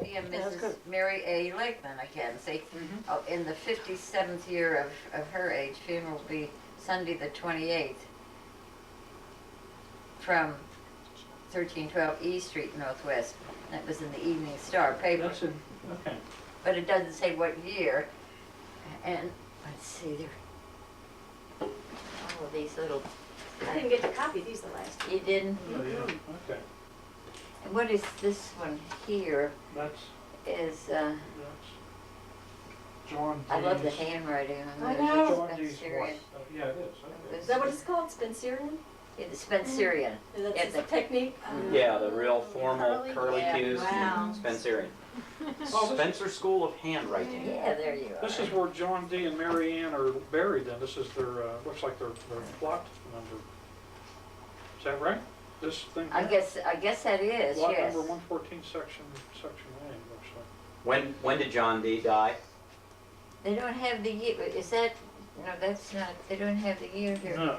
J. and Yeah, that's Mrs. good. Mary A. Lakeman again. See, in the 57th year of her age, funeral will be Sunday the 28th from 1312 E Street Northwest. That was in the Evening Star paper. That's it, okay. But it doesn't say what year. And let's see, there. All of these little. I didn't get to copy these the last time. You didn't? Oh, yeah, okay. And what is this one here? That's Is John D's. I love the handwriting on I this. know. It's John D's Spencerian. wife. Yeah, it is. Okay. Is that what it's called, Spencerian? It's Spencerian. That's Yeah, just the- a technique? Yeah, the real formal curly Yeah. cues. Wow. Spencerian. Oh, this- Spencer School of Handwriting. Yeah, there you are. This is where John D. and Mary Ann are buried then. This is their, looks like their plot number. Is that right? This thing? I guess that is, Lot yes. number 114, section A, looks like. When did John D. die? They don't have the year. Is that? No, that's not. They don't have the year here. No.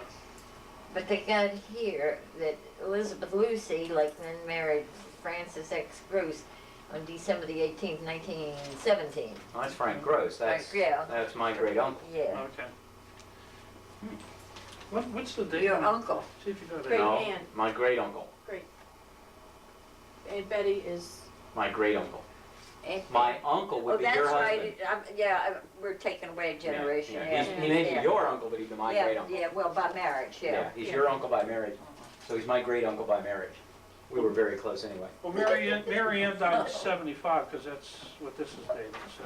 But they got here that Elizabeth Lucy Lakeman married Francis X. Bruce on December the 18th, 1917. Oh, that's Frank Gross. That's yeah. that's my great uncle. Yeah. Okay. What's the date? Your on it? uncle. See if you got it. Great No, aunt. my great uncle. Great. And Betty is, My great uncle. Eh, My uncle Oh, would be that's your right. husband. We're taking away a Yeah, generation. yeah. Yeah, He may be yeah. your uncle, but he's my great uncle. Yeah, well, by marriage, yeah. He's your uncle by marriage. So he's my great uncle by marriage. We were very close anyway. Well, Mary Ann died in 75, because that's what this is dated, so.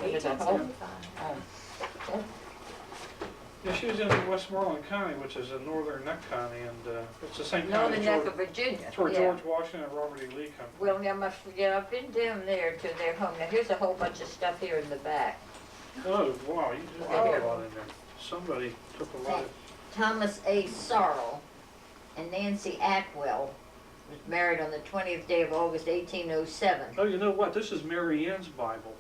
1875. Yeah, she was in Westmoreland County, which is in northern Neck County, and it's the same county. Northern Neck George- of Virginia. It's where yeah. George Washington and Robert E. Lee come from. Well, yeah, I've been down there to their home. Now, here's a whole bunch of stuff here in the back. Oh, wow, you just got a lot in there. Somebody took a lot of... Thomas A. Sorrell and Nancy Atwell was married on the 20th day of August, 1807. Oh, you know what? This is Mary Ann's Bible.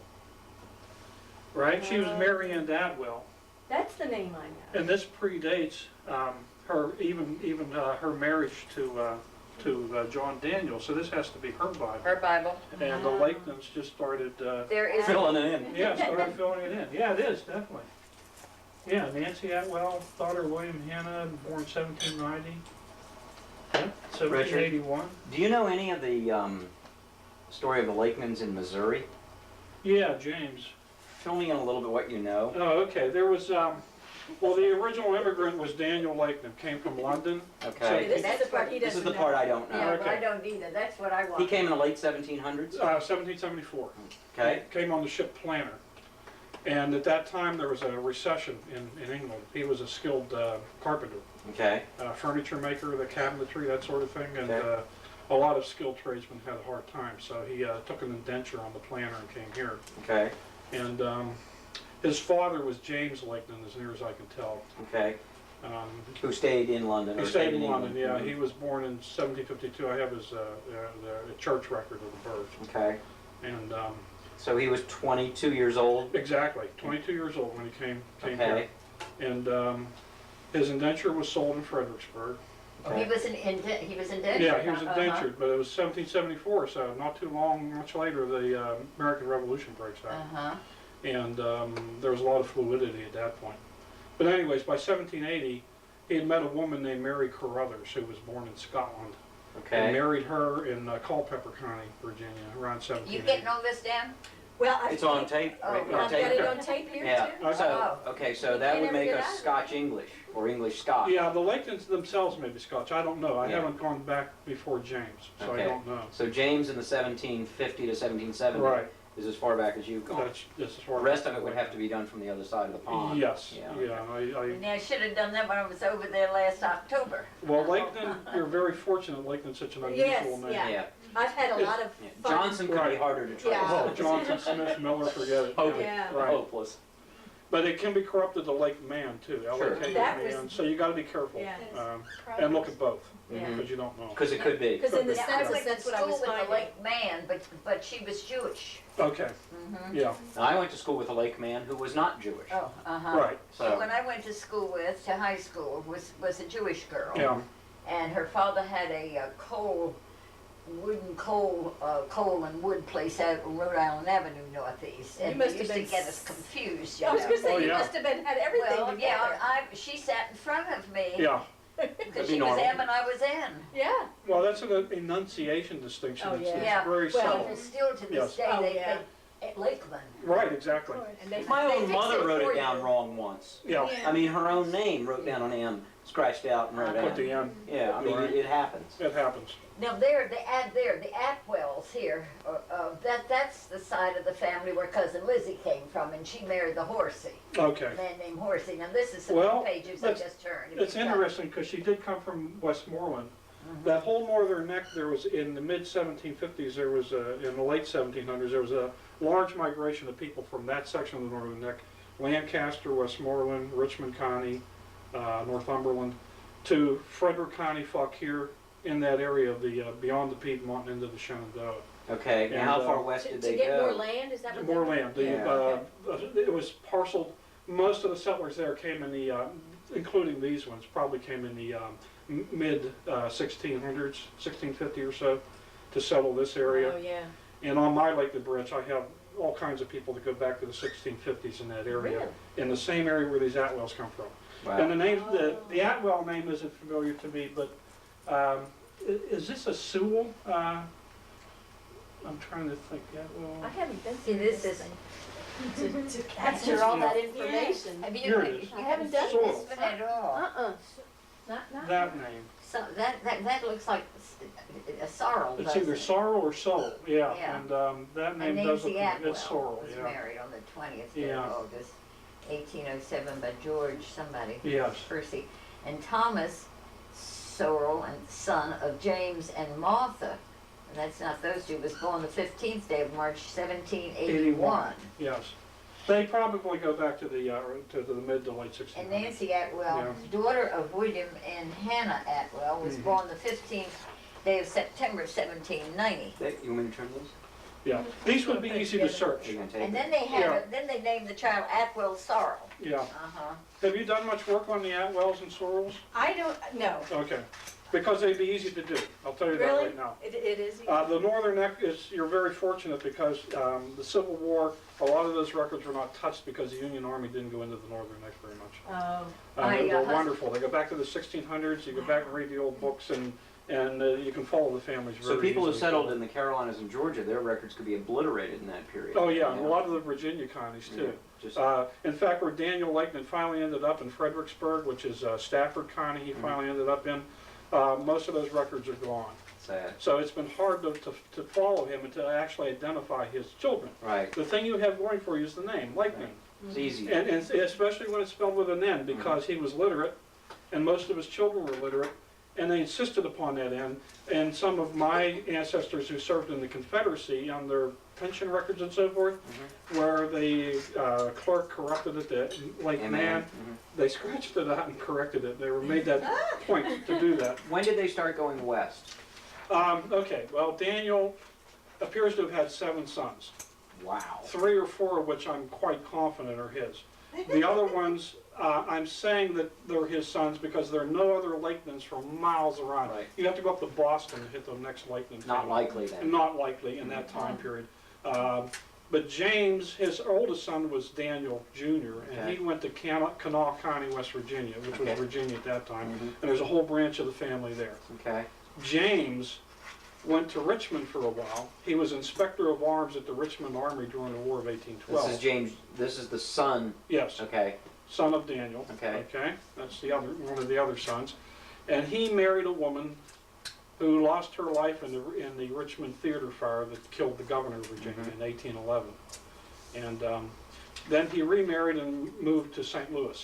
Right? She was Mary Ann Atwell. That's the name I know. And this predates her, even her marriage to John Daniel. So this has to be her Bible. Her Bible. And the Lakenans just started... There is Filling it in. Yeah, started filling it in. Yeah, it is, definitely. Yeah, Nancy Atwell, daughter of William Hanna, born 1790. Yeah, 1781. Do you know any of the story of the Lakemans in Missouri? Yeah, James. Fill me in a little bit what you know. Oh, okay. There was, well, the original immigrant was Daniel Lakeman, came from London. Okay. This is the part he This doesn't is know. the part I don't know. Yeah, but Okay. I don't either. That's what I want. He came in the late 1700s? 1774. Okay. Came on the ship Planner. And at that time, there was a recession in England. He was a skilled carpenter, Okay. furniture maker, the cabinetry, that sort of thing. And Okay. a lot of skilled tradesmen had a hard time. So he took an indenture on the Planner and came here. Okay. And his father was James Lakeman, as near as I can tell. Okay. Who stayed in London? He or stayed in London, yeah. Mhm. He was born in 1752. I have his the church record of the birth. Okay. And So he was 22 years old? exactly, 22 years old when he came Okay. here. And his indenture was sold in Fredericksburg. Oh, he was indentured. Yeah, he was Uh-huh. indentured, but it was 1774, so not too long, much later, the American Revolution breaks out. Uh-huh. And there was a lot of fluidity at that point. But anyways, by 1780, he had met a woman named Mary Carruthers, who was born in Scotland. And Okay. married her in Culpeper County, Virginia, around 1780. You getting all this down? Well, It's on tape, right? Oh, On I've got it tape? on tape here Yeah. too. So, okay, so that You would never make get us out of it. Scotch English or English Scotch. Yeah, the Lakens themselves may be Scotch. I don't know. I Yeah. haven't gone back before James, so Okay. I don't know. So James in the 1750 to 1770 Right. is as far back as you've gone. That's as The far. rest of it would have to be done from the other side of the pond. Yes. Yeah. Yeah. Now, I should have done that when I was over there last October. Well, Laketon, you're very fortunate. Laketon's such an Yes, unusual name. yeah. Yeah. I've had a lot of Yeah. fun. Johnson could be Right. harder to trace. Yeah. Oh, Johnson, Smith, Miller, forget it. Hopeless. Yeah. Right. Hopeless. But it can be corrupted to Lake Man too. Sure. That L-A-K-E-M-A-N. was- So you got to be careful Yeah. and look at both Yeah. because you don't know. Because it could be. Because in the Yeah, I census, went to that's what I was school with a finding. Lake man, but she was Jewish. Okay. Yeah. Now, I went to school with a lake man who was not Jewish. Oh, uh-huh. Right. So, When I went to school to high school, was a Jewish girl. Yeah. And her father had a wooden coal and wood place out on Rhode Island Avenue northeast. You And must it have used to been get us confused, you I was know. gonna say, Oh, you yeah. must have had everything Well, yeah, together. she sat in front of me. Yeah, Because That'd be she was normal. M and I was N. Yeah. well, that's an enunciation distinction. Oh, It's- yeah. It's Yeah. very Well- subtle. People still to Yes. this day, Oh, they, yeah. at Lakeland. Right, exactly. And they, My they own fixed mother wrote for it down you. wrong once. Yeah, I mean, her own name wrote down an M, scratched out and wrote put M. the end, Yeah, I mean, Right. it happens. it happens. Now the Atwells here, that's the side of the family where cousin Lizzie came from, and she married the Horsey, Okay. a man named Horsey. Now this is some Well, pages I that's- just turned. If It's you've got- interesting because she did come from Westmoreland. That whole northern neck, there was in the mid 1750s, there was in the late 1700s, there was a large migration of people from that section of the northern neck, Lancaster, Westmoreland, Richmond County, Northumberland, to Frederick County, Fauquier, in that area of the beyond the Piedmont into the Shenandoah. Okay, now And, how far west To, did to they get more go? land, is that what More they- land. Yeah. It was parceled. Most of the settlers there came in the, including these ones, probably came in the mid 1600s, 1650 or so, to settle this area. Oh, yeah. And on my Lakeland branch, I have all kinds of people that go back to the 1650s in that area, Really? in the same area where these Atwells come from. Wow. And the name, the Atwell name isn't familiar to me, but is this a Sewell? I'm trying to think. Atwell. I haven't been See, through this this is- thing to capture all that information. Have you, Here it is. you I haven't haven't done done this this. one at all. Uh-uh. Not. That name. So that looks like a sorrel. It's doesn't either it? sorrel or soul, yeah, Yeah. and that And name does Nancy look, Atwell it's sorrel, was yeah. married on the 20th day Yeah. of August, 1807 by George somebody. Yes. Percy. And Thomas Sorrel, and son of James and Martha, and that's not those two, was born the 15th day of March 1781. Yes. They probably go back to the mid to late 1600s. And Nancy Atwell, daughter of William and Hannah Atwell, was born the 15th day of September 1790. You want me to turn these? Yeah. These would be easy to search. Are you gonna take And it? then they have Yeah. then they named the child Atwell Sorrel. Yeah. Uh-huh. Have you done much work on the Atwells and sorrels? I don't, no. Okay. Because they'd be easy to do. I'll tell you that Really? right now. It is. The northern neck is, you're very fortunate because the Civil War, a lot of those records were not touched because the Union Army didn't go into the northern neck very much. Oh. They're wonderful. They go back to the 1600s. You go back and read the old books, and you can follow the families very So people who easily. settled in the Carolinas and Georgia, their records could be obliterated in that period. Oh yeah, and a lot of the Virginia counties Yeah, too. just, In fact, where Daniel Lakeland finally ended up in Fredericksburg, which is Stafford County, he finally ended up in. Most of those records are gone. sad. So it's been hard to follow him and to actually identify his children. Right, The thing you have going for you is the name, Lakeland. it's easy. And especially when it's spelled with an N, because he was literate, and most of his children were literate, and they insisted upon that N. And some of my ancestors who served in the Confederacy on their pension records and so forth, where the clerk corrected it, that like Amen. man, they scratched it out and corrected it. They were made that point to do that. When did they start going west? Okay, well, Daniel appears to have had 7 sons. Wow. 3 or 4 of which I'm quite confident are his. The other ones, I'm saying that they're his sons because there are no other Lakelands for miles around. Right. You have to go up to Boston to hit the next Lakeland. Not town. likely then. Not likely in that time period. But James, his oldest son was Daniel Jr., and Okay. he went to Kanawha County, West Virginia, which was Okay. Virginia at that time. Mhm. And there's a whole branch of the family there. Okay. James went to Richmond for a while. He was inspector of arms at the Richmond Army during the War of 1812. This is James, this is the son, Yes, okay, son of Daniel. Okay. Okay, that's the other, one of the other sons. And he married a woman who lost her life in the Richmond theater fire that killed the governor of Virginia in 1811. And then he remarried and moved to St. Louis.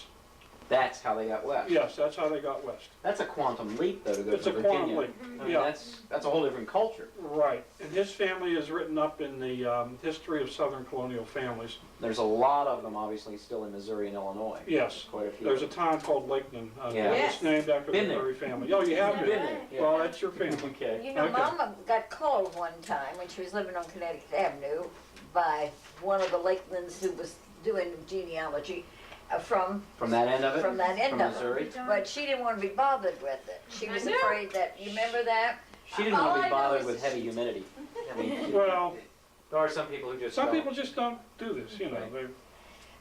that's how they got west. Yes, that's how they got west. That's a quantum leap though to go It's to a Virginia. quantum leap. I mean, Yeah. that's a whole different culture. Right, and his family is written up in the history of Southern colonial families. There's a lot of them obviously still in Missouri and Illinois. Yes, Quite a few. there's a town called Lakeland. Yeah. It's named after Been the there. Murray family. Oh, you have Been been? there, yeah. Well, that's your family. Okay. You know, Okay. Mama got called one time when she was living on Connecticut Avenue by one of the Lakelands who was doing genealogy from That end of it? that end From of Missouri? it. But she didn't want to be bothered with it. She was afraid that, you remember that? She didn't want All to I be know bothered is with that heavy humidity. I mean, Well, there are some people who just some don't. people just don't do this, you know, Right. they,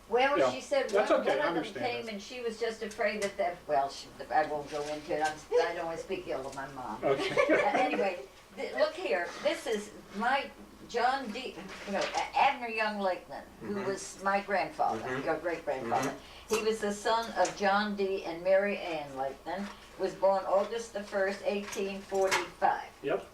Well, Yeah, she said that's one okay, I of them understand came that. and she was just afraid well, I won't go into it, I don't want to speak ill of my mom. okay. Anyway, look here, this is my John D, Abner Young Lakeman, who Mhm. was my grandfather, Mhm. your great-grandfather. He was the son of John D. and Mary Ann Lakeman, was born August the 1st, 1845. Yep.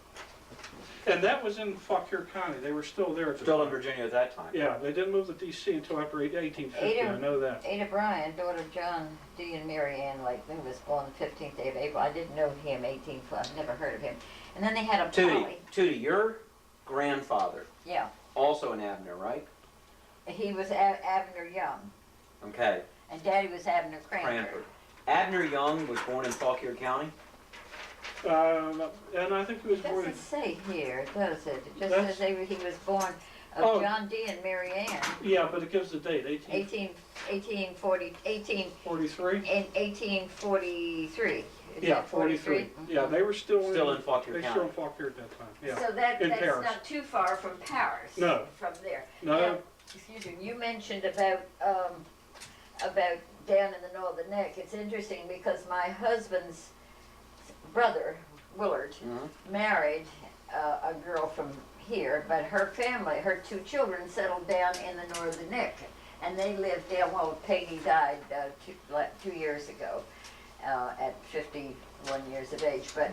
And that was in Fauquier County, they were still there at the Still in time. Virginia at that time. Yeah, they didn't move to DC until after 1850, I know that. Ada Bryan, daughter of John D. and Mary Ann Lakeman, was born the 15th day of April. I didn't know him, I've never heard of him. And then they had a Polly. Tootie, your grandfather, Yeah, also an Abner, right? he was Abner Young, Okay, and Daddy was Abner Cranford. Cranford. Abner Young was born in Fauquier County? And I think he was It born in, doesn't say here, does it? It just That's- says he was born of Oh. John D. and Mary Ann, yeah, but it gives the date, 1843. 1843. Is Yeah, that 43. Yeah, Mhm. they were still in. Still in Fauquier They County. still in Fauquier at that time, yeah. So that's in Paris. not too far from Paris. No. From there. No, Now, excuse me, you mentioned about down in the northern neck. It's interesting because my husband's brother, Willard, Mhm. married a girl from here, but her family, her two children settled down in the northern neck. And they lived down, well, Peggy died 2 years ago at 51 years of age, but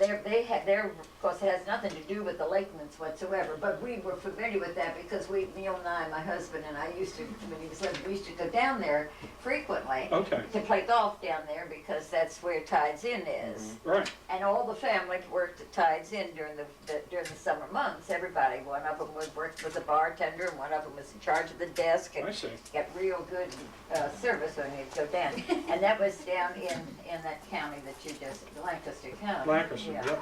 of course, it has nothing to do with the Lakemans whatsoever, but we were familiar with that because Neil and I, my husband and I when he was living, we used to go down there frequently okay, to play golf down there because that's where Tides Inn is. right, And all the family worked at Tides Inn during the summer months. Everybody, one of them worked with a bartender, and one of them was in charge of the desk, I and see. got real good service when you'd go down. And that was down in that county that you just, Lancaster County. Lancaster, Yeah. yep.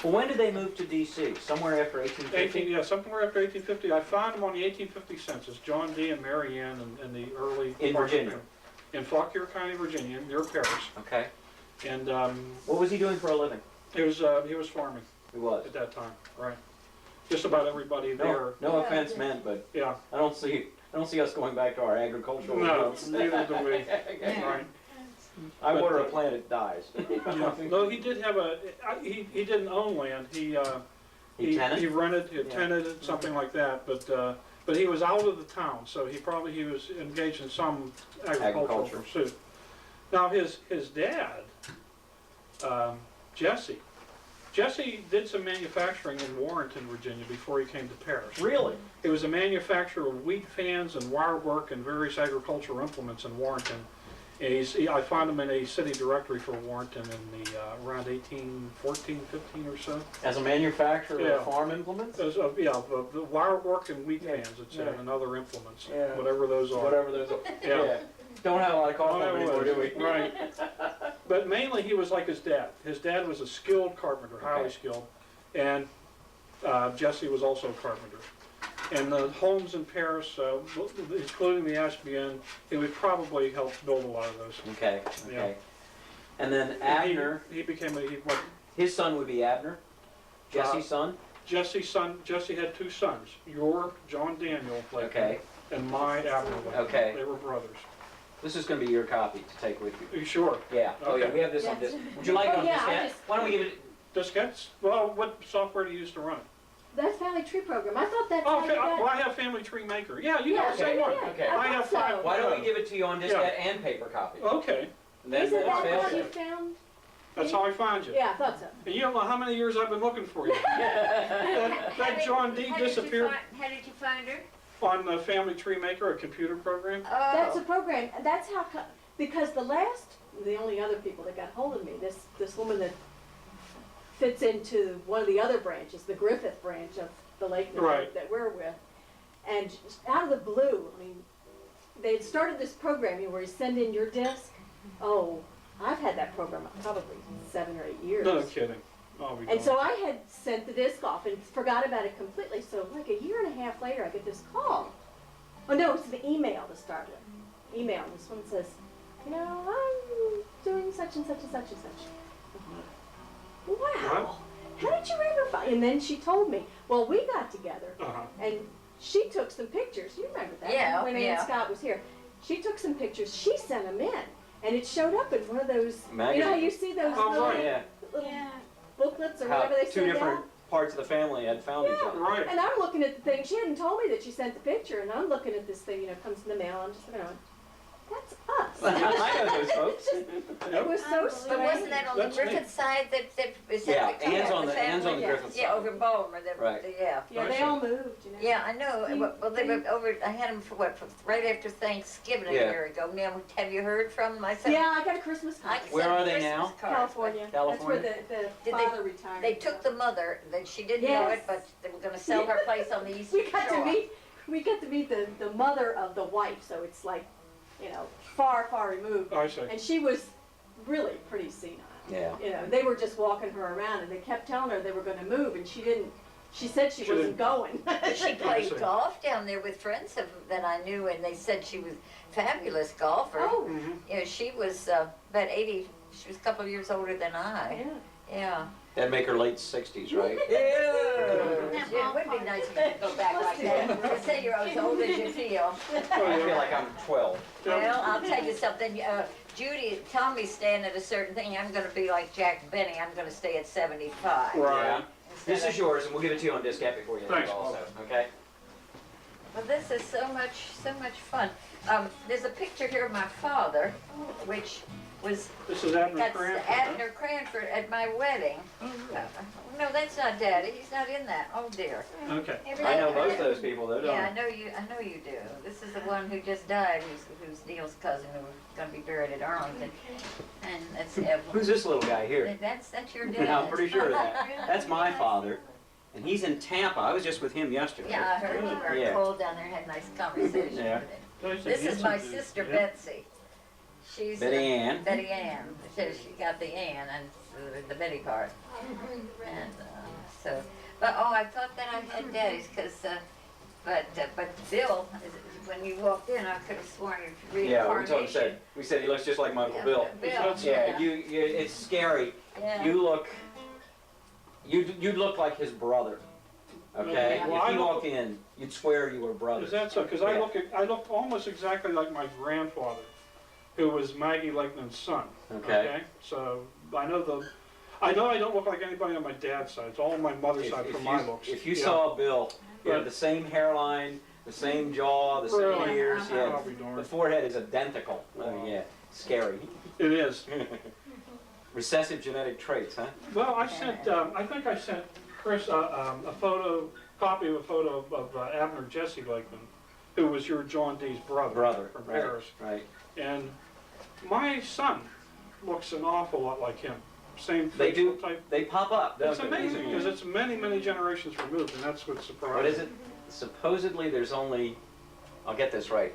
Well, when did they move to DC? Somewhere after 1850? Yeah, somewhere after 1850. I found them on the 1850 census, John D. and Mary Ann in the early. In Virginia? In Fauquier County, Virginia, near Paris. Okay. And What was he doing for a living? he was farming He was. at that time, right. Just about everybody there, No Yeah. offense meant, but yeah. I don't see us going back to our agricultural No, roots. neither do we, Yeah. right. I But, water a plant, it dies. Yeah. No, he did have he didn't own land, He he tenanted? rented, he Yeah. tenanted, something like that, but he was out of the town, so he was engaged in some agricultural Agriculture. pursuit. Now, his dad, Jesse did some manufacturing in Warrenton, Virginia, before he came to Paris. Really? He was a manufacturer of wheat fans and wire work and various agricultural implements in Warrenton. And I found him in a city directory for Warrenton in the around 1814, 15 or so. As a manufacturer Yeah. of farm implements? The wire work and wheat Yeah. fans, it said, Yeah. and other implements, Yeah. whatever those are. Whatever those are. Yeah. Don't have a lot of Oh, coffee that anymore, do we? was, right. But mainly he was like his dad. His dad was a skilled carpenter, highly Okay. skilled, and Jesse was also a carpenter. And the homes in Paris, including the Ashbien, he would probably help build a lot of those. Okay, Yeah. okay. And then And Abner, he became his son would be Abner? Jesse's son? Jesse had two sons, your John Daniel Lakeman, Okay. and my Abner Lakeman. Okay. They were brothers. This is gonna be your copy to take with you. Are you sure? Yeah, oh yeah, Okay. we have this on Yes. disc. Would you like it Oh, on yeah, I diskette? just- Why don't we give it, Diskettes? Well, what software do you use to run it? That's Family Tree Program. I thought that's Oh, how you got. well, I have Family Tree Maker. Yeah, you know Yeah, the same yeah, one. yeah. Okay. I have thought five. so. why don't we give it to you on Yeah. diskette and paper copy? Okay, And then Isn't it's that how fail you safe. found? that's how I found you. Yeah, I thought so. And you don't know how many years I've been looking for you. That John D disappeared How did you find her? on the Family Tree Maker, a computer program. That's a program, and that's how, because the only other people that got hold of me, this woman that fits into one of the other branches, the Griffith branch of the Lakeman Right. that we're with, and just out of the blue, I mean, they had started this program where you send in your disc. Oh, I've had that program probably 7 or 8 years. No kidding. Oh, we And so I had sent the disc off and forgot about it completely. So like a year and a half later, I get this call. Oh no, it's the email to start with. Email. And this one says, I'm doing such and such and such and such. wow, how did you ever find, and then she told me, well, we got together Uh-huh. and she took some pictures. You remember that? Yeah, When Ann yeah. Scott was here. She took some pictures. She sent them in. And it showed up in one of those, you know how Magazine. you see those Oh, little, right. Yeah. little Yeah. booklets or How whatever they two send different out? parts of the family had found each Yeah. other. Right. And I'm looking at the thing. She hadn't told me that she sent the picture. And I'm looking at this thing, you know, comes in the mail. I'm just going, that's us. I know those folks. It was so But strange. wasn't that on the That's Griffith neat. side that is Yeah, that Ann's on the family? Griffith Yeah, side. over in Baltimore, Right. yeah. Yeah, I they see. all moved, you know. Yeah, I know. You- Well, they were over. I had them for what? For right after Thanksgiving a Yeah. year ago. Now, have you heard from myself? Yeah, I got a Christmas I card. Where sent are they Christmas now? cards, California. California? That's where the Did they- father retired. They took the mother. That she didn't know Yes. it, but they were going to sell her place on the eastern We got shore. to meet the mother of the wife, so it's like, you know, far, far removed. I see. And she was really pretty senile. Yeah. You know, they were just walking her around and they kept telling her they were gonna move and she didn't, she said she She wasn't going. She I played see. golf down there with friends that I knew, and they said she was a fabulous golfer. Oh, You know, she was about 80. She was a couple of years older than I. yeah. Yeah. That'd make her late 60s, right? Yeah. It would be nice if you could go back like that. They say you're as old as you feel. I feel like I'm 12. Well, I'll tell you something. Judy, Tommy's staying at a certain thing. I'm going to be like Jack Benny. I'm going to stay at 75. Right. This is yours, and we'll give it to you on diskette before you leave Thanks, also, okay? Well, this is so much fun. There's a picture here of my father, which was This is Abner that's Cranford. Abner Cranford at my wedding. No, that's not Daddy. He's not in that. Oh dear. Okay. I know most of those people, though, don't Yeah, I? I know you do. This is the one who just died, who's Neil's cousin, who was going to be buried at Arlington. And that's Evelyn. Who's this little guy here? That's your dad. I'm pretty sure of that. That's my father, and he's in Tampa. I was just with him yesterday. Yeah, I heard you were Yeah. cold down there, had a nice conversation. Yeah. This is my sister Betsy. She's Betty Ann. Betty Ann. She got the Ann and the Betty part. And so, but I thought that I had Daddy's because, but Bill, when you walked in, I could have sworn you Yeah, we reincarnation. said he looks just like my Uncle Bill. Bill. Yeah, it's scary. Yeah. You'd look like his brother. Okay? Well, If I you look- walk in, you'd swear you were brothers. Is that so? Because Yeah. I look almost exactly like my grandfather, who was Maggie Lakeman's son. Okay. So I know I don't look like anybody on my dad's side. It's all on my mother's side from my looks. If you Yeah. saw Bill, he had Right. the same hairline, the same jaw, the same Really? ears. Yeah. I'll be darned. The forehead is identical. Oh, Wow. yeah. Scary. It is. Recessive genetic traits, huh? Well, I sent. I think I sent Chris a copy of a photo of Abner Jesse Lakeman, who was your John D's brother from right, Paris. right. And my son looks an awful lot like him. Same They facial do. type. They pop up, don't It's they? amazing because it's many, many generations removed, and that's what's surprising. What is it? Supposedly there's only, I'll get this right,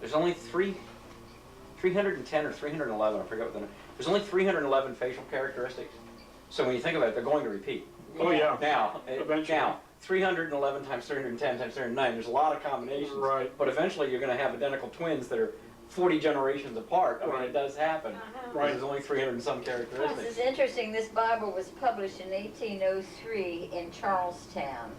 there's only 310 or 311, I forget what the number, there's only 311 facial characteristics. So when you think about it, they're going to repeat. Oh yeah. Now, 311 times 310 times 309, there's a lot of combinations. Right. But eventually you're going to have identical twins that are 40 generations apart. I mean, Right. it does happen. Right. There's only 300 and some This characteristics. is interesting. This Bible was published in 1803 in Charlestown.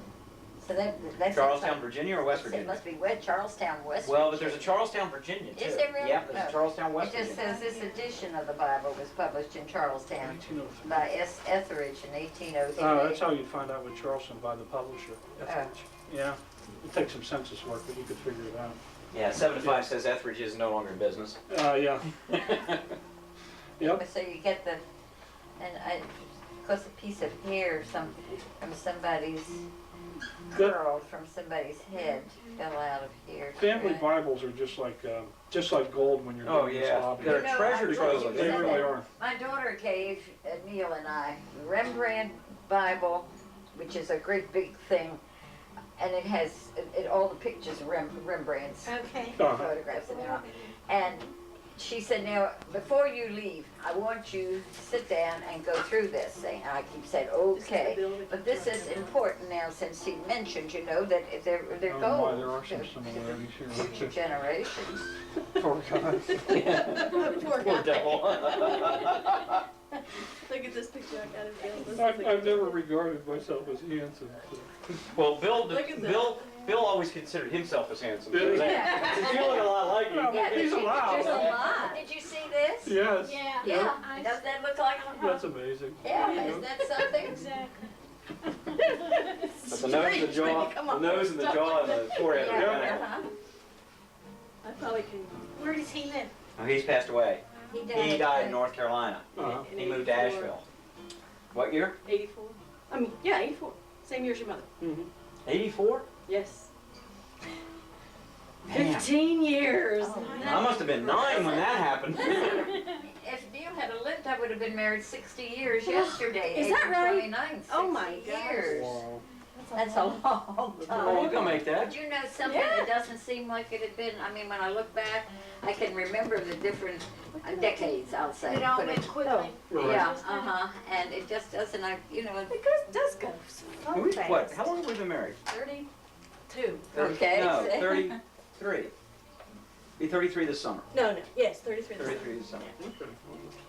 So that's Charlestown, Virginia or West It Virginia? must be Charlestown, West. Well, but there's a Charlestown, Virginia too. Is there really? Yeah, there's a Oh. Charlestown, West It just Virginia. says this edition of the Bible was published in Charlestown 1903. by S. Etheridge in 1803. That's how you find out with Charleston, by the publisher. Etheridge. Yeah. It takes some census work, but you could figure it out. Yeah, 7 to 5 says Etheridge is no longer in business. Yeah. Yep. So you get the, and because a piece of hair from somebody's curl from somebody's head fell out of here. Family Bibles are just like gold when you're Oh, doing this yeah. hobby. They're You know, treasure I trove. told you They that. really are. My daughter gave Neil and I Rembrandt Bible, which is a great big thing, and it has all the pictures of Rembrandt's Okay. Uh-huh. photographs in there. And she said, now, before you leave, I want you to sit down and go through this thing. And I keep saying, okay. But this is important now, since he mentioned, you know, that if they're Oh, gold my, there are some to similarities here. future generations. Poor guy. Poor devil. Look at this picture I got of Bill. This is a- I've never regarded myself as handsome. Well, Bill, Look at that. Bill always considered himself as handsome. Yeah. You look a lot like him. Yeah, He's there's allowed. a lot. Did you see this? Yes. Yeah, doesn't that look like a That's amazing. Yeah, isn't that something? Exactly. But the nose, the jaw, the nose and the jaw and the forehead are Yeah, kind of. uh-huh. I probably can. Where does he live? Oh, he's passed away. He died in North. North Carolina. Uh-huh. in He moved to 84. Asheville. What year? 84. I mean, yeah, 84. Same year as your mother. Mhm. 84? Yes. Man, 15 years. I must have been 9 when that happened. If Neil had lived, I would have been married 60 years yesterday. Is that right? 29, Oh my 60 gosh. years. Wow. That's a long Oh, time. you can make that. But you know something, Yeah. it doesn't seem like it had been, I mean, when I look back, I can remember the different decades, I'll say. It all put went quickly. Right. Yeah, uh-huh, and it just doesn't, It does go so We- fast. What? How long have we been married? 32. 30 Okay. No, 33. Be 33 this summer. No, yes, 33. 33 this summer. Okay.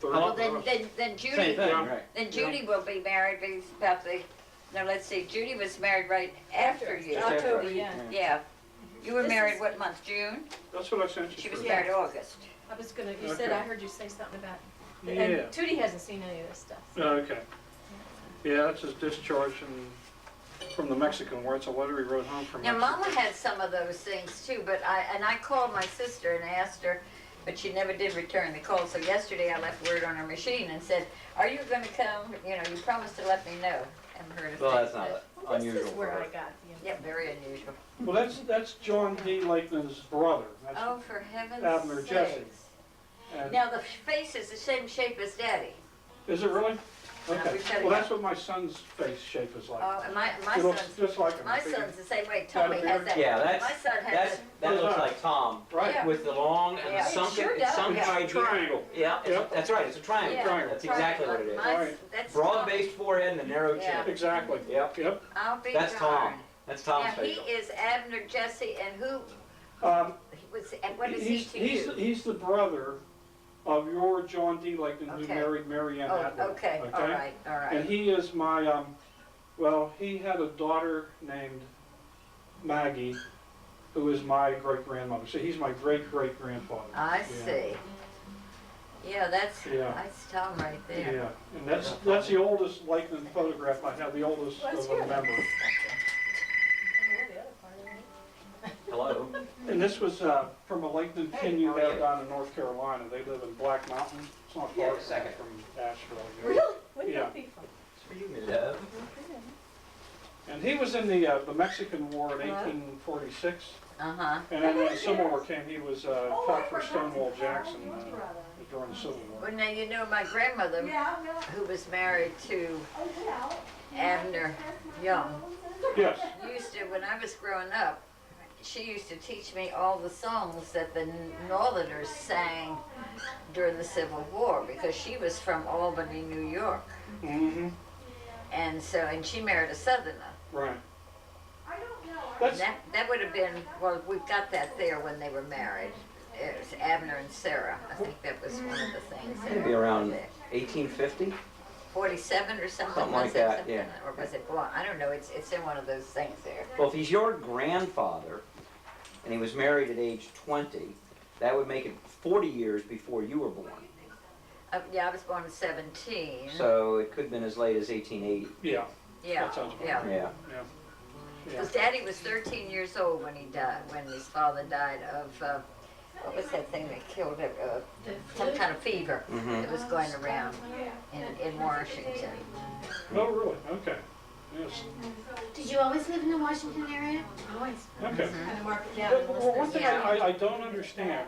well, then Judy, Same thing, Yeah. right? then Judy will be married, because about the, no, let's see, Judy was married right after you. Just after October, us. yeah. Yeah. You were This married is- what month, June? That's what I sent you. She was for. married August. I was gonna, you said, Okay. I heard you say something about, Yeah. and Tudie hasn't seen any of this stuff. Okay. Yeah, that's his discharge from the Mexican War. It's a letter he wrote home from Now, Mexico. Mama had some of those things too, but I called my sister and asked her, but she never did return the call. So yesterday I left word on her machine and said, "Are you going to come? You know, you promised to let me know." Haven't heard a Well, thing. that's not Well, unusual This is for where her. I got the. Yeah, very unusual. Well, that's John D. Lakeman's brother. That's, Oh, for heaven's Abner Jesse. sakes! and, Now the face is the same shape as Daddy. is it really? No, Okay. we tell you. Well, that's what my son's face shape is like. Oh, and my He looks son's just like him. my son's the same way. Tommy has that. Yeah, My son has that looks like Tom Right. Yeah. with the long and Yeah. the It sunken, sure it's does. sunk Yeah. right here. Triangle. Yeah, Yep. that's right, it's a triangle. Yeah. That's exactly what it is. Right. That's Broad-based forehead and a narrow Yeah. chin. Exactly. Yep, Yep. I'll be that's darned. Tom. That's Tom's Now he facial. is Abner Jesse, and who he was? And what is he to you? He's the brother of your John D. Lakeman who Okay. married Mary Ann Oh, Atwood. okay, all right, all And right. he is my, well, he had a daughter named Maggie, who is my great-grandmother. So he's my great-great-grandfather. I Yeah. see. Yeah, that's Yeah. Tom right there. Yeah, and that's the oldest Lakeman photograph I have, the oldest Let's of hear a that. member. Hello. And this was from a Lakeman kin you have down in North Carolina. They live in Black Mountain. It's not Yeah, far a second. from Asheville. I guess. Really? Where did Yeah. that be from? It's for you, my love. And he was in the Mexican War in 1846. Uh-huh. And then when the Civil War came, he was fought for Stonewall Jackson during the Civil War. Well, now, you know, my grandmother, who was married to Abner Young, Yes. used to, when I was growing up, she used to teach me all the songs that the Northerners sang during the Civil War, because she was from Albany, New York. Mm-hmm. And so, and she married a Southerner. Right. And that would have been, well, we've got that there when they were married. It was Abner and Sarah. I think that was one of the things. that Maybe were around there. 1850? 47 or something. Something was like it? that, Something, yeah. Or was it blonde? I don't know. It's in one of those things there. Well, if he's your grandfather, and he was married at age 20, that would make it 40 years before you were born. Yeah, I was born in 17. So it could have been as late as 1880. Yeah. Yeah, That sounds about yeah. right. Yeah. Yeah. Because Daddy was 13 years old when he died, when his father died of, what was that thing that killed him? Some kind of fever Mhm. that was going around in Washington. Oh, really? Okay. Yes. Did you always live in the Washington area? Always. Okay. Kind of mark it down. But one thing I don't understand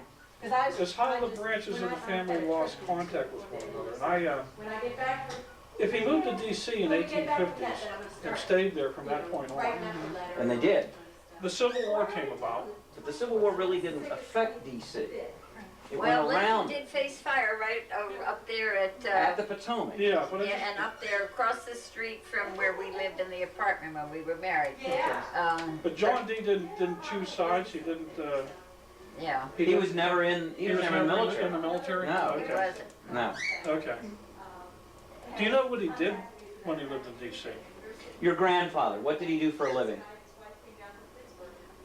I is how the branches of the family lost contact with one another. And When I get back, if he moved to D.C. in 1850s and stayed there from that point write on, another letter. And they did. the Civil War came about. But the Civil War really didn't affect D.C. It Well, went around Lincoln did face fire right up there at the Potomac. Yeah, but yeah, and up there across the street from where we lived in the apartment when we were married. but John D. didn't choose sides. He didn't. Yeah, He was never in. He was never in the military. In the military. No. he Okay. wasn't. No. Okay. Do you know what he did when he lived in D.C.? Your grandfather, what did he do for a living?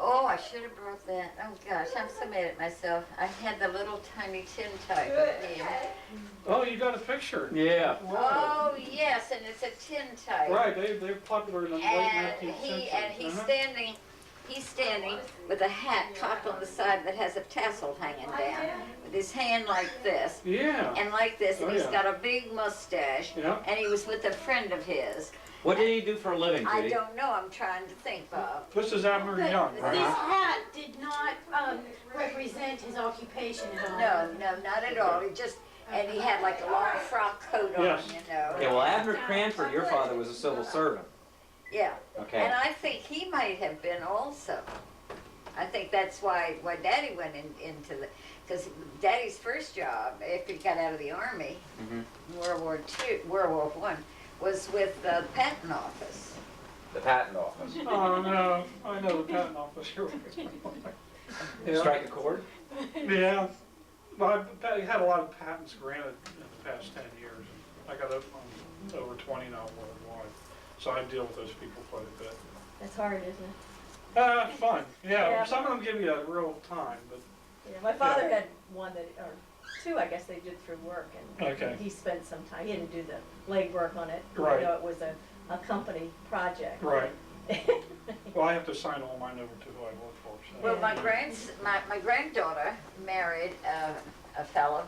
Oh, I should have brought that. Oh gosh, I'm so mad at myself. I had the little tiny tin type of him. Oh, you got a picture? Yeah. Oh yes, and it's a tin type. Right, they're popular in the late And 19th century. he's Uh-huh. standing with a hat cocked on the side that has a tassel hanging down, with his hand like this, Yeah, and like this, and Oh, he's yeah. got a big mustache, yeah. and he was with a friend of his. What did he do for a living, I Judy? don't know, I'm trying to think, Bob. This is Abner But Young, this right? hat did not represent his occupation at all. No, not at all, he just, and he had like a long frock coat on, Yes. you know. Okay, well, Abner Cranford, your father, was a civil servant. Yeah, Okay. and I think he might have been also. I think that's why Daddy went into the, because Daddy's first job after he got out of the army, Mhm. World War I, was with the patent office. The patent office. Oh, no, I know the patent office. Yeah. Strike a chord? Yeah, well, I had a lot of patents granted in the past 10 years. I got over 20 now worldwide, so I deal with those people quite a bit. That's hard, isn't it? Fun, yeah, Yeah. some of them give you a real time, but, Yeah, my father had one that, or two, I guess they did through work, and Okay. he spent some time, he didn't do the legwork on it. Right. You know, it was a company project. right. Well, I have to sign all mine over to who I work for, so. Well, my granddaughter married a fellow,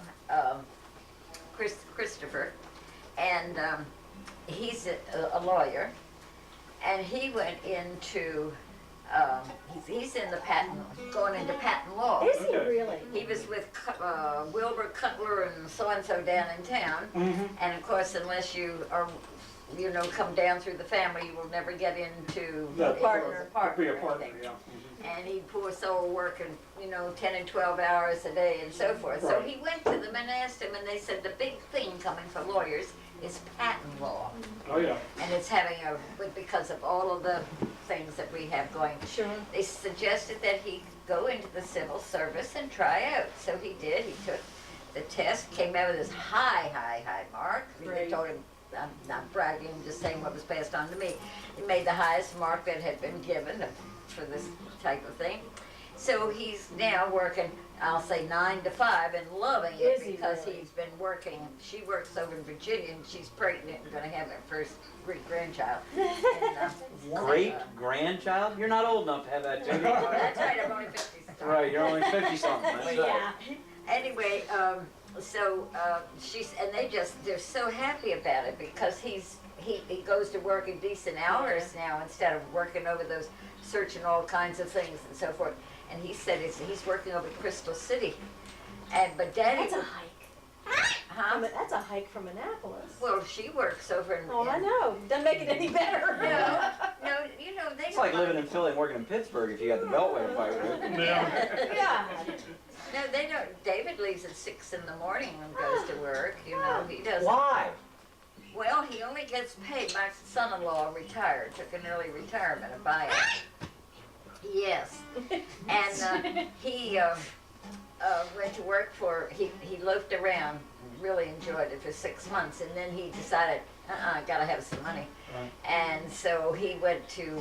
Christopher, and he's a lawyer, and he went into, he's in the patent, going into patent law. Is he Okay. really? He was with Wilbur Cutler and so-and-so down in town, Mhm. and of course, unless you are, come down through the family, you will never get into The partner. Be a or partner, anything. yeah. Mhm. And he poor soul working, 10 and 12 hours a day and so forth. So Right. he went to them and asked them, and they said the big thing coming for lawyers is patent law. Oh, yeah. And it's having because of all of the things that we have going. Sure. They suggested that he go into the civil service and try out. So he did. He took the test, came out with this high mark. They Great. told him, I'm not bragging, I'm just saying what was passed on to me. He made the highest mark that had been given for this type of thing. So he's now working, I'll say 9 to 5, and loving it Is he because really? he's been working. She works over in Virginia, and she's pregnant and going to have her first great grandchild. Great grandchild? You're not old enough to have that, Judy. That's right, I'm only 50. Right, you're only 50 something. That's right. Yeah. Anyway, and they're so happy about it because he goes to work in decent hours now instead of working over those, searching all kinds of things and so forth. And he said he's working over Crystal City, but Daddy, That's a hike. huh? That's a hike from Annapolis. Well, she works over in. Oh, I know. Doesn't make it any better. No, they. It's like living in Philly and working in Pittsburgh if you got the Beltway to fight with. Yeah. Yeah. No, they don't. David leaves at 6 in the morning and goes to work. He doesn't. Why? Well, he only gets paid. My son-in-law retired, took an early retirement, a buyout. Yes, and he went to work he loafed around, really enjoyed it for 6 months, and then he decided, I gotta have some money. Right. And so he went to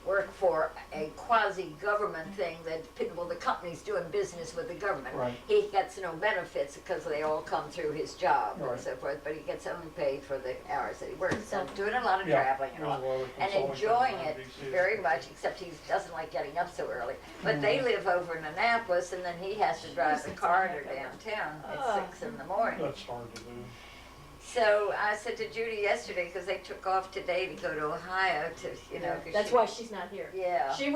work for a quasi-government thing that the company's doing business with the government. Right. He gets no benefits because they all come through his job and Right. so forth, but he gets only paid for the hours that he works. So So- doing a lot of Yeah. traveling and all, Well, and consulting enjoying firm it in DC. very much, except he doesn't like getting up so early. But they live over in Annapolis, and then he has to drive the car to downtown at Oh. 6 in the morning. That's hard to do. So I said to Judy yesterday, because they took off today to go to Ohio to, 'cause That's she- why she's not here. Yeah. She's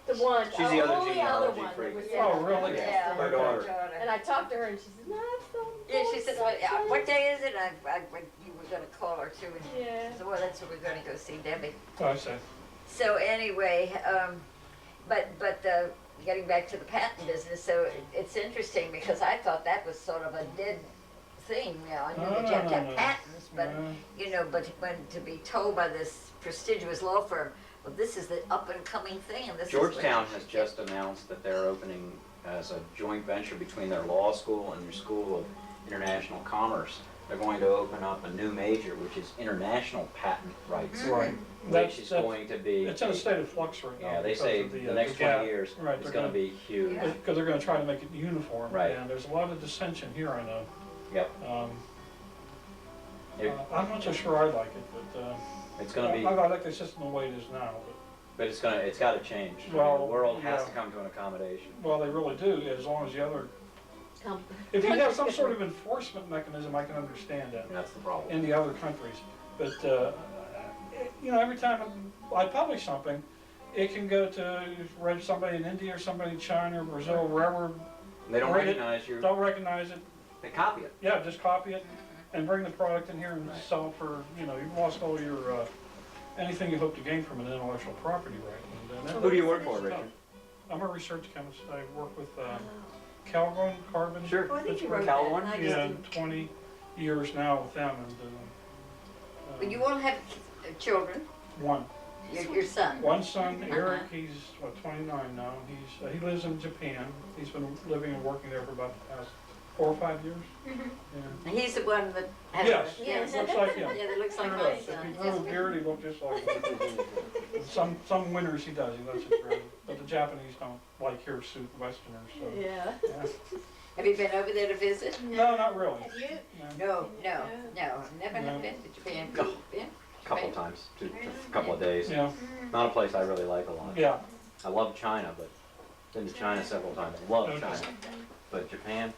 the one. She's the other only genealogy one that freak. was Oh, really? Yeah. My daughter. And I talked to her and she said, no, it's the. Yeah, she said, what day is it? You were gonna call her too, and Yeah. so, well, that's when we're gonna go see Debbie. Oh, I see. So anyway, getting back to the patent business, so it's interesting because I thought that was sort of a dead thing, I knew that you have to have No. patents, but, but when to be told by this prestigious law firm, well, this is the up and coming thing, and this is. what Georgetown you has should just announced that they're opening as a joint venture between their law school and their school of international commerce. They're going to open up a new major, which is international patent rights, Right. which is going to be. It's in a state of flux right now. Yeah, they because say of the the next gap. 20 years Right, is they're going to gonna- be huge. Yeah. Because they're gonna try to make it uniform. Right. And there's a lot of dissension here, I know. Yep. It- I'm not so sure I like it, but, It's going to be, I like the system the way it is now, but it's got to change. Well, The world has yeah. to come to an accommodation. but, well, they really do, as long as the other, Come- if you have some sort of enforcement mechanism, I can understand that. And that's the problem. In the other countries. But, you know, every time I publish something, it can go to somebody in India or somebody in China or Brazil, wherever, They don't Read it. recognize you. don't recognize it. They copy it. Yeah, just copy it and bring the product in here and Right. sell it for, you know, you've lost all your, anything you hope to gain from an intellectual property right. And Who do you work for, Richard? I'm a research chemist. I work with Calgon Carbon. Sure. Oh, I think you Pittsburgh. wrote that. California? and I just Yeah, didn't- 20 years now with them. And, But you won't have children, one. your son. One son, Eric, he's what, 29 now. He lives in Japan. He's been living and working there for about the past 4 or 5 years. Yeah. He's the one that has. Yes, Yes. looks like him. Yeah, that looks like Sure my does. son. If he grew a beard, he looked just like him. Some winters he does. He lets it grow. But the Japanese don't like here suit Westerners. So. Yeah. Yeah. Have you been over there to visit? No, not really. Have you? No, never No. have been to Japan. No. Been? A couple of times, a couple of days. Yeah, Not a place I really like a lot. yeah. I love China, but been to China several times. Love Okay. China, but Japan.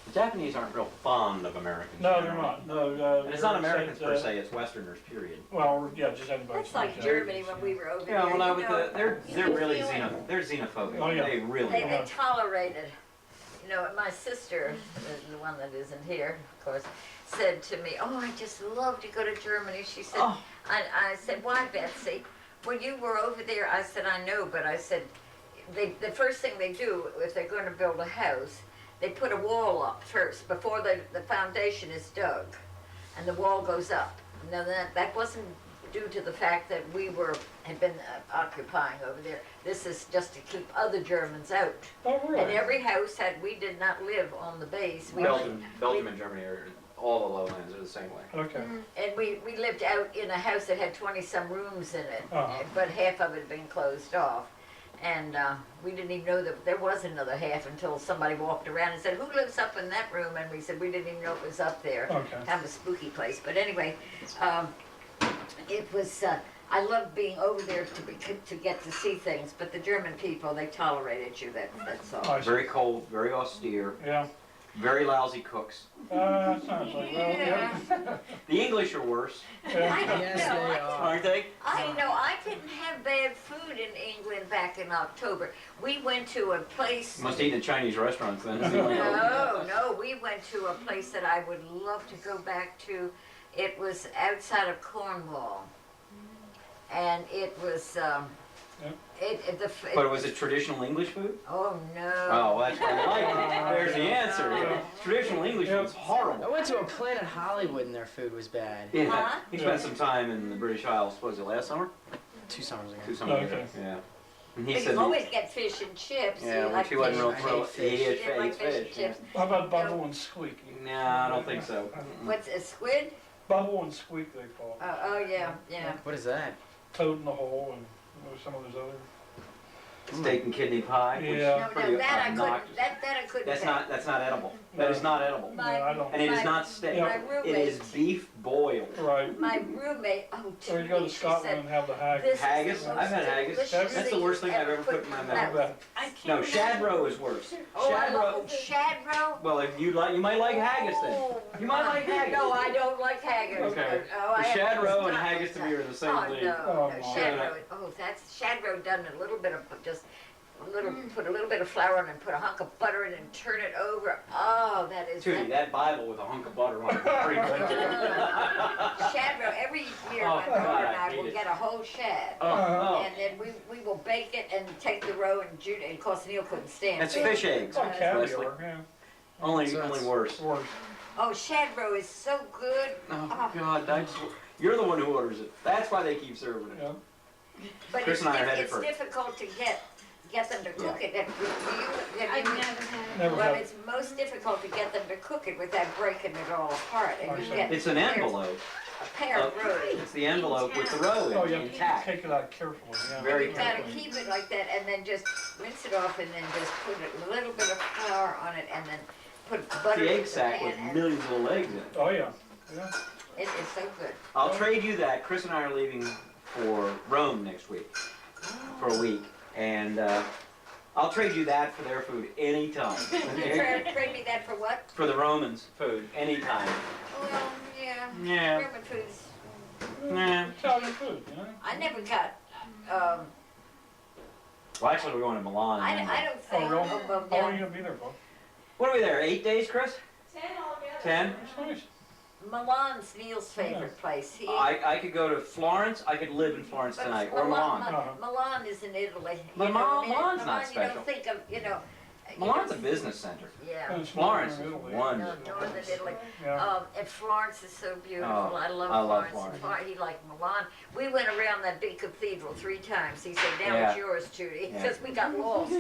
The Japanese aren't real fond of Americans. No, they're generally. not. No, And it's not they're Americans said, per se, it's Westerners, period. Well, yeah, just anybody. That's like Germany when we were over there. Yeah, well, no, you but know, they're really they're xenophobic. Oh, yeah. They really They are. tolerated, you know, my sister, the one that isn't here, of course, said to me, oh, I just love to go to Germany. She said, Oh. I said, why, Betsy? Well, you were over there. I said, I know, but I said, the first thing they do if they're going to build a house, they put a wall up first before the foundation is dug, and the wall goes up. Now that wasn't due to the fact that had been occupying over there. This is just to keep other Germans out. Oh, And really? every house we did not live on the base. Belgium and Germany are, all the lowlands are the same way. Okay. And we lived out in a house that had 20-some rooms in it, Uh-huh. but half of it had been closed off. And we didn't even know that there was another half until somebody walked around and said, who lives up in that room? And we said, we didn't even know it was up there. Okay. Kind of a spooky place. But anyway, it was, I loved being over there to get to see things, but the German people, they tolerated you, that's all. I see. Very cold, very austere, Yeah. very lousy cooks. Sounds like, well, yeah. The English are worse, Yes, they are. aren't they? I didn't have bad food in England back in October. We went to a place. Must eat in Chinese restaurants then. No, we went to a place that I would love to go back to. It was outside of Cornwall. And it was, But was it traditional English food? oh no. Oh, that's what I like. There's the answer. Yeah. Traditional English food's I horrible. went to a Planet Hollywood and their food was bad. Yeah, Huh? he spent some time in the British Isles, was it last summer? 2 summers ago. 2 summers ago, Okay. yeah. And But he you said, always get fish and chips. yeah, You which like he wasn't fish real and I hate pro. fish. He You ate didn't like fish, fish and yeah. chips. How about Bubble and Squeak? Nah, I don't think so. What's a squid? Bubble and Squeak, they call it. Oh yeah. What is that? Toad in the Hole and some of those other. Steak and kidney pie, which Yeah. is pretty No, that I obnoxious. couldn't. That I couldn't. That's not edible. That is not edible. No, I don't. And it is my- not steak. my It is roommate- beef boiled. Right. My roommate, oh, Or you go to Tudie, she Scotland said, and have the haggis. this Haggis? is the I've most had haggis. delicious That's the worst thing you I've ever put in my your How mouth. about- I can't No, remember. shad roe is worse. Oh, I Shad roe. love shad roe. Well, if you might like haggis then. Oh, You might like haggis. No, I don't like haggis. Okay. Oh, I The have shad to roe and stop haggis to that. me are the same Oh, thing. no, Oh, no, my. shad roe. Oh, that's shad roe done a little bit of just a little, put a little bit of flour in and put a hunk of butter in and turn it over. Oh, that is. Tudie, that Bible with a hunk of butter on it is pretty good. Shad roe. Every year, Oh, my God, daughter and I I hate will it. get a whole shad. Oh, And then we will bake it and take the roe and Judy, and of course Neil couldn't stand That's it. fish eggs. It's like Leslie. caviar, yeah. Only So only it's- worse. Worse. Oh, shad roe is so good. Oh God, you're the one who orders it. That's why they keep serving it. Yeah. But Chris it's, and I are headed it's for it. difficult to get get them to cook it. Have I've you- never had. Never Well, had. it's most difficult to get them to cook it without breaking it all apart. And you get It's an envelope. a pair of rows. It's the envelope with the row Oh, in you it, have to intact. take it out carefully, yeah. Very You've got to carefully. keep it like that and then just rinse it off and then just put a little bit of flour on it and then put butter The in egg the sack pan with and millions of little eggs in it. Oh, yeah, yeah. it is so good. I'll trade you that. Chris and I are leaving for Rome next week, for a week. And I'll trade you that for their food anytime. Trade me that for what? For the Romans' food, anytime. Well, yeah. Yeah. Roman foods. Nah. Italian food, you know? I never got, Well, actually, we're going to Milan. I anyway. don't Oh, think, really? well, How long are you yeah, gonna be there, Bob? What are we there, 8 days, Chris? 10 altogether. 10? That's nice. Milan's Neil's favorite place. He, I could go to Florence. I could live in Florence but tonight, or Milan. Milan. Is in Italy. But You know, I mean, Milan's Milan, not you special. don't think of, you know. Milan's a business center. Yeah. And it's Florence northern is Italy. No, wonderful. northern Italy. Yeah. And Florence is so beautiful. Oh, I love I love Florence. Florence. He liked Milan. We went around that big cathedral 3 times. He said, "Now Yeah. it's yours, Tudie," Yeah. because we got lost.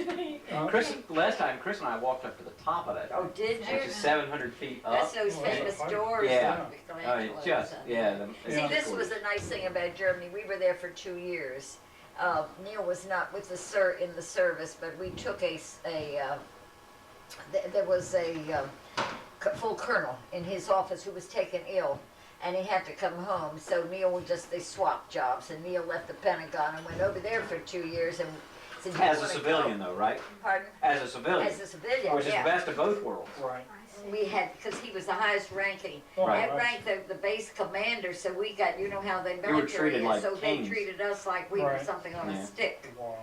Last time, Chris and I walked up to the top of that, Oh, did you? which is 700 feet up. That's those Oh, that's famous a doors. Yeah. that Oh, Michelangelo it's just, was on. yeah. See, it's this gorgeous. was a nice thing about Germany. We were there for 2 years. Neil was not with the in the service, but we took there was a full colonel in his office who was taken ill, and he had to come home. So Neil they swapped jobs, and Neil left the Pentagon and went over there for 2 years. And said, "You As a wanna civilian, go?" though, right? Pardon? As a civilian, As a civilian, which is the yeah. best of both worlds. Right. We had, because he was the highest ranking. Oh, Right. That nice. ranked the base commander, so we got, you know how they were military treated is, like so kings. they treated us like we were Right. something on Yeah. a stick. Wow.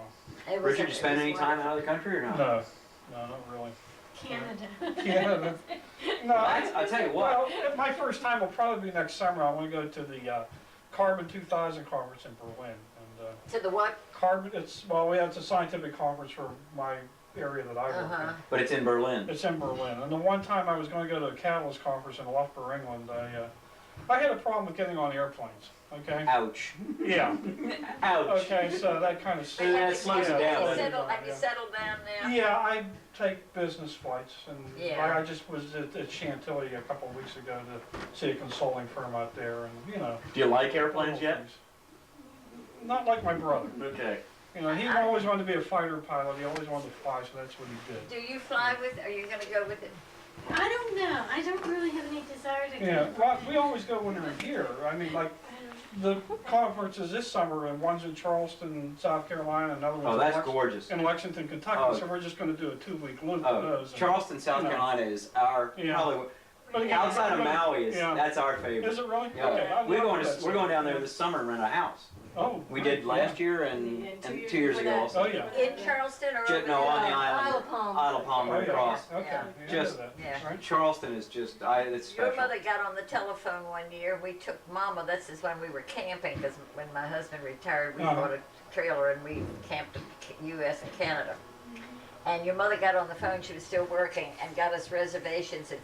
It was- Richard, you it spend was any time out of the country or not? No, no, not really. Canada. Canada. No, I'll tell you what. Well, my first time will probably be next summer. I want to go to the Carbon 2000 conference in Berlin. And To the what? it's a scientific conference for my area that I work Uh-huh. But it's in Berlin. in. It's in Berlin. And the one time I was going to go to a Catalyst conference in Loughborough, England, I had a problem with getting on airplanes. Okay. Ouch. Yeah. Ouch. Okay. So that kind of. But have you slows it settled- down, have you doesn't it? Have you settled down now? Yeah, I take business flights, and Yeah. I just was at Chantilly a couple of weeks ago to see a consulting firm out there, and Do you like airplanes little yet? things. Not like my brother. Okay. He always wanted to be a fighter pilot. He always wanted to fly, so that's what he did. Do you fly with, are you gonna go with it? I don't know. I don't really have any desire to Yeah, go. well, we always go when we're here. I mean, like the conferences this summer, and one's in Charleston, South Carolina, another Oh, one's that's gorgeous. in Lexington, Kentucky. Oh. So we're just going to do a 2-week loop of Oh, those. and- Charleston, South you know. Carolina is our, Yeah. probably, But again, outside of Maui, yeah. that's our favorite. Is it really? Yeah. Okay, I We're love going that we're going down there stuff. this summer and rent a house. Oh, We great, did last year and, And 2 years ago before also. Oh, yeah. In Charleston or over No, on the there? island. Isle of Palm. Isle of Palm, Oh, right yeah. across. Okay. Yeah. Yeah, Just- I know that. Yeah. Right. Charleston is just, it's special. Your mother got on the telephone one year, we took Mama, this is when we were camping, because when my husband retired, we Uh-huh. bought a trailer and we camped in US and Canada. And your mother got on the phone, she was still working, and got us reservations at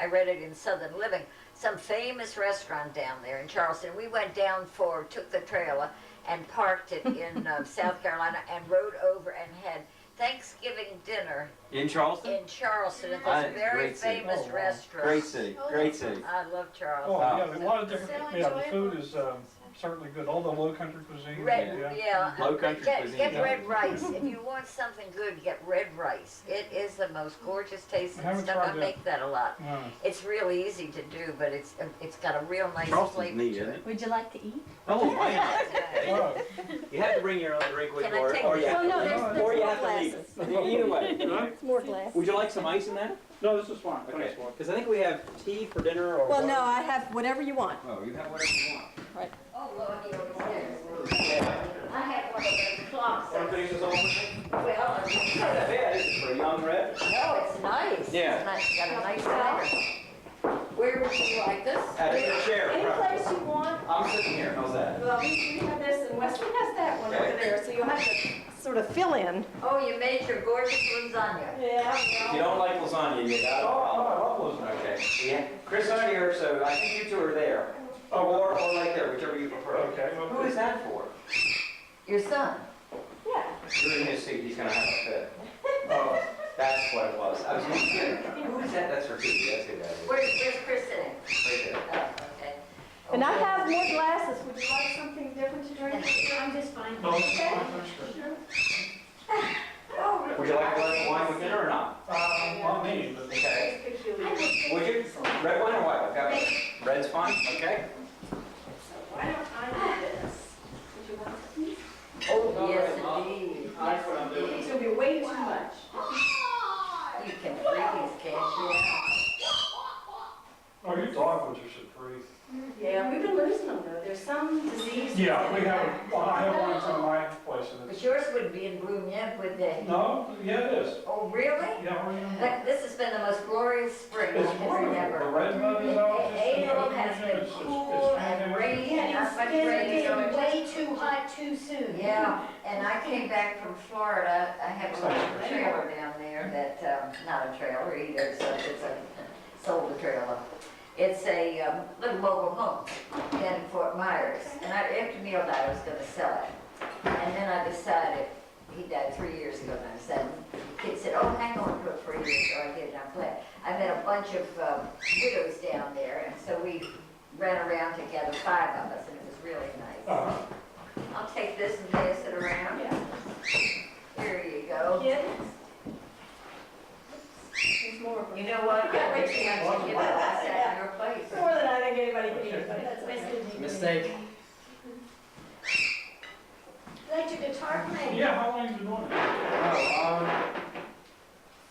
I read it in Southern Living, some famous restaurant down there in Charleston. We went down took the trailer and parked it in South Carolina and rode over and had Thanksgiving dinner In Charleston? in Charleston at Ah, this very great city. famous Oh, wow. restaurant. Great city, great city. I love Oh, Charleston. yeah, a lot of different, So yeah, the enjoyable. food is certainly good. All the low country cuisine. Red, yeah. yeah. Low country get, cuisine, Get yeah. red rice. If you want something good, get red rice. It is the most gorgeous tasting I haven't stuff. I tried that. make that a lot. Yeah. It's really easy to do, but it's got a real nice Charleston's flavor neat, to isn't it. it? Would you like to eat? Oh, why not? Yeah. Wow. You have to bring your own drink with Can you, I or take or this? you have Oh, no, to there's No, or you more have to leave. glasses. Either way. It's more glass. Would you like some ice in that? No, this is fine. Okay, Thanks, Bob. because I think we have tea for dinner or Well, what? no, I have whatever you want. Oh, you have whatever you want. Oh, Lord, he always does. I had one of those clocks. Want to finish this off? Well, It's not that bad, is it, for a young red? no, it's nice. Yeah. It's nice. Got a nice flavor. Where would you like this? At your chair. Any preferably. place you want. I'm sitting here, how's that? Well, we have this, and Wesley has that one over there, so you'll have to sort of fill in. Oh, you made your gorgeous lasagna. Yeah, If you don't like lasagna, you got Oh, it. I love lasagna. Okay. Yeah. Chris is here, so I think you two are there. Or right there, whichever you prefer. Okay. Who is that for? Your son. yeah. You're in his seat, he's gonna have a fit. Oh, That's what it was. I was gonna say, who is that? That's her Tudie, that's who that is. Where's Chris sitting? Right there. Oh, okay. And I have more glasses. Would you like something different to drink? I'm just fine. no, it's fine, thanks, Chris. Would you like a glass of wine with dinner or not? Not me, but. Okay. Would you? Red wine or white? I've got red's fine, okay? Why don't I do this? Would you like some? Oh, yes, indeed. That's what I'm doing. It's gonna be way too much. You can freeze, can't you? Oh, your dogwoods are so pretty. Yeah, we've been losing them though. There's some disease. Yeah, we have, I have one in my place and But it's, yours wouldn't be in bloom yet, would they? no, yeah, it is. Oh, really? Yeah, we're in. This has been the most glorious spring I It's can wonderful. The remember. red bud is out. April has been cool and rainy, Yeah, not it's much been rain. so it's way too hot too soon. Yeah, and I came back from Florida, I have a little trailer down there that, not a trailer either, it's a, sold a trailer. It's a little mobile home down in Fort Myers, and after Neil died, I was gonna sell it. And then I decided, he died 3 years ago, and I said, the kid said, oh, hang on to it for a year, so I did, and I'm glad. I met a bunch of widows down there, and so we ran around together, 5 of us, and it was really nice. Uh-huh. I'll take this and pass it around. Yeah. Here you go. Kids. There's more of them. You know what? I wish you had to give it I sat in your place. More than I think anybody can eat, but that's okay. Mistake. Like your guitar playing. Yeah, how long have you been doing it? Oh,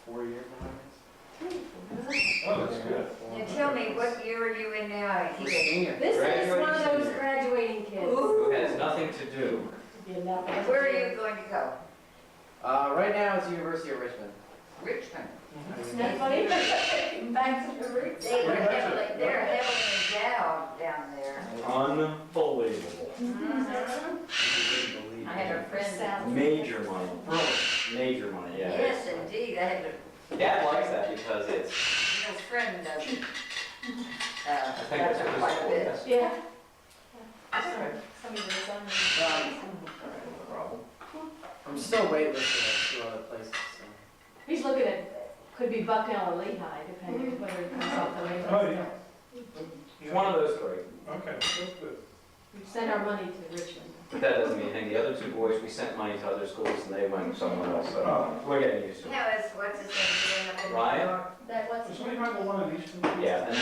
4 years now. Oh, that's good. Now tell me, what year are you in now? I I'm a think senior. This is one of those Graduating graduating kids. Who has nothing to do. Where are you going to go? Right now it's University of Richmond. Richmond. Isn't that funny? Back to the roots. They're heavily endowed down there. Unbelievable. I had a friend. Major money. Major money, yeah. Yes, indeed. I had a Dad likes that because it's, friend. I think That's that's what quite a it's bit. for. Yeah. I'm still waitlisted at 2 other places, so. He's looking at, could be Bucknell or Lehigh, depending whether it comes off the way. Oh, yeah. It's one of those three. Okay, that's good. We send our money to Richmond. But that doesn't mean anything. The other 2 boys, we sent money to other schools and they went somewhere else, so we're getting used to it. How is, what's his name doing up in New Ryan? York? That what's Is Lehigh the one in Easton? Yeah, and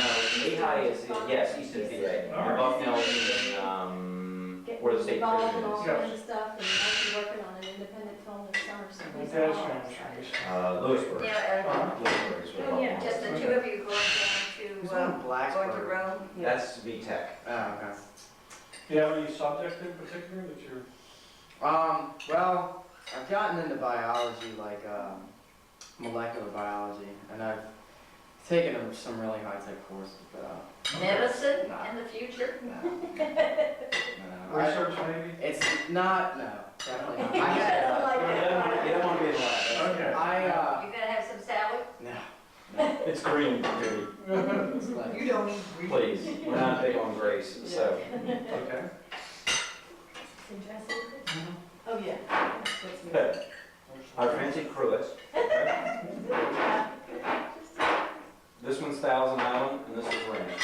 Lehigh is, yes, East of PA. And Bucknell is in, where the state involved prison in all is. kinds of stuff, and actually working on an independent film this summer. So My he's dad's all family. excited. Lewisburg. Yeah, Lewisburg is where Oh, yeah. just the 2 of you going Who's down on to, Blacksburg? going to Rome? That's VTech. Oh, okay. Do you have any subject in particular that you're? Well, I've gotten into biology, like molecular biology, and I've taken some really high-tech courses, but Medicine No. in the future? no. Research maybe? It's not, no, definitely not. I Yeah. had, You don't want to be in the lab. Okay. You gonna have some salad? no, It's green, Judy. it's like, You don't eat Please, we're not big on grace, so. Okay. It's interesting. Oh, yeah. That's me. Our fancy cruets. This one's Thousand Island, and this is ranch.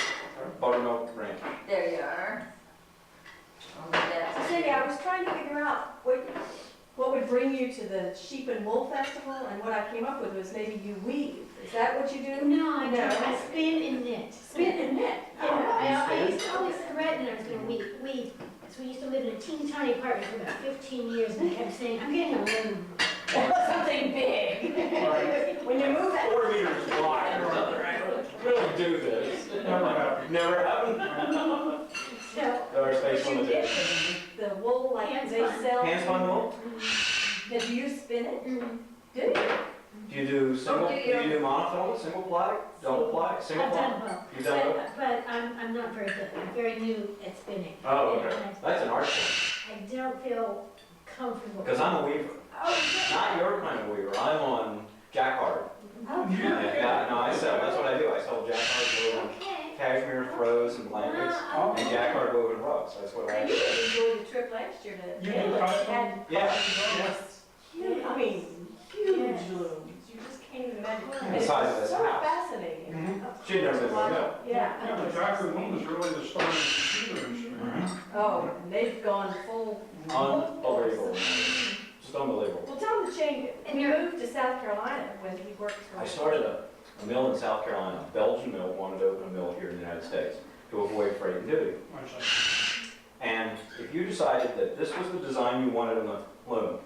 Buttermilk ranch. There you are. Only that's- Cindy, I was trying to figure out what would bring you to the Sheep and Wool Festival, and what I came up with was maybe you weave. Is that what you do? No, I No. don't. I spin and knit. Spin and knit. Yeah, I used to always thread and I was gonna weave. So we used to live in a teeny tiny apartment for about 15 years and I kept saying, I'm getting a room. Something big. When you move that. 4 meters wide or something, right? Really do this. Never happened. Never happened. So, Our space You limited. did the wool like Hand they spun. sell. Hand spun wool? Now, do you spin it? mm, Do you? Do you do single, do do you? you do monofilament, single ply, double ply, single I've ply? done both. You've done both? But I'm not very good. I'm very new at spinning. Oh, And okay. That's an art form. I don't feel comfortable. Because I'm a weaver. Oh, Not your kind of weaver. I'm on jacquard. oh, Yeah, no, I sell, that's what I do. I sell jacquard woven okay. cashmere throws and blankets Oh, and jacquard woven rugs. That's what Now, I you do. really enjoyed the trip last year to You Italy. did custom? And- Yeah, yeah. huge, I mean, huge looms. You just can't even imagine. And it size of was this so house. fascinating. She'd never been to a mill. Yeah. Yeah, but Jackson One was really the start of the computer industry. Oh, and they've gone full. Unbelievable. Just unbelievable. Well, tell them to change it. And you moved to South Carolina when he worked for. I started a mill in South Carolina. A Belgian mill wanted to open a mill here in the United States to avoid freight and duty. And if you decided that this was the design you wanted on the loom,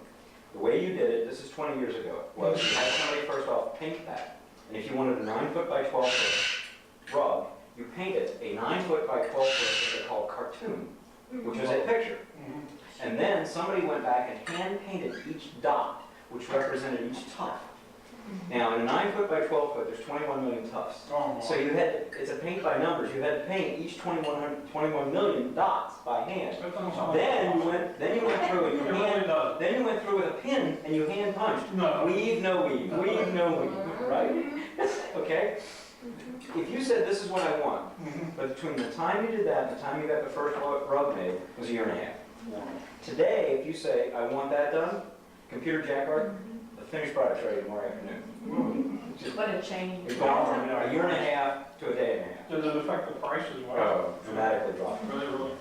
the way you did it, this is 20 years ago, was you had somebody first off paint that. And if you wanted a 9-foot by 12-foot rug, you painted a 9-foot by 12-foot, what they call cartoon, which is a picture. And then somebody went back and hand painted each dot, which represented each tuft. Now, in a 9-foot by 12-foot, there's 21 million tufts. So you had, it's a paint by numbers, you had to paint each 21 million dots by hand. Then you went through and then you went through with a pin and you hand punched. No. Weave, no weave, weave, no weave, right? Okay? If you said this is what I want, but between the time you did that and the time you got the first rug made was a year and a half. Today, if you say, I want that done, computer jacquard, the finished product's ready tomorrow afternoon. What a change. It's gone from a year and a half to a day and a half. Does it affect the price as well? Oh, dramatically dropped. Really, really?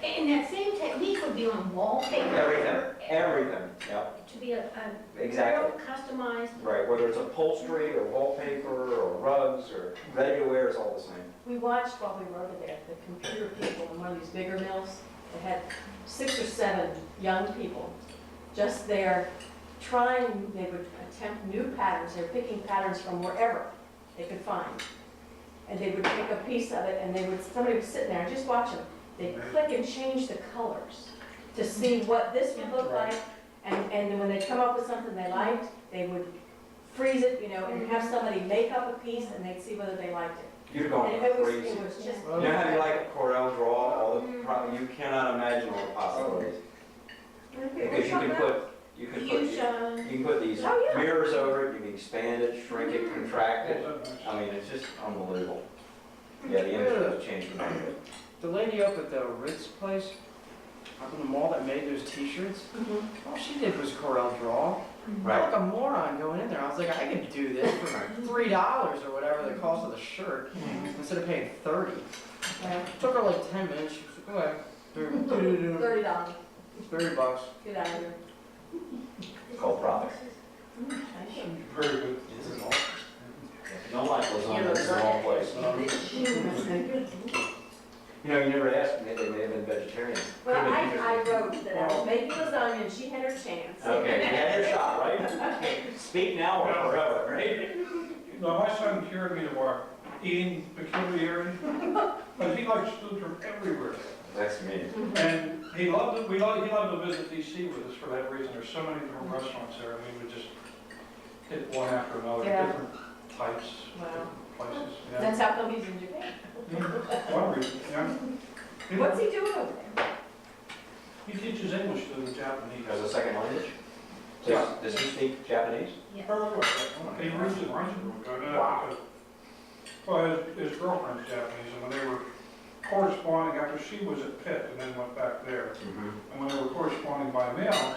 Okay. And that same technique would be on wallpaper. Everything, yep, To be a exactly. real customized. Right, whether it's upholstery or wallpaper or rugs or ready-to-wear, it's all the same. We watched while we were over there, the computer people in one of these bigger mills. They had 6 or 7 young people just there trying, they would attempt new patterns. They were picking patterns from wherever they could find. And they would pick a piece of it and somebody would sit there and just watch them. They'd click and change the colors to see what this would look like. And then when they'd come up with something they liked, they would freeze it, and have somebody make up a piece and they'd see whether they liked it. You've gone And it was crazy. just, You know how you like Corel draw, all the, you cannot imagine all the possibilities. Because you can put these Oh, yeah. mirrors over it, you can expand it, shrink it, contract it. I mean, it's just unbelievable. Yeah, the industry has changed dramatically. The lady up at the Ritz place, up in the mall that made those t-shirts, all she did was Corel Draw. I Right. felt like a moron going in there. I was like, I could do this for like $3 or whatever the cost of the shirt, instead of paying 30. It took her like 10 minutes. She was like, okay, $30. $30. Get out of here. It's called profit. Very good. If you don't like lasagna, it's the wrong place. You know, you never asked me, they may have been vegetarians. Well, I wrote that I was making lasagna and she had her chance. Okay, you had your shot, right? Speak now or forever, right? No, my son cured me of our eating peculiarity, but he likes food from everywhere. That's me. And he loved it, he loved to visit DC with us for that reason. There's so many different restaurants there, and we would just hit one after another, Yeah. different types, Wow. different places. Yeah. That's how come he's in Japan. One reason, yeah. What's he doing over there? He teaches English to the Japanese. As a second language? Yeah. Does he speak Japanese? He reads and writes it real good. Wow. Well, his girlfriend's Japanese, and when they were corresponding after she was at Pitt and then went back there, and when they were corresponding by mail,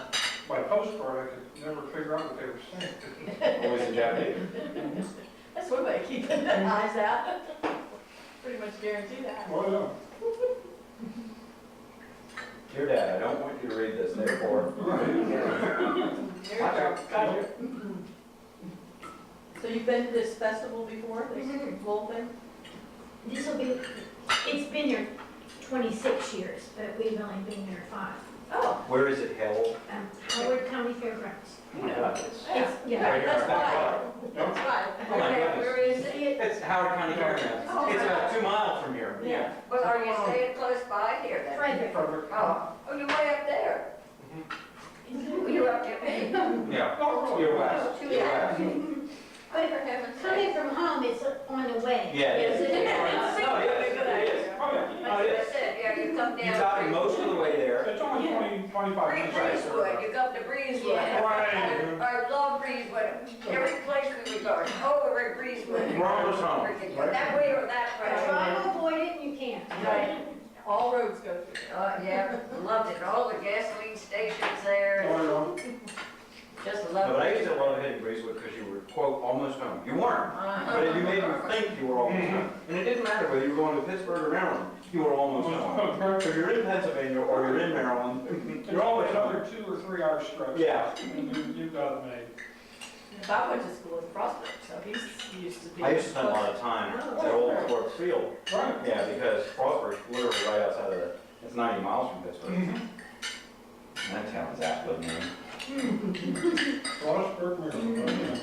by postcard, I could never figure out what they were saying. Always in Japanese. That's one way of keeping the eyes out. Pretty much guarantee that. Oh, Dear Dad, I don't want you to read this, therefore. yeah. There you go. Gotcha. So you've been to this festival before, this whole thing? This will be, it's been here 26 years, but we've only been here 5. Oh, Where is it held? Howard County Fairgrounds. Oh my God, it's- It's, yeah. that's why. That's why. Oh my goodness. Where is it? It's Howard County Fairgrounds. Oh, It's 2 miles from here. Yeah. Well, are you staying close by here then? Right there. Perfect. Oh, you're way up there. You're up there. Yeah. You're west. Too You're bad. west. But coming from home, it's on the way. Yeah, it is. Yes, it is. No, it is. It is. Oh, yeah. No, it That's is. it, yeah, you come You down. talking most of the way there. It's only 25 minutes. Breezewood, you come to Breezewood. Yeah. Right. I love Breezewood. Every place we would go, oh, we're at Breezewood. We're almost home. Freaking- That way or that Try way. to avoid it and you can't. Right. All roads go through. Yeah, loved it. All the gasoline stations there. Oh, Just No, love but I it. used to love hitting Greasewood because you were, quote, almost home. You weren't, but you made me think you were almost home. And it didn't matter whether you were going to Pittsburgh or Maryland, you were almost home. If you're in Pennsylvania or you're in Maryland, There's always another 2 or 3 hour stretch. Yeah. And you've got it made. Bob went to school in Frostburg, so he's used to be. I used to spend a lot of time at Old Sports Field. Right. Yeah, because Frostburg's literally right outside of it's 90 miles from Pittsburgh. Mm-hmm. That town is absolutely mean. Frostburg, Maryland, yeah.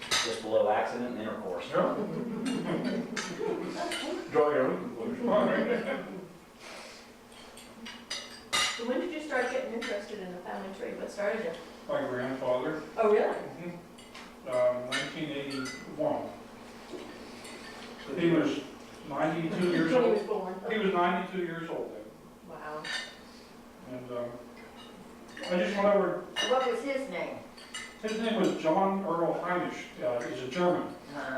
Just below accident and intercourse. Yeah. Draw your own conclusion. So when did you start getting interested in the family tree? What started you? My grandfather, Oh, really? 1981. He was 92 years When he old. was born. He was 92 years old then. Wow. And I just went over, What was his name? his name was John Earl Heinisch. He's a German.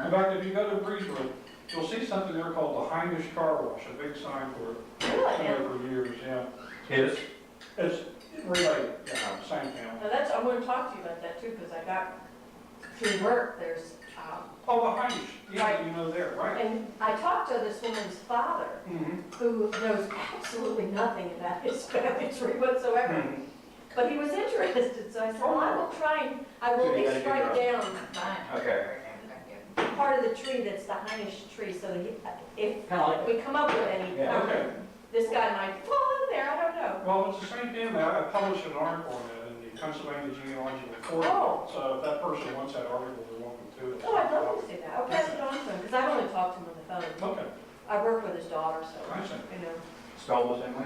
In fact, if you go to Breezewood, you'll see something there called the Heinisch Car Wash, a big sign for it. Really? Been there for years, yeah. His? It's related, yeah, same family. Now that's, I want to talk to you about that too, because I got, through work, there's, Oh, the Heinisch, yeah, you know there, right? and I talked to this woman's father, Mm-hmm. who knows absolutely nothing about his family tree whatsoever. Mm-hmm. But he was interested, so I said, well, I will try and, I will at You gotta least do write your down Okay. part of the tree that's the Heinisch tree, so that if Kind of like we come up with any, Yeah. Okay. this guy might fall in there, I don't know. Well, it's the same family. I published an article on it in the Pennsylvania Genealogical Report. Oh. So if that person wants that article, they're welcome to it. Oh, I'd love to see that. I'll pass it on to him, because I've only talked to him on the phone. Okay, I work with his daughter, so, I see. you know. spelled the same way?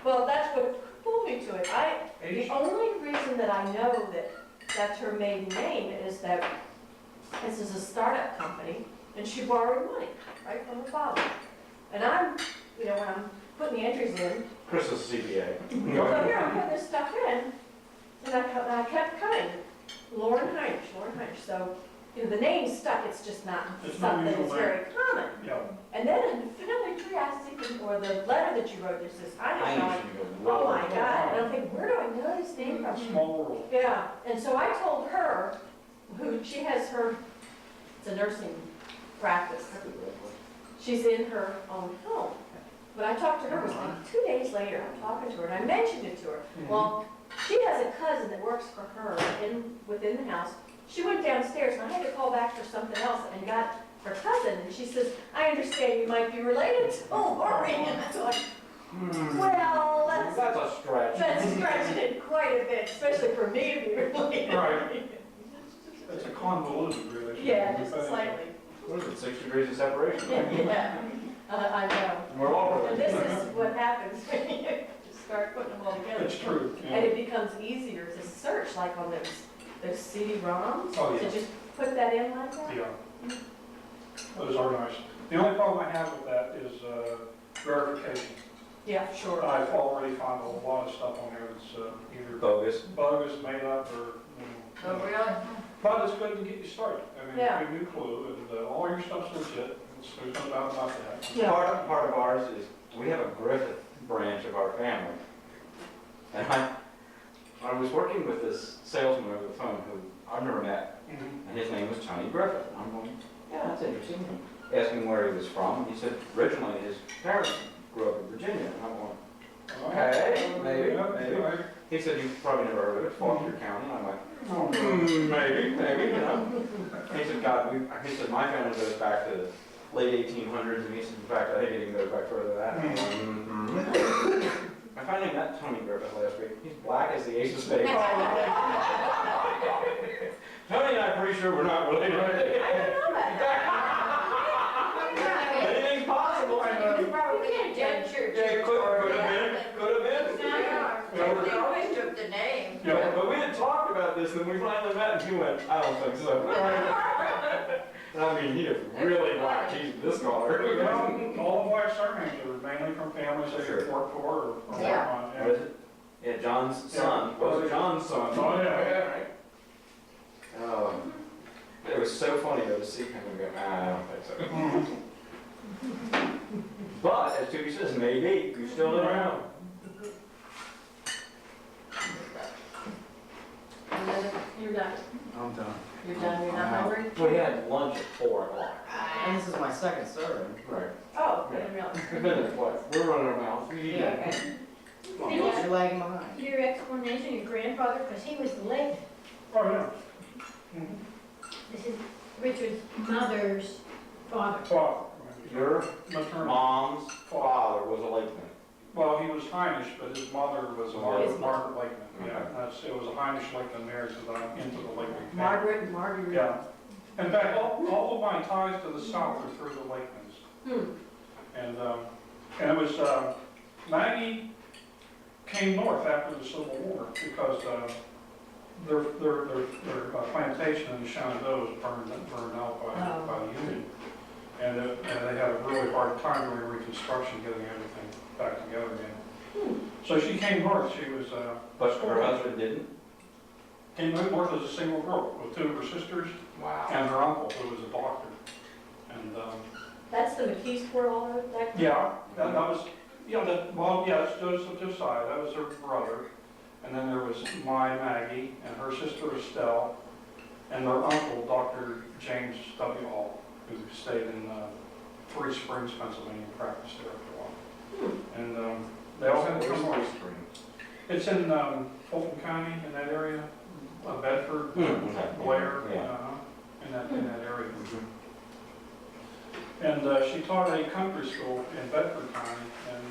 Well, that's what pulled me to it. The H? only reason that I know that that's her maiden name is that this is a startup company, and she borrowed money, right, from her father. And I'm, you know, when I'm putting the entries in, Chris is a CPA. so here I'm putting this stuff in, and I kept cutting, Lauren Heinrich. So, you know, the name stuck, it's just not It's not something that's usual very common. Yeah. And then in the family tree, I see, or the letter that you wrote, this says Heinrich, and I'm like, Wow. oh my God, and I'm thinking, where do I know this name from? Small world. Yeah, and so I told her, she has her, it's a nursing practice. She's in her own home. But I talked to her, it was like 2 days later, I'm talking to her, and I mentioned it to her. Well, she has a cousin that works for her within the house. She went downstairs, and I had to call back for something else, and got her cousin, and she says, I understand you might be related to Lori. And I was like, well, That's a stretch. that's stretching it quite a bit, especially for me to be related. Right. It's a convoluted relationship. Yeah, just slightly. What is it, 6 degrees of separation? Yeah, I know. We're all And related. this is what happens when you just start putting them all together. It's true. And Yeah. it becomes easier to search, like on those CD-ROMs. Oh, yeah. To just put that in like that. Yeah. Those are nice. The only problem I have with that is verification. Yeah, sure. I've already found a lot of stuff on there that's either Bogus. bogus, made up, or, you know. Oh, really? But it's good to get you started. I mean, Yeah. give you a clue, and all your stuff's legit. There's no doubt about that. Yeah. Part of ours is, we have a Griffith branch of our family. And I was working with this salesman over the phone who I've never met, Mhm. and his name was Tony Griffith. And I'm going, yeah, that's interesting. He asked me where he was from, and he said originally his parents grew up in Virginia. And I'm going, okay, maybe, Yeah, maybe. right. He said, you've probably never heard of it, Faulkner County. I'm like, Oh, maybe, you know. And he said, God, he said, my family goes back to the late 1800s, and he said, in fact, I think it even goes back further than that. And I'm like, I finally met Tony Griffith last week. He's black as the ace of spades. Tony and I are pretty sure we're not related. I didn't know that. Anything's possible. You probably can't judge your Yeah, church could or have been, could have been. They always took the name. Yeah, but we had talked about this, and then we finally met, and he went, I don't think so. And I mean, he is really black, he's this color. Well, all of my surnames are mainly from families that Sure. you work for or Yeah. whatnot. What is it? Yeah, John's son, was John's son. Oh, yeah. Right. It was so funny though to see him and go, I don't think so. But, as Tudie says, maybe, you still don't know. And then you're done. lunch at 4 o'clock. And this is my second serving. Right. Oh, I didn't realize. We've been there twice. We're running our mouths. Yeah. Come on, And boss, you're lagging behind. Your explanation, your grandfather, because he was the late, Oh, yeah. Mhm. this is Richard's mother's father. Father, Your maternal. mom's father was a Lakeman. Well, he was Heinisch, but his mother was Margaret His mother. Lakeman. Yeah, it was a Heinisch Lakeman marriage that I'm into the Lakeman family. Margaret and Marguerite. Yeah. In fact, all of my ties to the South are through the Lakemans. Hmm. And it was, Maggie came north after the Civil War because their plantation in the Shenandoah was burned out by the Union. And they had a really hard time during Reconstruction getting everything back together again. So she came north, she was, But her husband didn't? came north as a single girl with two of her sisters Wow. and her uncle, who was a doctor. And, That's the McKeesport, all of that? yeah, that was, it's Josiah, that was her brother. And then there was my Maggie and her sister Estelle and their uncle, Dr. James W. Hall, who stayed in Three Springs, Pennsylvania, and practiced there for a while. And they all had to come north. It's in Fulton County, in that area, Bedford, Blair, in that area. And she taught at a country school in Bedford County, and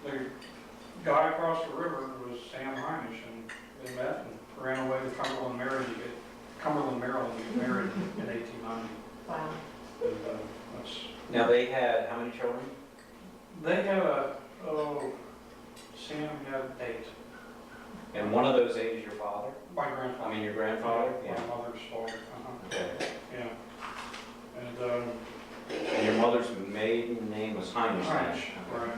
the guy across the river was Sam Heinisch, and they met and ran away to Cumberland, Maryland to get married in 1890. Wow. And, that's, Now they had how many children? they had Sam had 8. And one of those 8 is your father? My grandfather. I mean your grandfather? My mother's father. Okay. Yeah. And And your mother's maiden name was Heinisch? Heinisch, Okay. right.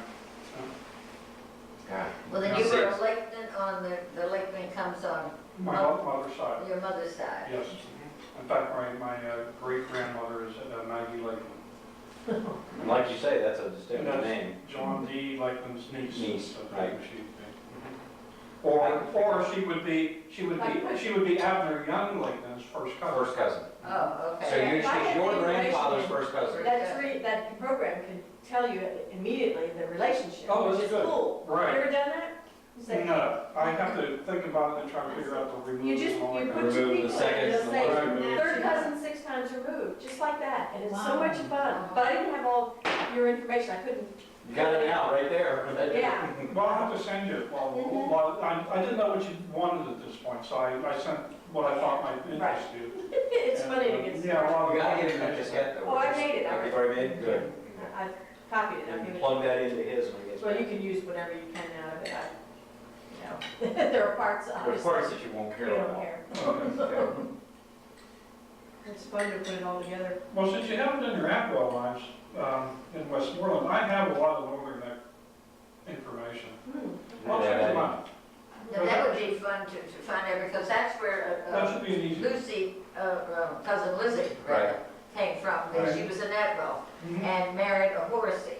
Got it. Well, then Now, you were a six. Lakeman on the Lakeman comes on My mother's side. your mother's side. Yes. In fact, my great-grandmother is Maggie Lakeman. And like you say, that's a And distinctive that's name. John D. Lakeman's niece. Niece, So right. she'd be. Or she would be Abner Young Lakeman's first cousin. First cousin. Oh, So okay. you're, If I had she's your the grandfather's information- first cousin. That program can tell you immediately the relationship, Oh, which that's is good. cool. Right. You ever done that? You say- No, I have to think about it and try to figure out the You removal just, and all you that. put Remove two the people in, seconds it'll and say, the removed. third cousin 6 times removed, just like that, and it's so Wow. much fun. But I didn't have all your information, I couldn't. You got it now, right there. Yeah. Well, I'll have to send you, I didn't know what you wanted at this point, so I sent what I thought might interest you. It's And, funny to get Yeah, started. well, You gotta get him that diskette though. Oh, I made it, I You've already made it? Good. I copied it, I'll You give it. plug that into his when he gets Well, back. you can use whatever you can out of it, there are parts, There's obviously, parts that you won't you care don't about. care. Okay. It's fun to put it all together. Well, since you haven't done your Atwell lines in Westmoreland, I have a lot of Northern Neck information. I'll check them out. Now, that would be fun to find out, because that's where That should be an easy. Lucy, cousin Lizzie, Right. came from. And she was an admiral Mhm. and married a horsey.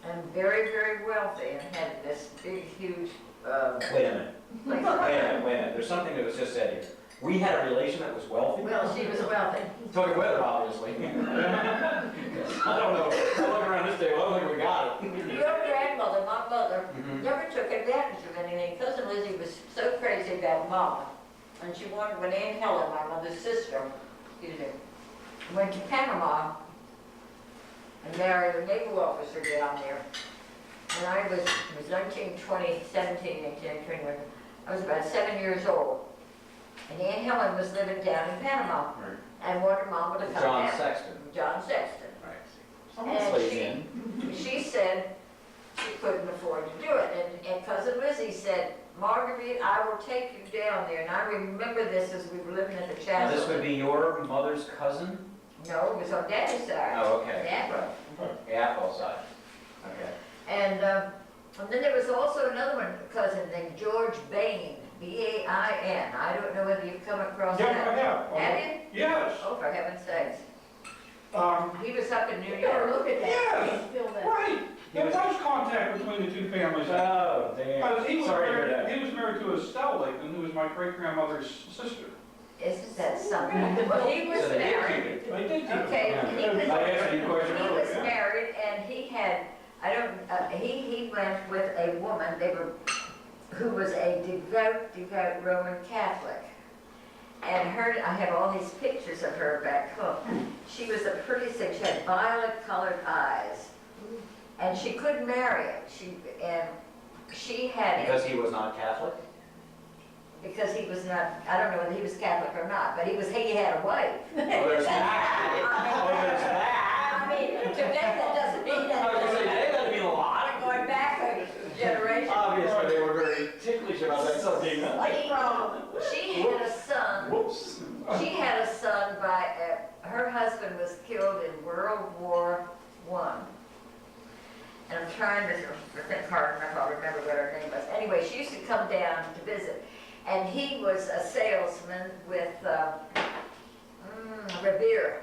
And very, very wealthy, and had this big, huge, Wait a minute, place. wait a minute. There's something that was just said here. We had a relation that was wealthy? Well, she was wealthy. Took it with her, obviously. I don't know. I look around this table, I don't think we got it. Your grandmother, my mother, Mhm. never took advantage of anything. Cousin Lizzie was so crazy about Mama, and she wanted, when Aunt Helen, my mother's sister, went to Panama and married a naval officer down there. And it was 1920, 1821. I was about 7 years old. And Aunt Helen was living down in Panama Right. and wanted Mama to come John down. Sexton. John Sexton. Right. Someone And slays in. she said she couldn't afford to do it. And Cousin Lizzie said, Marguerite, I will take you down there. And I remember this as we were living at the Now, chapel. this would be your mother's cousin? No, it was on Daddy's side. Oh, okay. Deborah. Apple side. Okay. And then there was also another one, cousin named George Bain, B-A-I-N. I don't know whether you've come across Yeah, that. I have. Have you? Yes. Oh, for heaven's sakes. Um, He was up in New You better York. look at that, Yes. feel that. Right. There was contact between the two families. Oh, damn. He was Sorry to hear married, that. he was married to Estelle Lakeman, who was my great-grandmother's sister. Isn't that something? Well, he was So they did married. keep it. They did keep it. Okay, Yeah. he was, I asked you a question he was earlier. married and he had, I don't, he went with a woman, who was a devout Roman Catholic. And her, I have all these pictures of her back home. She was a pretty sick, she had violet colored eyes. And she couldn't marry him. She had, Because he was not Catholic? because he was not, I don't know whether he was Catholic or not, but he had a wife. Well, there's that. Well, there's that. I mean, today that doesn't mean I was gonna say, that. that'd be a lot. Going back a generation. Obviously, they were very ticklish about that subject. She had a son. Whoops. She had a son by, her husband was killed in World War I. And I'm trying to think hard enough, I'll remember what her name was. Anyway, she used to come down to visit. And he was a salesman with Revere.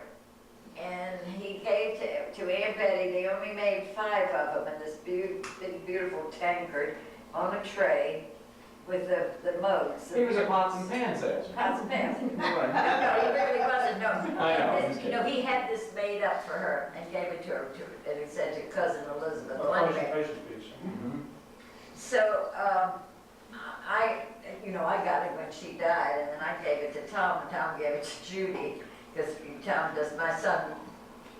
And he gave to Aunt Betty, they only made 5 of them in this big, beautiful tankard on a tray with the mugs. He was a pots and pans salesman. Pots and pans. He No, he really wasn't, no. I know, I'm And, just you know, he had this made up for her and gave it to her, and he said to cousin Elizabeth. Well, anyway, Constipation piece. Mhm. so, I got it when she died, and then I gave it to Tom, and Tom gave it to Judy, because my son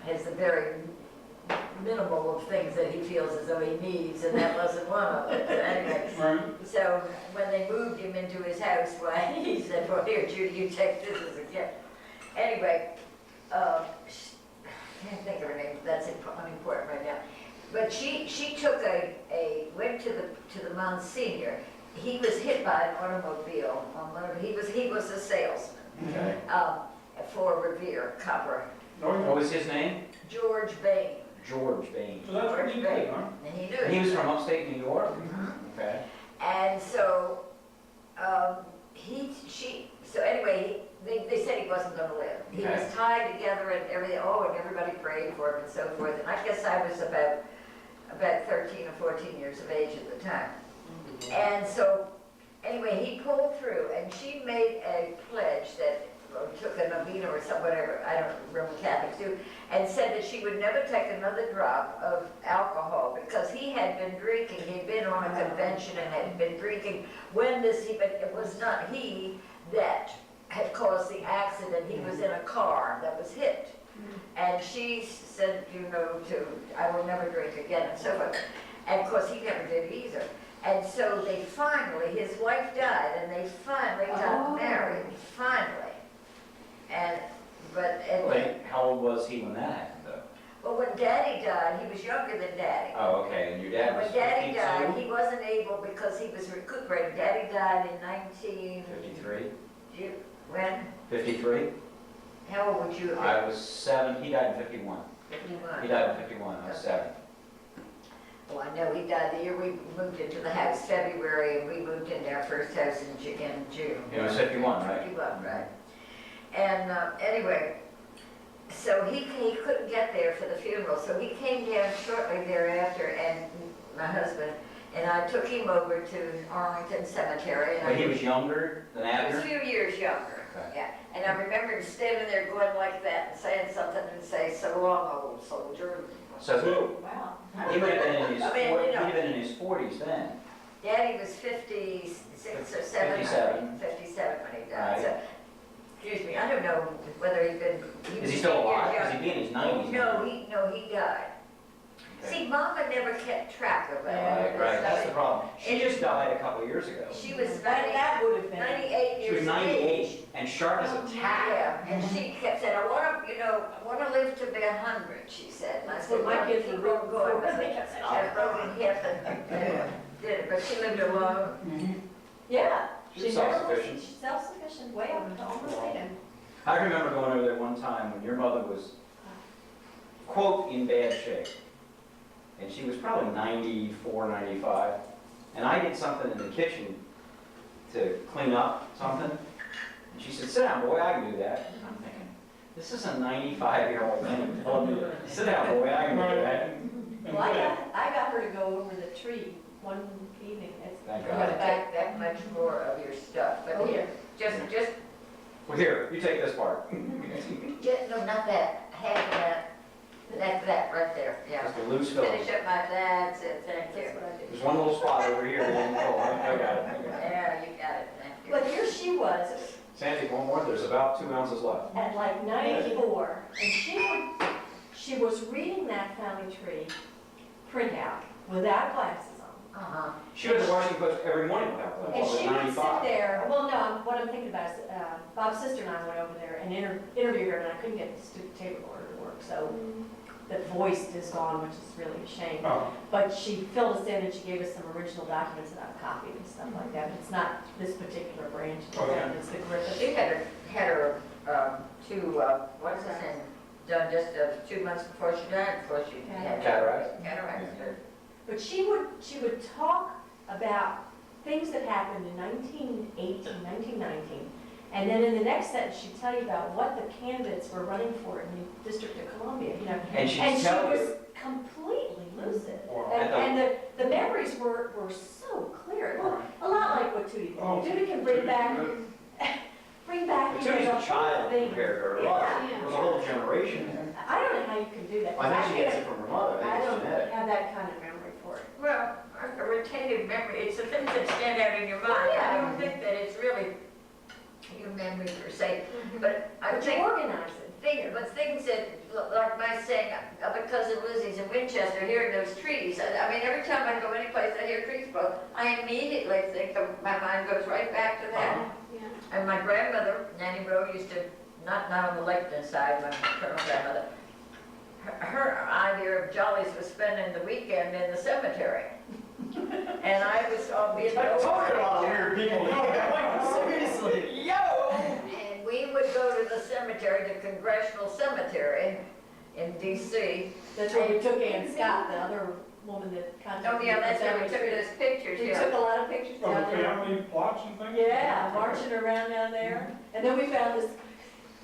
has a very minimal of things that he feels as though he needs, and that wasn't one of them. So anyway, Right. so when they moved him into his house, why, he said, well, here, Judy, you take this as a gift. Anyway, I can't think of her name, that's unimportant right now. But she took went to the Monsignor. He was hit by an automobile. He was a salesman Okay. for Revere Copper. What was his name? George Bain. George Bain. So that's what you did, huh? And he knew it. He was from upstate New York? Okay. And so, so anyway, they said he wasn't gonna live. He Okay. was tied together and everything, and everybody prayed for him and so forth. And I guess I was about 13 or 14 years of age at the time. And so, anyway, he pulled through and she made a pledge that, took a novena or some whatever, I don't know, Roman Catholics do, and said that she would never take another drop of alcohol because he had been drinking. He'd been on a convention and had been drinking but it was not he that had caused the accident. He was in a car that was hit. And she said, I will never drink again and so forth. And of course, he never did either. And so his wife died and they finally got married, finally. Wait, how old was he when that happened, though? Well, when Daddy died, he was younger than Daddy. Oh, okay, and your dad was When Daddy 52? died, he wasn't able because he was recuperating. Daddy died in 53? when? 53? How old would you have I was 7, he died in 51. been? He 51. died in 51, I was 7. Well, I know he died the year we moved into the house, February, and we moved into our first house in June. It was 51, right? 51, right. And anyway, so he couldn't get there for the funeral, so he came down shortly thereafter, and my husband and I took him over to Arlington Cemetery. And But he was younger than He was a Abner? few years younger, Okay. yeah. And I remember him standing there going like that and saying something and say, "So long, old soldier." So Wow. he would have been in his, I mean, he'd you know. have been in his 40s then. Daddy was 56 or 7. 57. 57 when he died. Right. So, excuse me, I don't know whether he'd been. Is was he still 10 years alive? young. Because he'd be in his 90s now. No, he died. Okay. See, Mama never kept track of Yeah, that. Right, that's the problem. She just died a couple of years ago. She was That would have been. 98 She years was of age. 98 and sharp as a tack. Yeah, and she kept saying, I want to live to be 100, she said. And I said, Well, my well, kids keep were on going. But real- she had a broken hip and did it, but she lived alone. Yeah. She was self-sufficient. She's self-sufficient, way up to almost 80. I remember going over there one time when your mother was, quote, in bad shape. And she was probably 94, 95. And I did something in the kitchen to clean up something. And she said, sit down, boy, I can do that. And I'm thinking, this is a 95-year-old man telling me, sit down, boy, I can do that. Well, I got her to go over the tree one evening. Thank You God. got to take that much more of your stuff, but Oh, here, just Well, here, you take this part. Yeah, no, not that, half of that, that right there, yeah. Just a loose fill. Finish up my, that's it, thank you. That's what I did. There's one little spot over here. Then, oh, I got it. I got it. Yeah, you got it, thank you. But here she was Sandy, one more. There's about 2 ounces left. at like 94, and she was reading that family tree printout without glasses on. Uh-huh. She went to Washington Post every morning without that. And she would sit 95. there, well, no, what I'm thinking about is, Bob's sister and I went over there and interviewed her, and I couldn't get the stupid tape recorder to work, so the voice is gone, which is really a shame. Oh, But she filled us in and she gave us some original documents that I've copied and stuff like that, but it's not this particular branch, Okay. it's the Griffith. She had her, what's his name, done just 2 months before she died, before she had Cataracts. cataracts. But she would talk about things that happened in 1918, 1919, and then in the next sentence, she'd tell you about what the candidates were running for in the District of Columbia, you know. And she'd And she tell was you. completely lucid. Wow. And the memories were so clear. Well, a lot like what Tudie Oh, did. Tudie can bring back, But you know, Tudie's the a child whole thing. compared to her Yeah. mother. There was a whole generation there. I don't know how you can do that. I think she gets it from her mother. I I think it's don't genetic. have that kind of memory for it. Well, a retentive memory, it's the things that stand out in your mind. I don't think that it's really your memory per se, but I But you think, organize it. but things that, like my saying, my cousin Lizzie's in Winchester, hearing those trees. I mean, every time I go anyplace I hear trees blow, I immediately think of, my mind goes right back to that. Yeah. And my grandmother, Nanny Rowe, used to, not on the Lakeland side, my maternal grandmother, her idea of jollies was spending the weekend in the cemetery. And I was all being. Talking about weird people. Seriously. Yo! And we would go to the cemetery, the Congressional Cemetery in DC. That's where we took Ann Scott, the other woman that contacted. Oh, yeah, that's where we me. took those pictures, We yeah. took a lot of pictures oh, down the there. family plots and things? Yeah, marching around down there. And then we found this,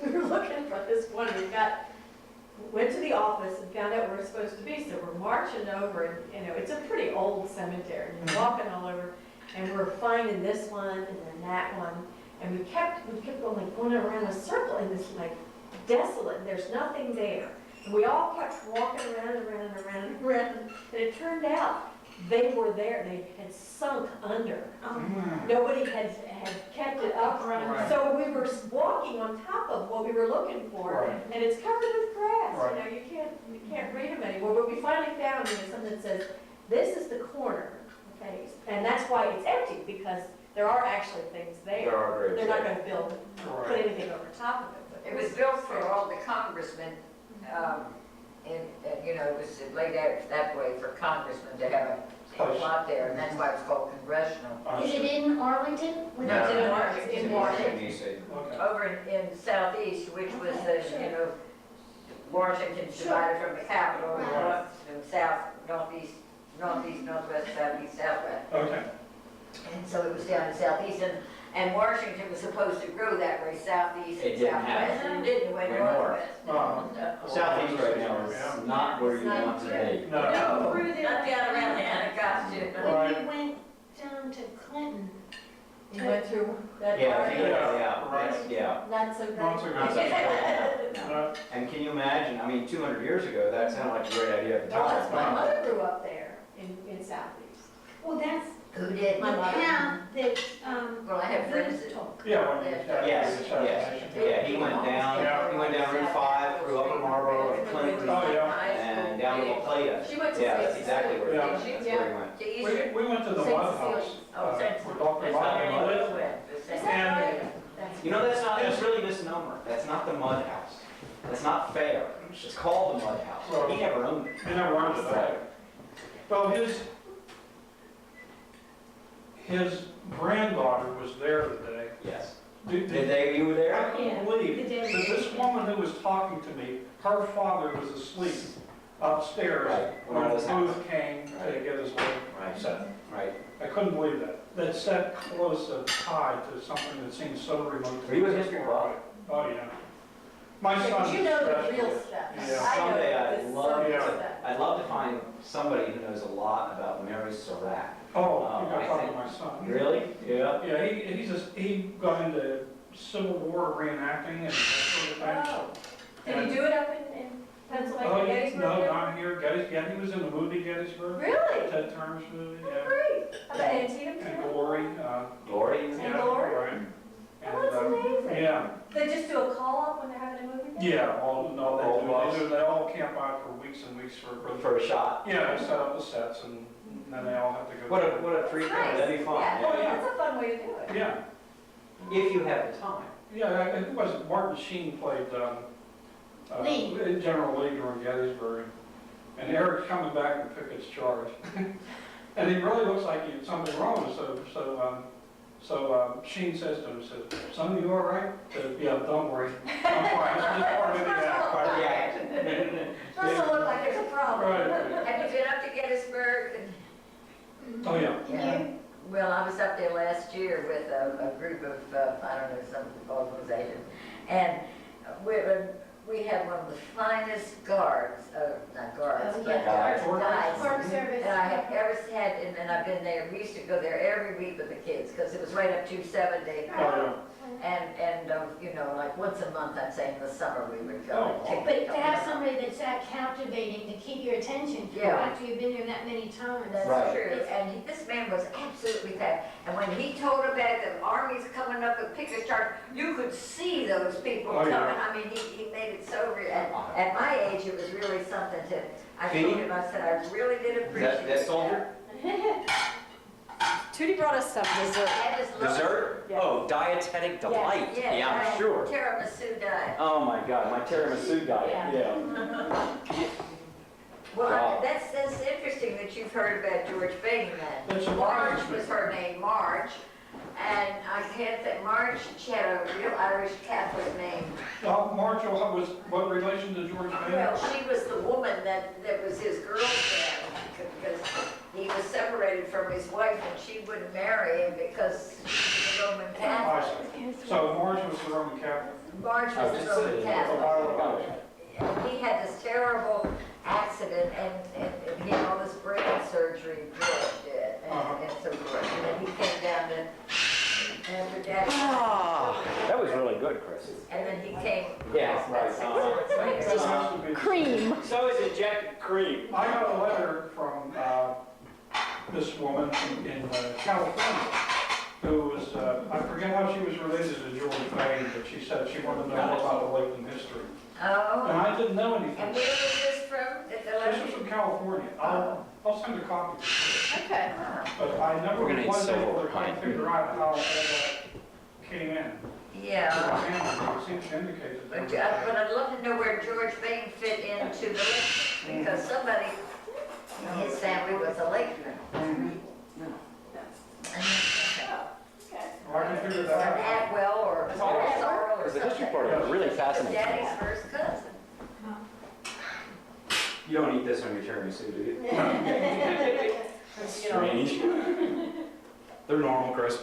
we were looking for this one, went to the office and found out where we're supposed to be. So we're marching over and, you know, it's a pretty old cemetery. And we're walking all over and we're finding this one and then that one. And we kept going around a circle in this like desolate, and there's nothing there. And we all kept walking around and around and around and around. And it turned out they were there, they had sunk under. Nobody had kept it up. Right. So we were walking on top of what we were looking for, Right. and it's covered with grass. Right. You know, you can't read them anymore. But we finally found, you know, something that says, this is the corner, okay? And that's why it's empty, because there are actually things There there. are graves. They're not gonna build, put Right. anything over top of it. But It was built for all the congressmen, and, you know, it was laid out that way for congressmen to have a plot there, and that's why it's called Congressional. Is it in Arlington? No, it's in No. Washington. in Washington, D.C. Okay. Over in southeast, which was the, you know, Washington's divided from the capital, Right. north and south, northeast, northwest, southeast, southwest. Okay. And so it was down in southeast, and Washington was supposed to grow that way, southeast It and didn't southwest, happen. and it didn't, it went Went north. northwest. Southeast right now is not where you want to be. No. No, Through not there. down around the Anacostia. Right. When we went down to Clinton, you went through that Yeah, part. yeah. Not so great. Not so good. Not so No. And can you imagine, I mean, 200 years ago, that sounded like a great idea at the Well, that's my time. mother grew up there in southeast. well, that's Who did? the My mother. path that, Well, I have friends that took. Yeah, when you have Yes, the yes. assassination. Yeah, he went down Route 5, through Upper Marlboro, to Clinton, Oh, yeah. and down to La Plata. She went to Yeah, that's St. exactly where Yeah. he went. That's where he went. To We, Eastern. we went to the St. Mud Cecilia. House, Oh, St. where Dr. That's not Martin anyone lived. went. The Is St. that And- right? That's- You know, that's really a misnomer. That's not the Mud House. That's not fair. It's called the Mud House. He never owned it. He never owned it. Well, his granddaughter was there today. Yes. Did- Did you were I there? couldn't believe The day- that this woman who was talking to me, her father was asleep upstairs Right, when when all this Booth came to Right. get his leg Right. set. Right. I couldn't believe that. That set close a tie to something that seems so remote. to He was me. history buff. Oh, yeah. My Yeah, son 'cause you know the especially. real stuff. Yeah. I know Someday this I'd love surface to- stuff. I'd love to find somebody who knows a lot about Mary Surratt. Oh, you I gotta talk to think- my son. Really? Yeah. Yeah, he got into Civil War reenacting and that sort of thing. Oh, did you do it up in Pennsylvania, Oh, Gettysburg? no, not here, yeah, he was in the movie Gettysburg. Really? Ted Turner's movie, Oh, yeah. great. How about Antietam? And Glory, Glory? yeah, Glory? right. Oh, that's amazing. Yeah, They just do a call-up when they're having a movie there? yeah, all, no, All they do, they all camp out for weeks and weeks for, For a shot. yeah, they set up the sets and then they all have to go. What a treat, that'd be fun. Yeah, Oh, yeah. that's a fun way to do it. Yeah, If you have the time. yeah, I think it was Martin Sheen played, Lee. General Lee during Gettysburg. And Eric's coming back to pick his charge. And he really looks like he had something wrong, so Sheen says to him, says, "Son, you all right?" He said, "Yeah, don't worry, I'm fine, it's just part of the act." Doesn't look like there's a problem. Right. Have you been up to Gettysburg? Oh, yeah. Yeah. Well, I was up there last year with a group of, I don't know, some organization. And we have one of the finest guards, not guards, Oh, but yeah. guides Park service. that I have ever had, and I've been there. We used to go there every week with the kids because it was right up 270. Oh, And you know, like once a month, I'd say in the summer, we would go. Oh, and take But a to couple have of- somebody that's that captivating to keep your attention Yeah. after you've been there that many times. That's Right. true, and this man was absolutely fab. And when he told about the armies coming up with picket charge, you could see those people Oh, coming. yeah. I mean, he made it so real. At my age, it was really something to, I Fee? told him, I said, I really did appreciate That soldier? Tudie brought us some dessert. I just loved it. Dessert? Yeah. Oh, dietetic delight. Yeah, Yeah, I'm sure. Tiramisu diet. Oh my God, my tiramisu diet. Yeah. Well, Wow. that's interesting that you've heard about George Bainey then. That's a Marge Marge. was her name, Marge. And I can't think, Marge, she had a real Irish Catholic name. Marge was, what relation to George Bailey? Well, she was the woman that was his girlfriend, because he was separated from his wife and she wouldn't marry him because she was a Roman I Catholic. see. So Marge was the Roman Catholic. Marge I was was a just Roman saying, Catholic. And he had this terrible accident and he had all this brain surgery, George did, and so forth. And then he came down to, after Daddy, Ah, that was really good, Chris. and then he came. Yeah, right. 6 months later. Cream. So is injected cream. I got a letter from this woman in California who was, I forget how she was related to George Bailey, but she said she wanted to know more about the Lakeland history. And Oh, I didn't know and anything. where was this from? At the This letter? was from California. I'll send a copy. Okay. But I never We're gonna need was able silver to kind of pine. figure out how all that came in. Yeah. It seems to indicate that. But I'd love to know where George Bain fit into the Lakeland, because somebody in his family was a Lakeland. Well, I can figure Or that an out. Atwell or a Sorrel or Because the history something. part of it really But fascinates me. Daddy's first cousin. You don't eat this on your tiramisu, do you? You know, Strange. They're normal, Chris.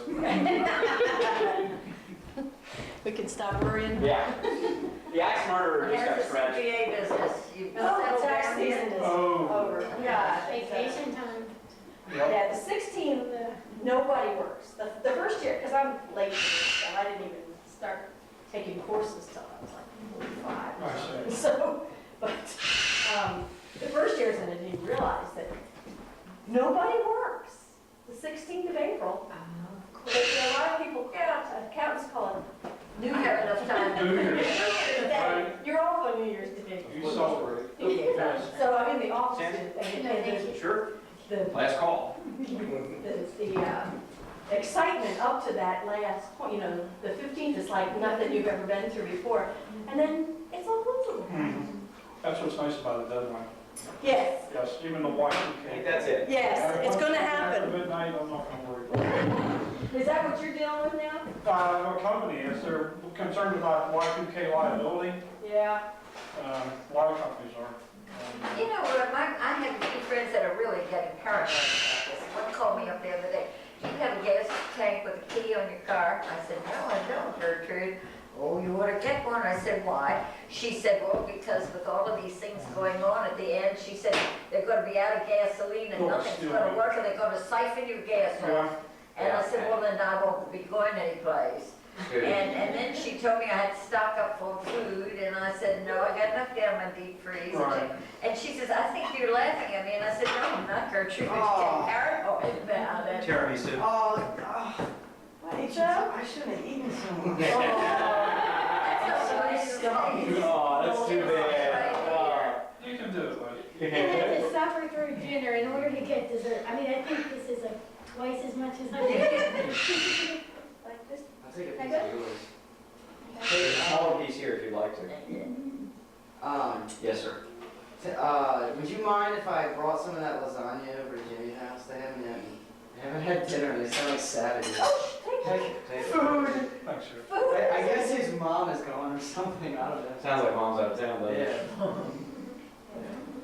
we can stop worrying. Yeah. The axe murderer just got There's a scratched. CPA business. You Oh, settled tax down season here? is Oh. over. Yeah. Vacation time. Yep. Yeah, the 16th, nobody works. The first year, because I'm late for this stuff, I didn't even start taking courses till I was like 45. I see. So, but the first years, and I didn't realize that nobody works. The 16th of April. But there are a lot of people, accountants call it You have enough time to. New Year's. Day. You're off on New Year's Day. You celebrate. Yeah. So I'm in the office, Sandy? and Sure. the Last call. the excitement up to that last point, you know, the 15th is like nothing you've ever been through before. And then it's all over. That's what's nice about a deadline. Yes, Yes, even the Y2K. I think that's it. yes, it's gonna After happen. midnight, I'm not gonna worry. Is that what you're dealing with now? Our company is, they're concerned about Y2K liability. Yeah. A lot of companies are. You know what, I have a few friends that are really getting paranoid about this. One called me up the other day. Do you have a gas tank with a key on your car? I said, no, I don't, Gertrude. Oh, you ought to get one. I said, why? She said, well, because with all of these things going on at the end, she said, they're going to be out of gasoline and Oh, nothing's excuse going to me. work and they're going to siphon your gas off. Yeah. And I said, well, then I won't be going anyplace. And then she told me I had to stock up for food, and I said, no, I got enough down my deep freeze. Right. And she says, I think you're laughing at me, and I said, no, I'm not, Gertrude, it's Oh. paranoid about it. Tiramisu. I shouldn't have eaten so much. That's so nice of you. Oh, that's too bad. You can do it, buddy. And then to suffer through dinner in order to get dessert. I mean, I think this is like twice as much as I did. Like this. I'll take a piece Can I of go? yours. Take a smaller piece here if you'd like to. Yes, sir. Would you mind if I brought some of that lasagna over to Jimmy's house? They haven't had dinner and they sound like savages. Take it. Food! Thanks, sir. I guess his mom is gone or something, I don't know. Sounds like mom's out of town, though. Yeah.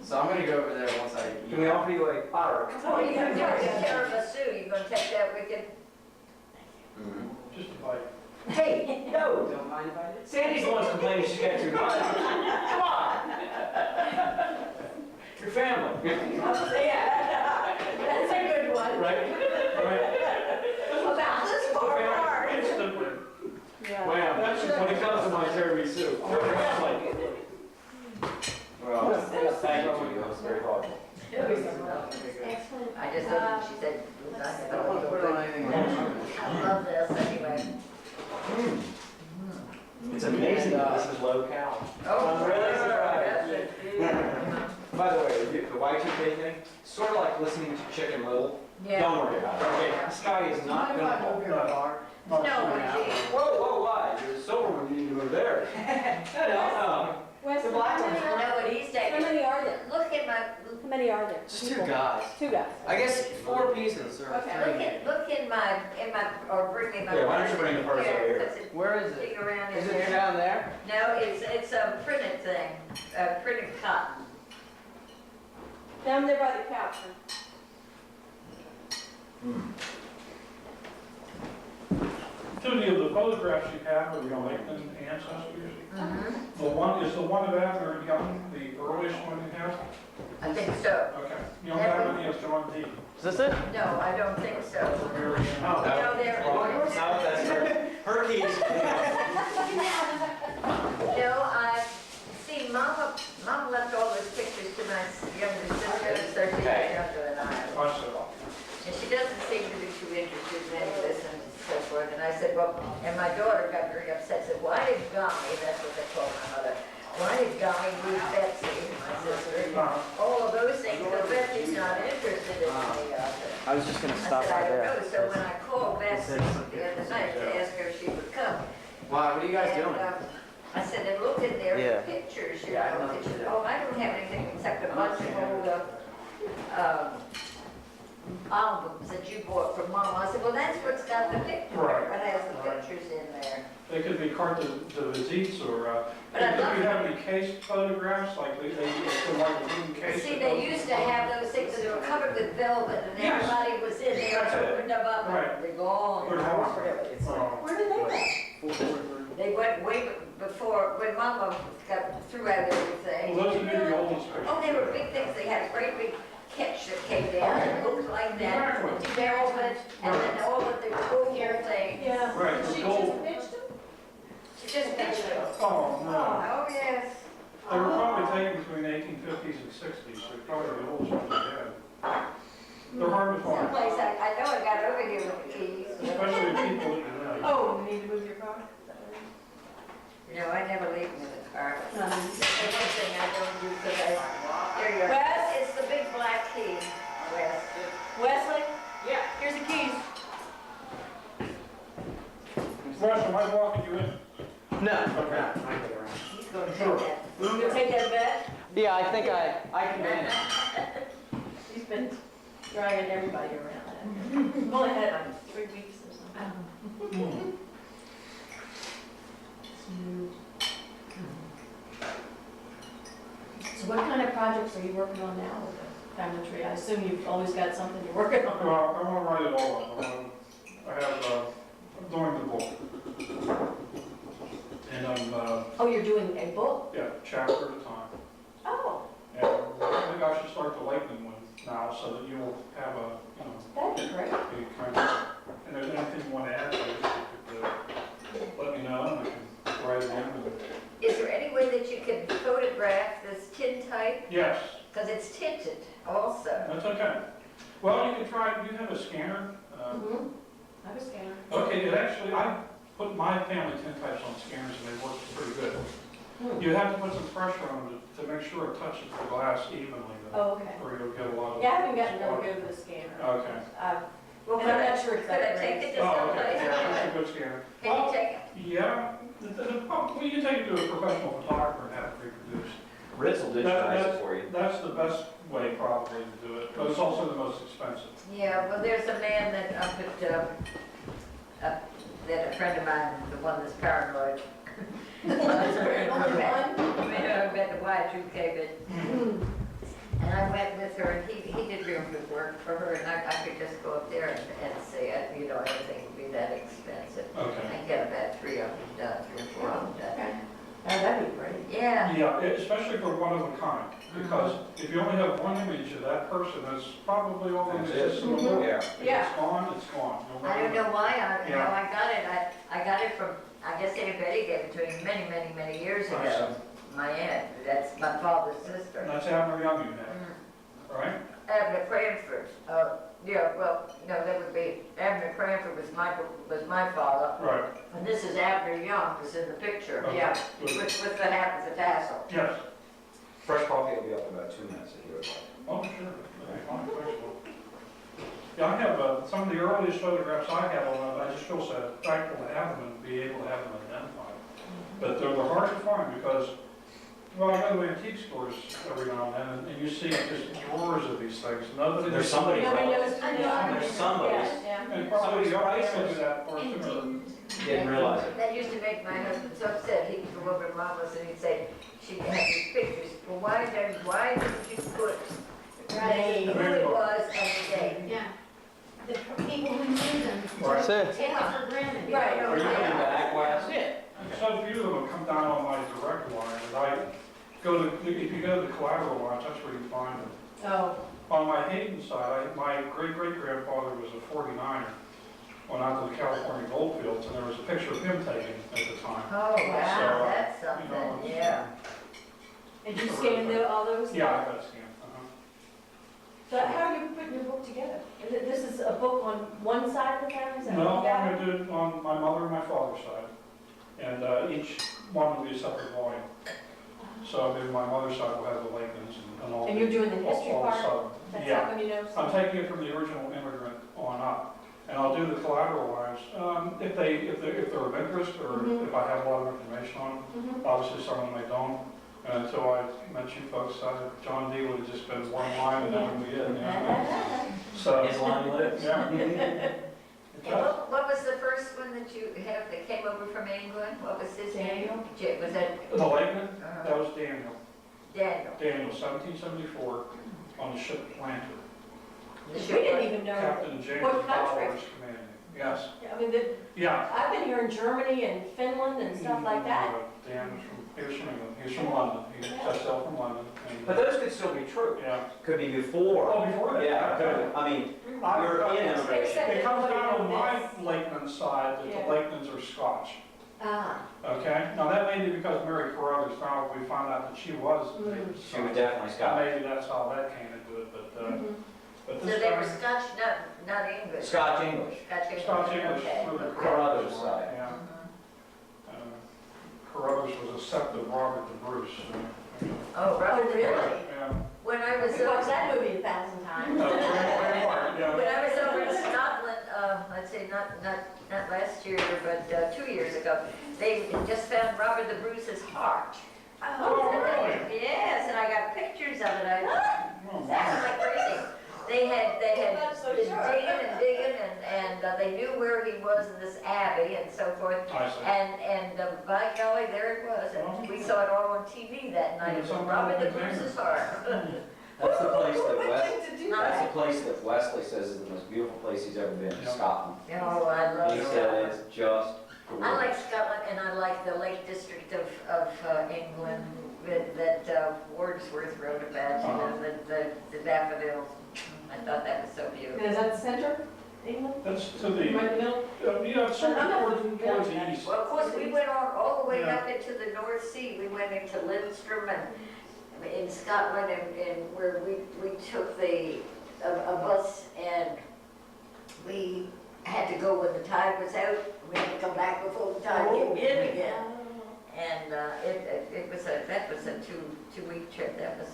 So I'm gonna go over there once I eat. Can we offer you a powder? Oh, you're gonna do a tiramisu, you're gonna take that with you? Just a bite. Hey, no! Don't mind if I do? Sandy's the one complaining she's got too much. Come on! Your family. Yeah, that's a good one. Right? About this far. Instantly. Wow, when it comes to my tiramisu, well, thank you, Judy, that was very thoughtful. Excellent. I just thought she said, I don't want to put it on anything else. I love this anyway. It's amazing that this is low cal. Oh, I'm really surprised. surprised. By the way, the Y2K thing, sort of like listening to Chicken Little. Yeah. Don't worry about it, okay? This guy is not Mind if I gonna. move your car? No, Reggie. Whoa, why? You're a silver one, you need to go there. No, Wes, The black how one's many I are- know what he's How taking. many are there? Look at my, How many are there? Just two guys. Two guys. I guess 4 pieces or Okay. 3. look in my, or bring me my. Yeah, why don't you bring the purse over here? Puts it- Where is it? Dig around in Is it there. down there? No, it's a printed thing, printed cotton. Down there by the couch. Tudie, of the photographs you have of your Lakeland ancestors, the one, is the one of Abner Young the earliest one you have? I think so. Okay. You don't have any of John D. Is this it? No, I don't think so. Very You know, they're, no, that's her keys. no, see, Mama left all those pictures to my younger sister, who's 13 years younger than I am. And she doesn't seem to be too interested in any of this and so forth. And I said, well, and my daughter got very upset, said, why did Gummy, that's what they call my mother, why did Gummy lose Betsy, my sister? All of those things, but Betsy's not interested in any of it. I was just gonna I stop said, right I don't there. know, so when I called Betsy the other night to ask her if she would come. Why, what are you guys and, doing? I said, and look in there Yeah. for pictures, you know, pictures. Oh, I don't have anything except a bunch of old, albums that you bought from Mom. I said, well, that's what's got the picture, Right. what has the pictures in there. They could be carte de visites or, But I if you love have any case photographs, like they put like a wooden case. See, they used to have those things that were covered with velvet and everybody was in there, That's it. opened them up Right. and they're gone. They're gone. Where did they go? They went way before, when Mama got through out everything. Well, those would be the oldest pictures. Oh, they were big things, they had a great big catch that came down and looked like that, Exactly. velvet, and then all of the cool things. Yeah. Right, She the just gold. pitched them? She just pitched them. Oh, no. Oh, yes. They were probably taken between the 1850s and 60s, so probably the oldest ones we had. They're hard to find, Someplace, I know I got over here with the keys. especially the people that you know. Oh, you need to move your car? No, I never leave them in the car. No. That's one thing I don't do, because there you are. Wes? It's the big black key, Wes. Wesley? Yeah. Here's the keys. Russ, am I walking you in? No. Okay. He's gonna take that. You gonna take that bet? Yeah, I think I can manage. He's been driving everybody around. We've only had like 3 weeks or something. So what kind of projects are you working on now with the family tree? I assume you've always got something you're working on. Well, I want to write it all up. I'm doing the book. And I'm, Oh, you're doing a book? yeah, chapter at a time. Oh, And maybe I should start the Lakeland one now, so that you'll have a, that'd be great. a kind of, and if there's anything you want to add to it, you could, type? Yes, Because it's tinted also. that's okay. Well, you can try, you have a scanner. Mhm. I have a scanner. Okay, it actually, I put my family tintypes on scanners and they work pretty good. Hmm. You have to put some pressure on it to make sure it touches the glass evenly, though, Oh, okay. or you'll get a lot of. Yeah, I haven't gotten really good with the scanner. Okay. Well, And I'm not sure it's could I that take great. it to Oh, okay, someplace? yeah, that's a good scanner. Can you take it? Yeah, well, you can take it to a professional photographer and have it reproduced. Ritz will digitize it for you. That's the best way probably to do it, but it's also the most expensive. Yeah, well, there's a man that up that a friend of mine, the one that's paranoid. I met the Y2K, and I went with her, and he did real good work for her, and I could just go up there and see it, you know, everything would be that expensive. Okay. And get about 3 of them done, 3 or 4 of them done. Okay. Oh, that'd be great. Yeah, Yeah, especially for one of a kind, because if you only have one image of that person, that's probably all that That's exists it. in the world. Yeah. If Yeah. it's gone, it's gone. No I don't matter know why, how Yeah. I got it, I got it from, I guess Aunt Betty gave it to me many years I ago. see. My aunt, that's my father's what. sister. That's Abner Young you have, Mm. right? Abner Cranford, yeah, well, no, that would be, Abner Cranford was my father, Right. and this is Abner Young, who's in the picture, Okay. yeah, Good. with the hat with the tassel. Yes. Fresh coffee will be up in about 2 minutes if you would like. Oh, sure. Okay, fine, flexible. Yeah, I have, some of the earliest photographs I have on it, I just feel so thankful to have them and be able to have them identified. But they're hard to find because, well, I go to antique stores every now and then, and you see just drawers of these things. Nobody. There's somebody Nobody else. knows. There's somebody. Yeah. And probably Somebody's the artists priceless. do that for And similar. Didn't realize it. That used to make my husband so upset, he'd go over to Mama's and he'd say, she had these pictures, well, why didn't you put Right. who it was and the date? Yeah. The people who knew them, Right. take it for granted. Right. Are you coming back, Wes? So few of them come down on my direct line, and I go to, if you go to the collateral lines, that's where you find them. Oh, On my Hayden side, my great-great-grandfather was a 49er, went out to the California goldfields, and there was a picture of him taken at the time. Oh, So, wow, that's you know, something, yeah. did you scan all those? Yeah, I got a scan. So how are you putting your book together? This is a book on one side of the family? Is that No, what you got? I'm gonna do it on my mother and my father's side, and each one will be a separate volume. So maybe my mother's side will have the Lakins and all. And you're doing the history all the part? southern. That's Yeah. how come you know? I'm taking it from the original immigrant on up, and I'll do the collateral lines, if they're of interest, or Mhm. if I have a lot of information on them. Mhm. Obviously, some of them I don't, and until I met you folks, John D. would have just been one line, and that would be it, you know? So, His line lives. yeah. And what was the first one that you have that came over from England? What was his name? Daniel. Was that The Lakeman, that was Daniel, Daniel? 1774, on the ship Planter, The We didn't ship? even know. Captain James What country? Bowers commanding. Yes, I mean, yeah. I've been here in Germany and Finland and stuff like that. Dan was he was from England, he was from London, he just out from London. and- But those could still be true. Yeah. Could be before. Oh, before that? Yeah, could. I mean, European immigration. It comes down on my Lakeman side that Yeah. the Lakemans are Scotch, Ah, okay? Now, that may be because Mary Carruthers found, we found out that she was native She was Scotch. definitely Scottish. Maybe that's how that came into it, Mhm. but so this they were guy, Scotch, not English? Scotch English. Scotch English. Scotch English Okay. through the Carruthers Carruthers side. Yeah. Mhm. Carruthers was a sept of Robert the Bruce. Oh, Robert the really? Bruce. Yeah. When I was, We've watched that movie 1,000 times. Yeah. when I was over in Scotland, let's say not last year, but 2 years ago, they just found Robert the Bruce's heart. Oh, really? Yes, and I got pictures of it. Oh, That's my. like crazy. They had That's so been sure. digging and they knew where he was in this abbey and so forth. I see. And by golly, there it was. And we saw it all on TV that night. It was Robert the Bruce's heart. That's the place that that's the Right. place that Wesley says is the most beautiful place he's ever been in Yeah. Scotland. Oh, I love He said Scotland. it's just I like gorgeous. Scotland and I like the Lake District of England that Wordsworth wrote about, you know, the daffodils. I thought that was so And beautiful. is that the center, England? That's to the, Right in the middle? yeah, it's sort I'm not of looking towards good. the east. Well, of course, we went all the way Yeah. up into the North Sea. We went into Lindstrom in Scotland, and where we took a bus, and we had to go when the tide was out. We had to come back before the tide came in again. And that was a two-week trip. That was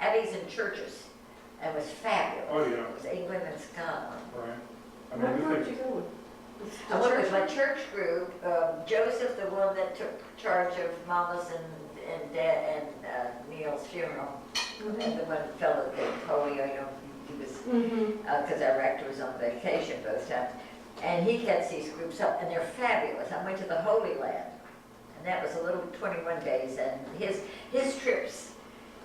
abbeys and churches. It was fabulous. Oh, yeah. It was England and Scotland. Right. I What mean, group we did you think, go with? I went with my church group, Joseph, the one that took charge of Mama's and Dad and Neil's funeral, and the one fellow that polio, you know, he was, because our rector was on vacation both times, and he gets these groups up, and they're fabulous. I went to the Holy Land, and that was a little 21 days, and his trips,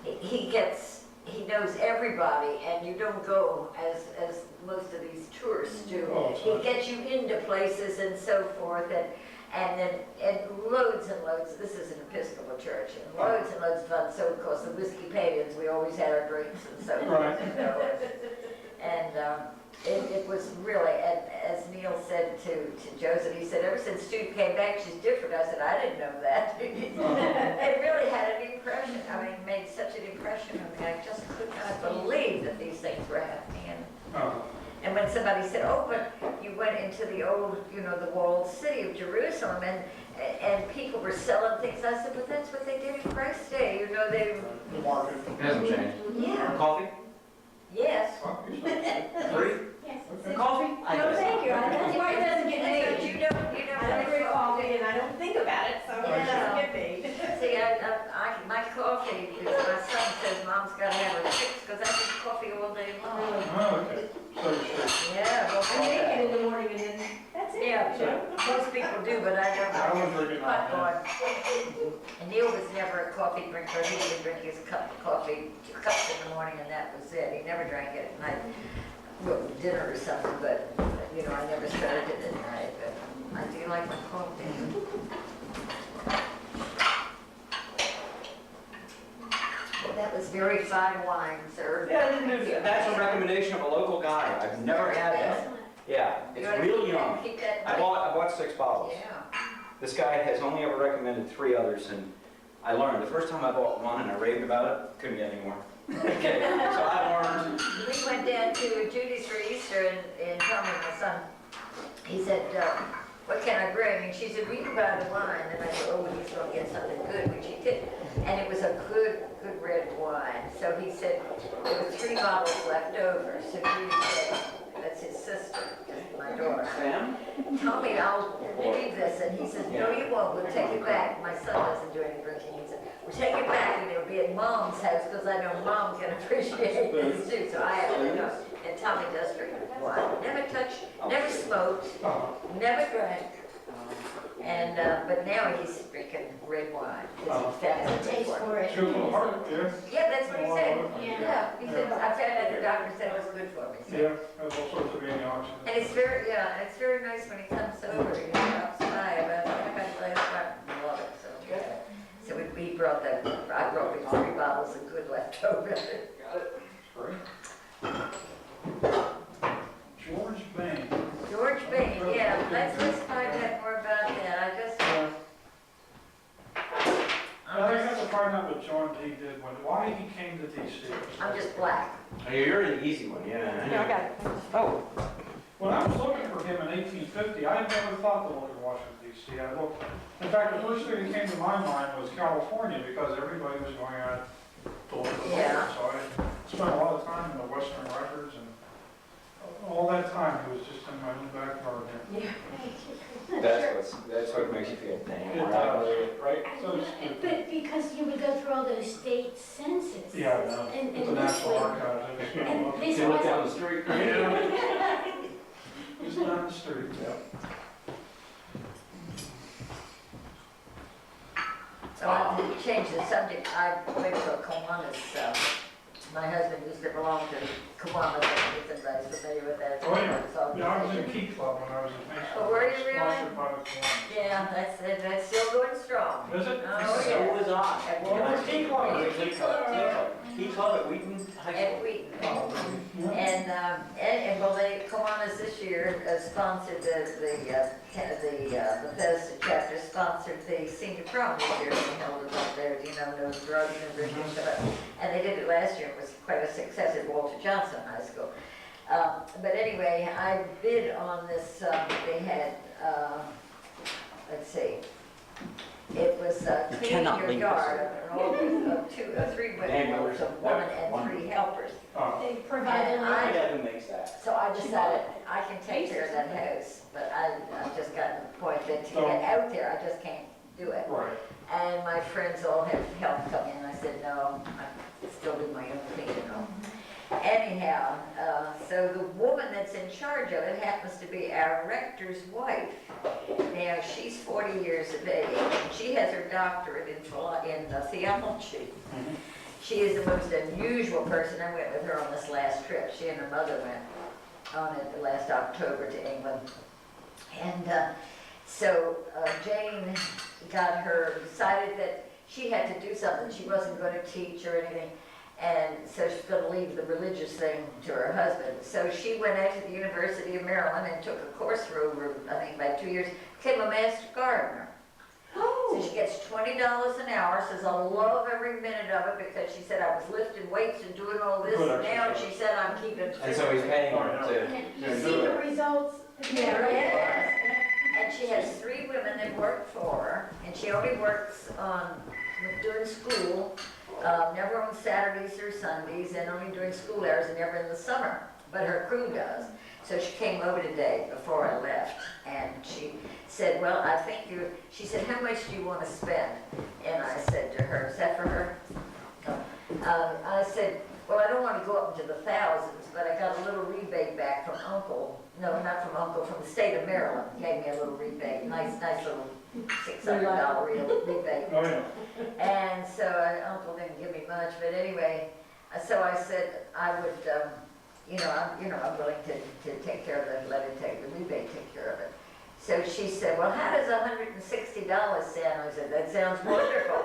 he knows everybody, and you don't go as most of these tourists do. Oh, it's He nice. gets you into places and so forth, and loads and loads, this is an Episcopal church, and loads of fun. So of course the whiskey pagans, we always had our drinks and so forth. Right. You know. And it was really, and as Neil said to Joseph, he said, ever since Tudie came back, she's different. I said, I didn't know that. It really had an impression, I mean, made such an impression on me. I just could not believe that these things were happening. And when somebody said, oh, but you went into the old, you know, the walled city of Jerusalem, and people were selling things, I said, but that's what they did in Christ's day, you know, they, the market. It hasn't changed. yeah, Coffee? yes. Well, you said- Three? Yes. Coffee? No, thank you. That's why it doesn't get But made. you don't I don't drink coffee and I don't think about it, so it doesn't get made. See, my coffee, because my son says mom's gotta have her fix, because I drink coffee all day long. Oh, okay. So you should. Yeah, well, I make it in the morning and then that's it. yeah, You know? most people do, but I don't. I was drinking Hot that. one. And Neil was never a coffee drinker. He would drink his cup of coffee, 2 cups in the morning, and that was it. He never drank it at night. Well, dinner or something, but, you know, I never started it at night, but I do like my coffee. Well, that was very fine wine, sir. That's a recommendation of a local guy. I've never had that. Excellent. Yeah, You it's ought to real keep that- young. Keep that. I bought 6 bottles. Yeah. This guy has only ever recommended 3 others, and I learned. The first time I bought one and I raved about it, couldn't get any more. Okay, so I learned. We went down to Tudie's for Easter and told me, my son, he said, what can I bring? And she said, we can buy the wine. And I said, oh, he's going to get something good, which he did. And it was a good red wine. So he said, there were 3 bottles left over. So Tudie said, that's his sister, my daughter. Sam? Tell me I'll leave this. And he says, no, you won't. We'll take it back. My son doesn't do any drinking. He said, we'll take it back and it'll be at Mom's house because I know Mom can appreciate this too. So I have to know. And Tommy does drink wine. Never touched, never smoked, never drank. And, but now he's drinking red wine. Because he found There's a taste for it. True for heart, yeah. Yeah, that's what he said. Yeah. Yeah, he said, I found out the doctor said it was good for me. So. Yeah, there's all sorts of antioxidants. And it's very, yeah, it's very nice when he comes over, he stops by about 10 minutes later, I love it, so. So we brought that, I brought him 3 bottles of good leftover. Great. George Bain. George Bain, yeah, let's find out more about that, I got to find out what John D. did, why he came to DC. I'm just black. You're an easy one, yeah. Yeah, I got it. Oh, When I was looking for him in 1850, I never thought to look at Washington DC. I looked, in fact, the first thing that came to my mind was California because everybody was going out to look for Yeah. it. So I spent a lot of time in the Western records and all that time it was just in my own backyard here. that's what makes you feel It dang. right? So But because you would go through all those state census. yeah, no, And it's a this national way- archive. And this You look was, down the street. Yeah. Just down the street, yeah. So to change the subject, I went to a Kiwanis, my husband used to belong to Kiwanis, if anybody's familiar with that. Oh, yeah. It's all- Yeah, I was in Key Club when I was in high school. Oh, were you really? Sponsored by the Kiwanis. Yeah, that's still going strong. Is it? Oh, So yeah. was I. At Well, Walmart. it's Key Club. Key Club, yeah. He taught at Wheaton High at School. Wheaton. And well, they, Kiwanis this year sponsored the Bethesda chapter sponsored the senior prom this year. They held it up there, you know, no drugs and drinking stuff. And they did it last year. It was quite a success at Walter Johnson High School. But anyway, I bid on this, they had, let's see, it was cleaning cannot your link yard, this. and all of three women, a woman and three helpers. They provided And like. My dad makes that. So I decided I can take care of that house, but I've just gotten to the point that to get out there, I just can't do it. Right. And my friends all have help come in, I said, no, I still do my own thing, you know. Anyhow, so the woman that's in charge of it happens to be our rector's wife. Now, she's 40 years of age, and she has her doctorate in theology. She is the most unusual person. I went with her on this last trip. She and her mother went on it last October to England. And so Jane got her, decided that she had to do something. She wasn't going to teach or anything. And so she's going to leave the religious thing to her husband. So she went out to the University of Maryland and took a course for over, I think, about 2 years, became a master gardener. So she gets $20 an hour, says, I love every minute of it, because she said, I was lifting weights and doing all this, Good and now exercise. she said, I'm keeping fit. And so he's paying her to. And you see the results. Yes. And she has 3 women that work for her, and she only works during school, never on Saturdays or Sundays, and only during school hours and never in the summer, but her crew does. So she came over today before I left, and she said, well, I think she said, how much do you want to spend? And I said to her, is that for her? No. I said, well, I don't want to go up into the thousands, but I got a little rebate back from Uncle. No, not from Uncle, from the state of Maryland, gave me a little rebate, nice little $600 rebate. Oh, yeah. And so Uncle didn't give me much, but anyway, so I said I would, I'm willing to take care of it, let it take the rebate, take care of it. So she said, well, how does $160 sound? I said, that sounds wonderful.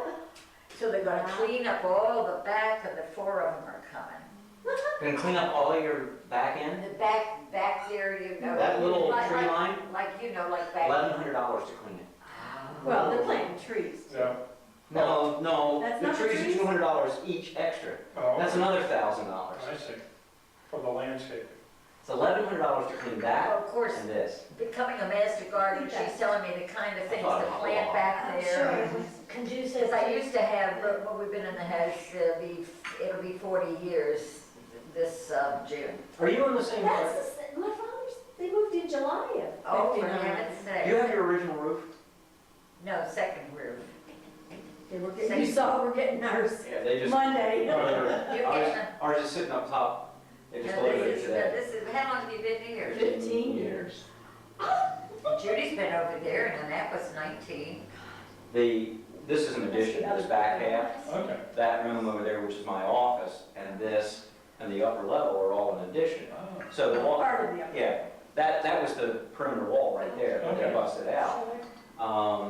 So they're going to clean up all the back, and the 4 of them are coming. Gonna clean up all of your back And end? the back there, you know. That little like- tree like- line? Like, like back. $1,100 to clean it. Well, they're planting trees. Yeah. No, That's the not the trees trees? are $200 each extra. Oh, That's another $1,000. I see. For the landscaping. It's $1,100 to clean Well, that of course, and this. becoming a master gardener, she's telling me the kind of things to plant back I'm there. sure it was conducive. Because I used to have, when we've been in the house, it'll be 40 years this June. Are you on the same part? My father's, they moved in July Oh, of for 59. heaven's Do you have sake. your original roof? No, second roof. You saw, we're getting ours Yeah, they just. Monday. You're Ours, getting ours is sitting up top. They just delivered it today. how long have you been here? 15 years. Judy's been over there, and that was 19. This is an addition, this back half. Okay. That room over there, which is my office, and this, and the upper level are all an addition. Oh. So the wall, Part of the other. yeah, that was the perimeter wall right there, that they Okay. busted out.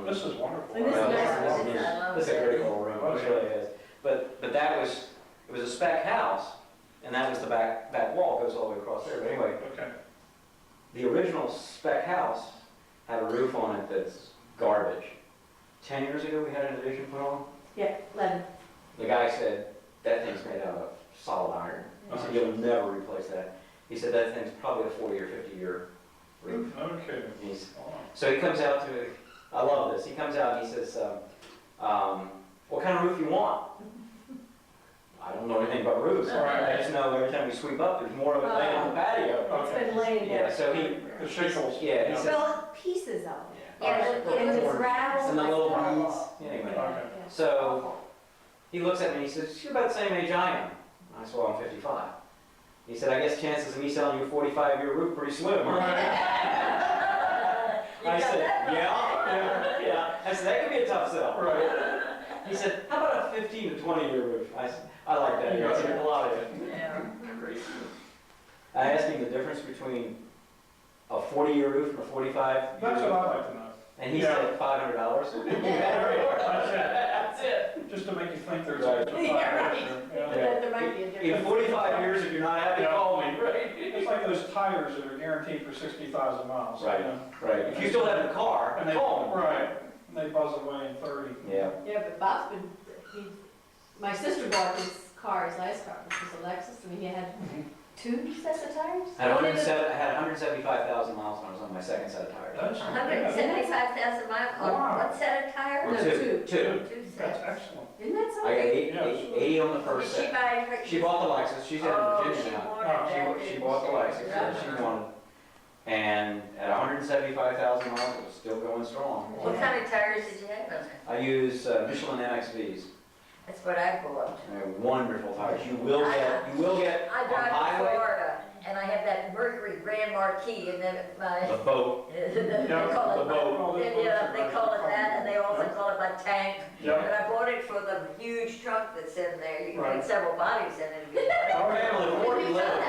This is wonderful. And this is Well, nice. this is- I love This is a it. great little room, it really is. But it was a spec house, and that was the back wall, goes all the way across there. But anyway, Okay. the original spec house had a roof on it that's garbage. 10 years ago, we had an addition put on. Yeah, 11. The guy said, that thing's made out of solid iron. He said, you'll never replace that. He said, that thing's probably a 40 or 50 year roof. Okay. So he comes out to, I love this, he comes out and he says, what kind of roof you want? I don't know anything about roofs. I just know every time we sweep up, there's more of it laying on the patio. It's been laying Yeah, there. so he, The shingles. yeah, he says, Well, pieces of it. Yeah, And it's gravel. and the little weeds, anyway. Okay. So he looks at me and he says, you're about the same age I am. I said, well, I'm 55. He said, I guess chances of me selling you a 45-year roof pretty slim. I said, yeah. I said, that could be a tough sell. Right. He said, how about a 15 to 20-year roof? I said, I like that. That's a lot of it. Yeah. I asked him the difference between a 40-year roof and a 45-year That's what roof. I like to know. And he Yeah. said $500. That's it. Just to make you think there's Right. extra Yeah, tires. right. Yeah. There might be a In difference. 45 years, if you're not happy, Yeah. call me. It's like those tires that are guaranteed for 60,000 miles. Right. You know? Right. If you still have the car, And they, call me. right, and they buzz away in 30. Yeah. Yeah, but Bob's been, my sister bought his car, his last car, which was a Lexus, and he had 2 sets of tires. I had 175,000 miles when I was on my second set of tires. That's, hundred and seventy-five thousand miles on Wow. one set of tires? No, Two. Two that's sets. excellent. Isn't that I got something? 80 on the Did first she set. buy her? She bought the Lexus. She's out Oh, in she Virginia now. wanted Oh, that, She didn't bought the Lexus Yeah. that she wanted. And at 175,000 miles, it was still going strong. What kind of tires did you have on it? I use Michelin MXVs. That's what I bought. They're wonderful tires. You will get I on drive to highway, Florida, and I have that Mercury Grand Marquis, and then my, the boat, they Yeah, call the it, boat. yeah, they call it that, and they also call it my tank. Yeah. And I bought it for the huge trunk that's in there. You can Right. put several bodies in it. Our family, 40 live.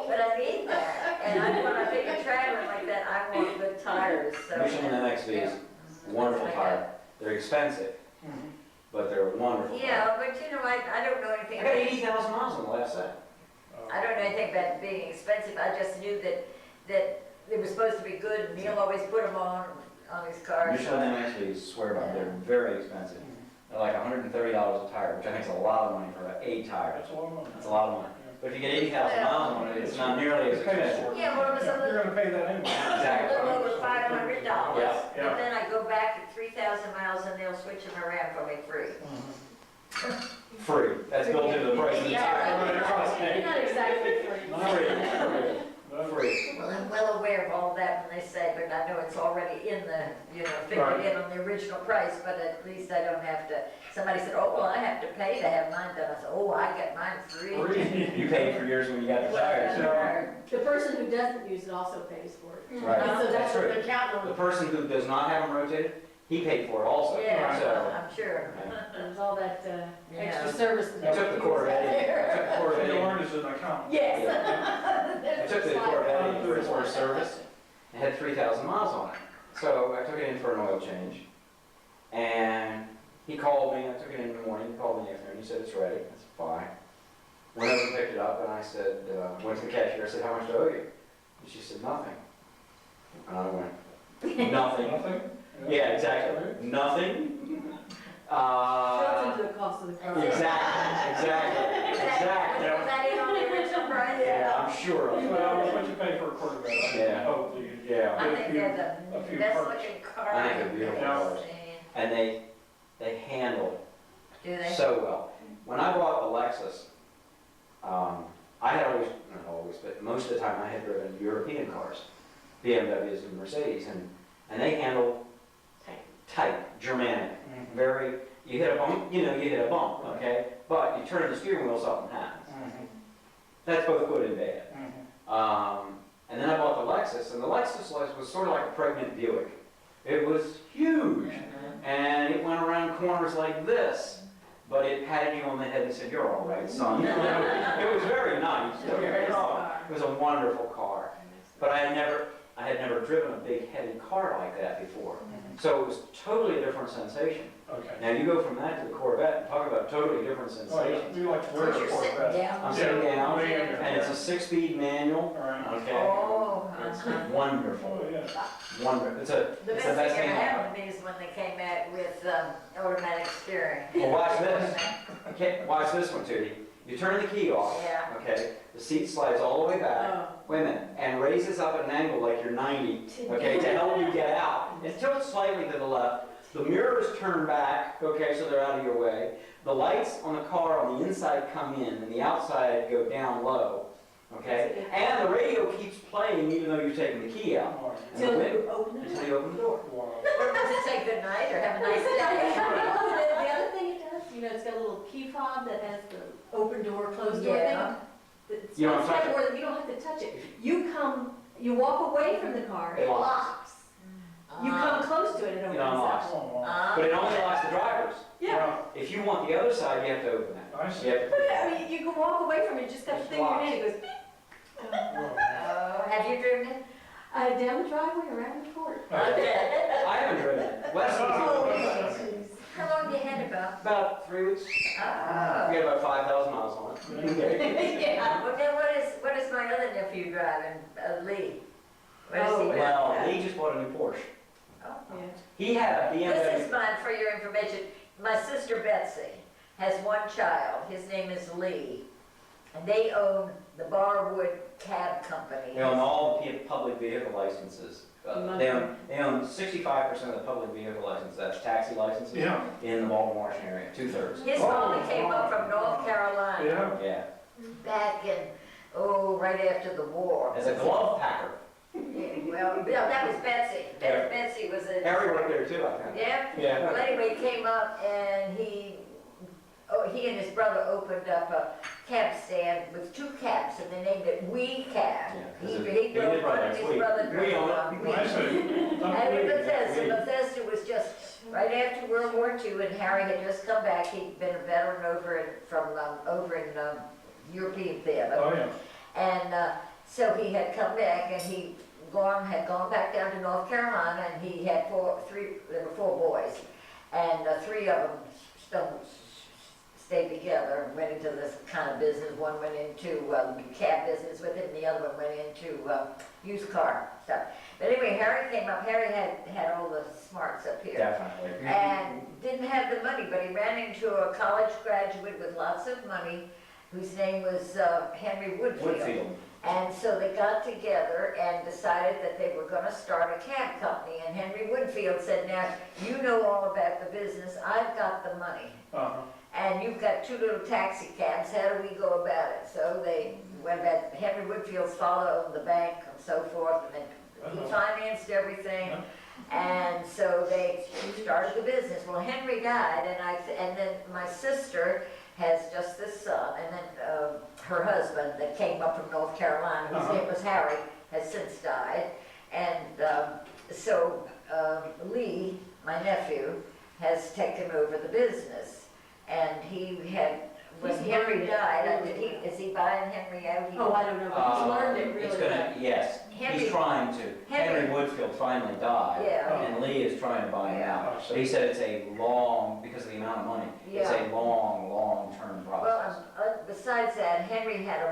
But I need that, and when I think of traveling like that, I want good tires, so. Michelin MXVs, wonderful tire. They're expensive, Mhm. but they're wonderful. tire. Yeah, but you know, I don't know I anything got about 80,000 miles on the last set. I don't know anything about being expensive, I just knew that they were supposed to be good, and Neil always put them on his cars. Michelin MXVs, swear by, they're very expensive. They're like $130 a tire, which I think is a lot of money for a tire. That's a lot of money. That's a lot of money. But if you get 80,000 miles on it, it's not nearly as It pays expensive. for it. Yeah, well, it was a You're little, gonna pay that anyway. a Exactly. little over $500. Yeah, yeah. But then I go back at 3,000 miles and they'll switch them around for me free. Free. That's built into the price of the tire. Not exactly free. Free. Well, I'm well aware of all that when they say, but I know it's already in the, figured Right. in on the original price, but at least I don't have to, somebody said, oh, well, I have to pay to have mine done. I said, oh, I get mine free. You paid for yours when you got the tires. The person who doesn't use it also pays for it. Right. And so that's what True. they're counting on. The person who does not have them rotated, he paid for it also. Yeah, So, I'm sure. There's all that Yeah. extra service. I took the Corvette. I took the So Corvette. you learned as an accountant. Yes. I took the Corvette in for its first service. It had 3,000 miles on it. So I took it in for an oil change. And he called me, I took it in the morning, he called me in the afternoon, he said it's ready. That's fine. Went over and picked it up and I said, went to the cashier, I said, how much do I owe you? And she said, nothing. And I went, nothing? Nothing? Yeah, exactly. Nothing? Built into the cost of the car. Exactly. Was that in on the original price? Yeah, I'm sure of it. Well, that's what you pay for a Corvette. I Yeah. hope you Yeah. I think they're a the few best perks. looking car. I think they're beautiful I've cars. seen. And they handle Do they? so well. When I bought the Lexus, I had always, not always, but most of the time I had driven European cars, BMWs and Mercedes, and they handle tight, Germanic, Mhm. very, you hit a bump, you hit a bump, okay? But you turn the steering wheels up and happens. Mhm. That's both good and bad. Mhm. And then I bought the Lexus, and the Lexus was sort of like a pregnant Buick. It was huge, and it went around corners like this, but it patted you on the head and said, "You're all right, son." It was very nice. Don't get me wrong. It was a wonderful car, but I had never driven a big, heavy car like that before, so it was totally a different sensation. Okay. Now you go from that to the Corvette, and talk about totally different Oh, sensations. you like to wear But a you're sitting Corvette. down. I'm sitting down, Yeah. and it's a 6-speed manual. All right. Okay. Oh, It's Oh, wonderful. yeah. Wonderful. It's The the best best thing thing ever ever. happened to me is when they came out with automatic steering. Well, watch this. Okay, watch this one, Tudie. You turn the key off, Yeah. okay? The seat slides all the way back. Oh. Wait a minute, and raises up at an angle like you're 90, okay, to help you get out. And tilt slightly to the left. The mirrors turn back, okay, so they're out of your way. The lights on the car on the inside come in, and the outside go down low, okay? And the radio keeps playing even though you're taking the key out. All right. And the Till wind- you open it. Until you open the door. Wow. Does it say good night or have a nice day? The other thing it does, it's got a little key fob that has the open door, closed door Yeah. thing. It's You don't have to touch it. more than, you don't have to touch it. You walk away from the car, It it locks. locks. You come close to it, it opens unlocks. up. Oh, wow. But it only locks the drivers. Yeah. If you want the other side, you have to open it. I see. You have to But I mean, you can walk away from it, you just got the thing in your hand, it goes, Wow. Have you driven it? down the driveway, around the court. Okay. I haven't driven it. Wes Oh, was jeez. How long you had it about? About 3 weeks. Oh. We had about 5,000 miles on it. Yeah. Well, then what is my other nephew driving, Lee? What is he Oh, doing? Well, he just bought a new Porsche. Oh. Yeah. He had a This BMW. is mine for your information. My sister Betsy has one child. His name is Lee. And they own the Barwood Cab Company. They own all the public vehicle licenses. They own 65% of the public vehicle licenses, that's taxi licenses, Yeah, in the Baltimore Washington area, 2/3. His father came up from North Carolina yeah. Yeah, back in, right after the war. as a glove packer. Yeah, well, yeah, that was Betsy. Yeah. Betsy was a. Harry worked there too, I think. Yeah? Yeah. Well, anyway, he came up and he and his brother opened up a cab stand with 2 cabs and they named it Wee Cab. Yeah, 'cause He it- drove his one brother, and his Wee. brother Wee drove owned it. one. Wee. I see. And in Bethesda, Yeah. Bethesda was just right after World War II, and Harry had just come back. He'd been a veteran over in European theater, Oh, yeah. and so he had come back, and had gone back down to North Carolina, and he had there were 4 boys, and 3 of them stayed together and went into this kind of business. One went into cab business with him, and the other one went into used car stuff. But anyway, Harry came up. Harry had all the smarts up here. Definitely. And didn't have the money, but he ran into a college graduate with lots of money, whose name was Henry Woodfield. Woodfield. And so they got together and decided that they were gonna start a cab company. And Henry Woodfield said, now, you know all about the business, I've got the money. Uh-huh. And you've got 2 little taxi cabs, how do we go about it? So they went back, Henry Woodfield's father owned the bank and so forth, and then he financed everything. And so they started the business. Well, Henry died, and then my sister has just this son, and then her husband that came up from North Carolina, whose name was Harry, has since died. And so Lee, my nephew, has taken over the business. And when Henry died, is he buying Henry out? Oh, I don't know, but he's learned it It's really gonna, well. yes, he's trying to. Henry Woodfield finally died, Yeah. and Lee is trying to buy him Yeah. out. But he said it's a long, because of the amount of money, it's Yeah. a long-term process. Well, besides that, Henry had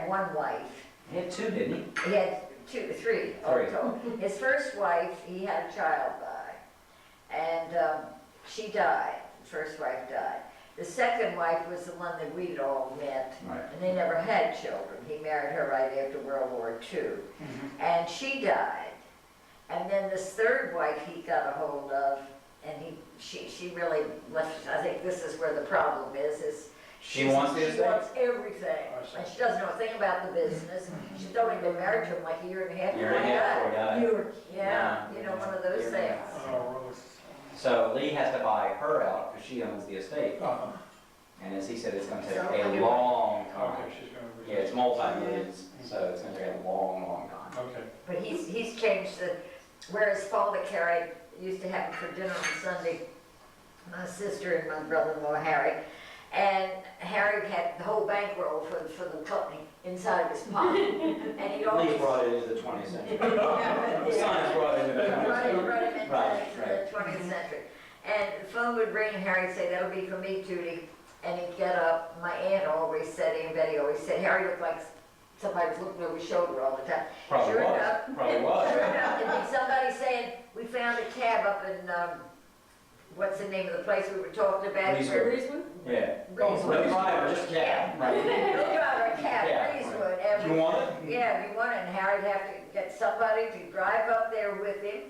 1 wife. He had 2, didn't he? He had 3 all Three. told. His first wife, he had a child by, and she died. First wife died. The second wife was the one that we'd all met, Right. and they never had children. He married her right after World War II, and she died. And then this third wife he got a hold of, and she really left. I think this is where the problem is She wants the she estate? wants everything, I see. and she doesn't know a thing about the business. She's only been married to him like a year and a half. Year and a half before he died. Yeah, you know, one of those Year and a things. half. Oh, really? So Lee has to buy her out because she owns the estate. Uh-huh. And as he said, it's gonna take So, a long Okay, time. she's gonna. Yeah, it's multi-millions, so it's gonna take a long time. Okay. But he's changed where his father carried, used to have him for dinner on Sunday, my sister and my brother-in-law Harry. And Harry had the whole bankroll for the company inside of his pocket. And he'd Lee always. brought it into the 20th century. The son has brought it into the 20th century. Brought him into Right, the 20th century. And the phone would ring and Harry'd say, that'll be for me, Tudie. And he'd get up. My aunt always said, Aunt Betty always said, Harry looked like somebody was looking over his shoulder all the time. Probably Sure was, enough. probably was. Sure enough, there'd be somebody saying, we found a cab up in, what's the name of the place we were talking about? Breezewood. Breezewood? Yeah. Breezewood. No driver, just cab. Right. No driver, a cab, Yeah, Breezewood. right. And You want it? Yeah, if you want it, and Harry'd have to get somebody to drive up there with him,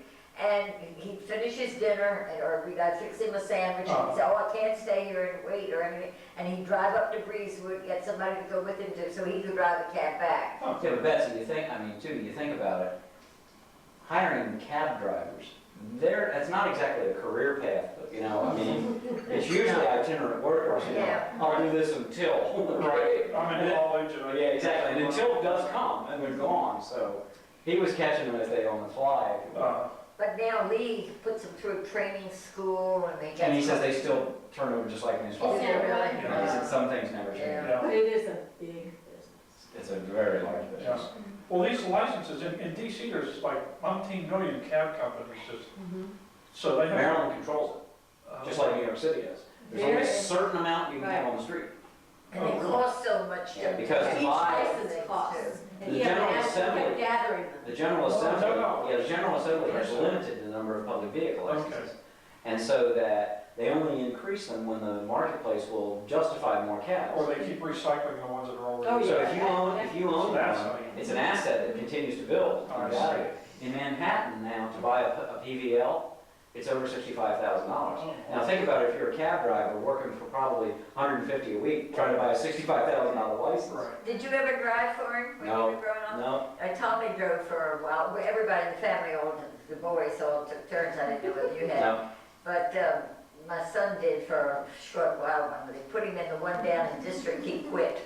and he'd finish his dinner, or I'd fix him a sandwich, and he'd say, oh, I can't stay here and wait or anything, and he'd drive up to Breezewood, get somebody to go with him so he could drive the cab back. Yeah, but Betsy, you think about it, hiring cab drivers, that's not exactly a career path, but, it's usually itinerant workers, Yeah. I'll do this until. Right, I'm in college and I. Yeah, exactly, and until it does come, and they're gone, so he was catching them as they on the fly. if you will. But now Lee puts them through training school, and they get. And he says they still turn over just like in his Is father. it really? He said some things never change. Yeah. Yeah. But it is a big business. It's a very large Yeah. business. Well, these licenses, in DC, there's like umpteen million cab companies just, so they have. Maryland controls just like New York City is. There's only a certain amount you can have on the street. And it costs so much to. Yeah, because Each buy- license costs. And The he had General to ask, he Assembly- kept gathering them. The General Assembly, no. yeah, the General Assembly has limited the number of public vehicle licenses. And so that they only increase them when the marketplace will justify more cabs. Or they keep recycling the ones that are already. Oh, So yeah. if you own That's one, how you- it's an asset that continues to build I in see. value. In Manhattan now, to buy a PVL, it's over $65,000. Now think about it, if you're a cab driver working for probably $150 a week, trying to buy a $65,000 license. Right. Did you ever drive for him when you No, were growing up? no, Tommy drove for a while. Everybody in the family, all the boys all took turns. I didn't know whether you had. no. But my son did for a short while. When they put him in the one down in district, he quit.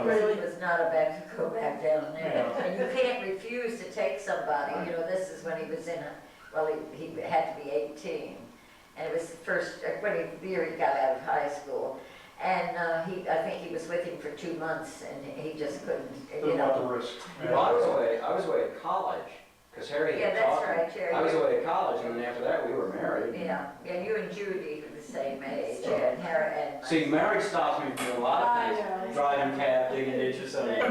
Really was not about to go back down there. Yeah. And you can't refuse to take somebody. You know, this is when he was in a, well, he had to be 18. And it was the first, when he got out of high school. And I think he was with him for 2 months and he just couldn't, you Didn't want know. the risk. Well, I was away at college, because Harry Yeah, had that's taught me. right, Jerry. I was away at college, and then after that, we were married. Yeah, and you and Judy were the same age, and Harry and. See, marriage stops me from doing a lot I of things. know. Driving cab, digging ditches, and it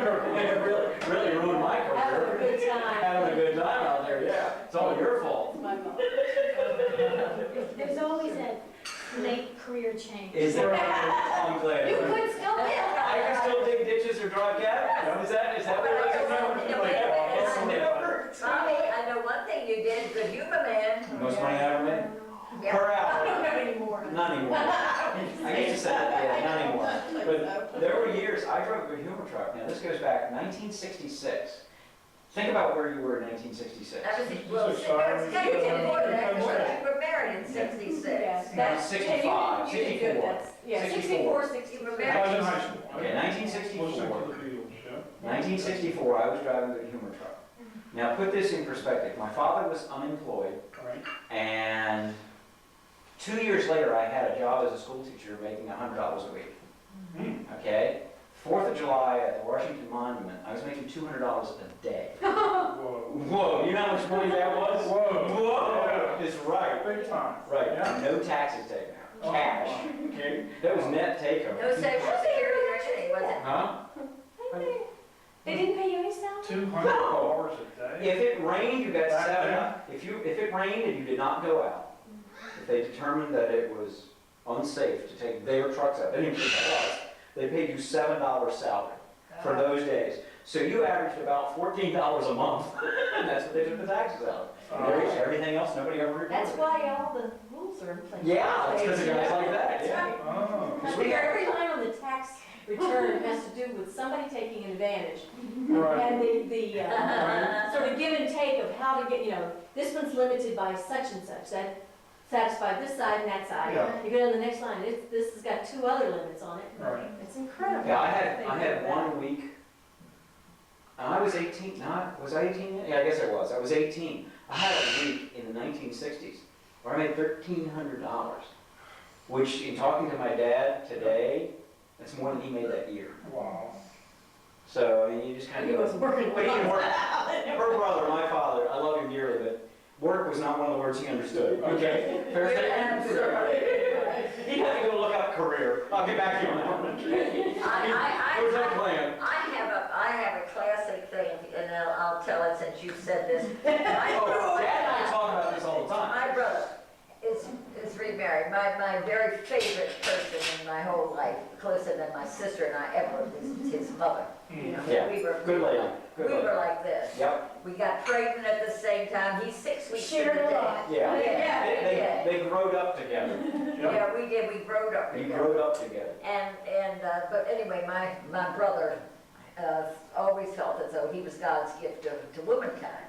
really ruined my Having a career. good time. Having a good time out there, yeah. It's all your fault. My fault. There's always that late career change. Is there? I'm glad. You could still live. I can still dig ditches or drive cab? Is that what it is? Tommy, I know one thing you did, good humor man. Most money I ever made? Yeah. Per I hour. don't know anymore. Not anymore. I used to say that, yeah, not anymore. But there were years, I drove a good humor truck. Now, this goes back 1966. Think about where you were in 1966. That was, well, it was taken before that, you were married in 66. Yeah, No, that's- 65, you did good, 64. that's- Yeah, 64. 64, You were 64. I was in married. high school. Okay, 1964. Listening to the Beatles, yeah. 1964, I was driving a good humor truck. Now, put this in perspective. My father was unemployed, Right. and 2 years later, I had a job as a school teacher making $100 a week. Okay? 4th of July at the Washington Monument, I was making $200 a day. Whoa. Whoa, you know how much money that was? Whoa. Whoa, it's right. Big time. Right, Yeah. no taxes taken out, Oh, cash. wow. Okay, that was net take home. No social security or anything, was it? Huh? They didn't pay you any salary? $200 a day? If it rained, you got Back 7. then? If it rained and you did not go out, if they determined that it was unsafe to take their trucks out, they didn't take us, they paid you $7 salary for those days. So you averaged about $14 a month, and that's what they took the taxes out. And everything else, nobody ever reported. That's why all the rules are in place. Yeah, it's because of guys like that, yeah. Oh. I think every line on the tax return has to do with somebody taking advantage. Right. And the sort of give and take of how to get, you know, this one's limited by such and such, that satisfied this side and that side. Yeah. You go to the next line, this has got 2 other limits on it. Right. It's incredible. Yeah, I had 1 week, and I was 18, no, was I 18 yet? Yeah, I guess I was. I was 18. I had a week in the 1960s where I made $1,300, which in talking to my dad today, that's more than he made that year. Wow. So, I mean, you just kind He of go. wasn't working. But he didn't work. Her brother, my father, I love him dearly, but work was not one of the words he understood. Okay? Fair statement? He had to go look up career. I'll get back to you on that one. Where's that plan? I have a classic thing, and I'll tell it since you said this. Oh, Dad and I talk about this all the time. My brother is remarried. My very favorite person in my whole life, closer than my sister and I ever, is his mother. You know, Yeah, we were good lady, we good lady. were like this. Yep, We got pregnant at the same time. He's 6 weeks Shared from a the lot. day. yeah. Yeah. They growed up together. Yeah, we did. We growed up You together. growed up together. But anyway, my brother always felt as though he was God's gift to womankind.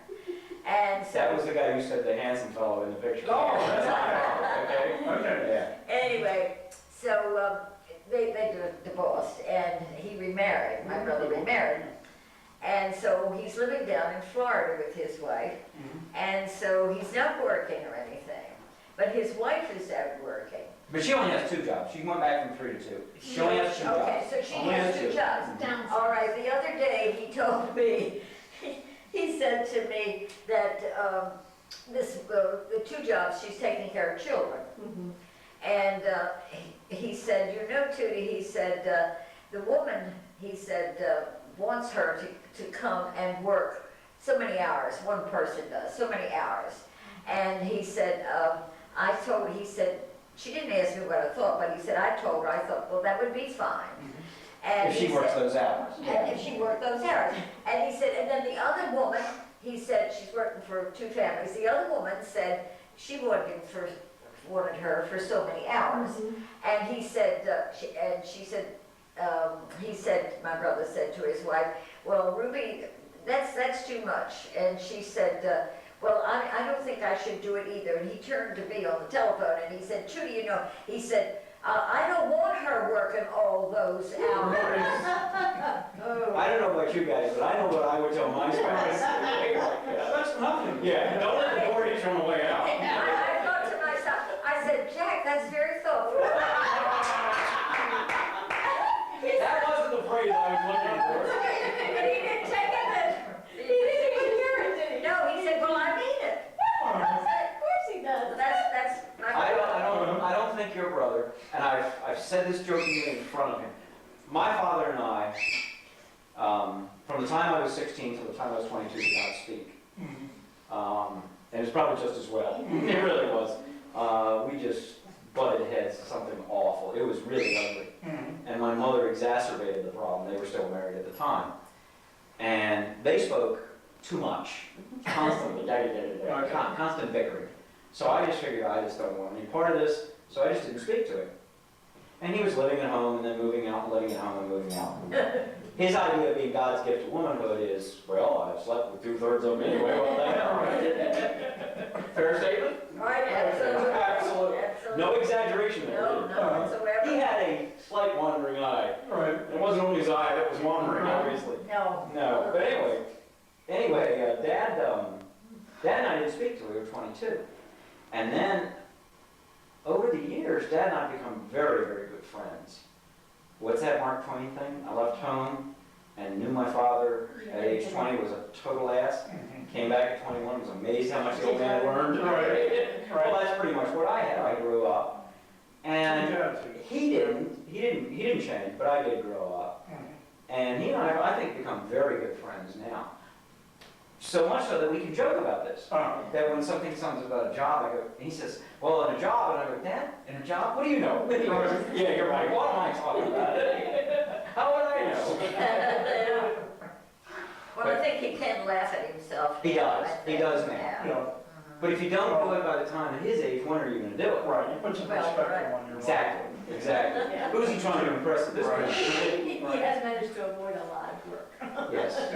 And so That was the guy who said the handsome fellow in the picture. Oh, that's okay. Okay. Yeah. anyway, so they divorced and he remarried. My brother remarried. And so he's living down in Florida with his wife. And so he's not working or anything. But his wife is out working. But she only has 2 jobs. She went back from 3 to 2. She only has 2 jobs. Okay, so she Only has has 2 2. jobs. Down. All right, the other day he told me, he said to me that the 2 jobs, she's taking care of children. Mhm. And he said, you know, Tudie, he said, the woman, he said, wants her to come and work so many hours. One person does, so many hours. And he said, he said, she didn't ask me what I thought, but he said, I told her, I thought, well, that would be fine. And If she he works said, those hours. and if she worked those hours. And he said, and then the other woman, he said, she's working for 2 families. The other woman said she wanted her for so many hours. And he said, he said, my brother said to his wife, well, Ruby, that's too much. And she said, well, I don't think I should do it either. And he turned to me on the telephone and he said, Tudie, you know, he said, I don't want her working all those hours. I don't know about you guys, but I know what I would tell my spouse. That's nothing. Yeah, don't let the door hit you on the way out. I thought to myself, I said, Jack, that's very thoughtful. That wasn't the phrase I was looking for. But he didn't take it. He didn't even hear it, did he? No, he said, well, I mean it. Of course he does. That's my. I don't think your brother, and I've said this jokingly in front of him. My father and I, from the time I was 16 to the time I was 22, did not speak. And it was probably just as well. It really was. We just butted heads to something awful. It was really ugly. And my mother exacerbated the problem. They were still married at the time. And they spoke too much, constantly, constant bickering. So I just figured I just don't want any part of this, so I just didn't speak to him. And he was living at home and then moving out and living at home and moving out. His idea of being God's gift to womanhood is, well, I've slept with 2/3 of them anyway, what the hell? Fair statement? Right, absolutely. Absolutely. No exaggeration there. No, none whatsoever. He had a slight wandering eye. Right. It wasn't only his eye that was wandering, obviously. No. No, but anyway, Dad and I didn't speak till we were 22. And then, over the years, Dad and I have become very, very good friends. What's that Mark Twain thing? I left home and knew my father at age 20 was a total ass. Came back at 21, was amazed how much the old man learned. Right. Well, that's pretty much what I had. I grew up. And he didn't change, but I did grow up. And he and I think, become very good friends now. So much so that we can joke about this. That when something comes about a job, I go, and he says, well, in a job, and I go, Dad, in a job? What do you know? And he goes, yeah, you're right. What am I talking about? How would I know? Well, I think he can laugh at himself. He does. He does now. Yeah. But if you don't do it by the time at his age, when are you going to do it? Right, you put some perspective on your life. Exactly. Who's he trying to impress at this point? He has managed to avoid a lot of work. Yes.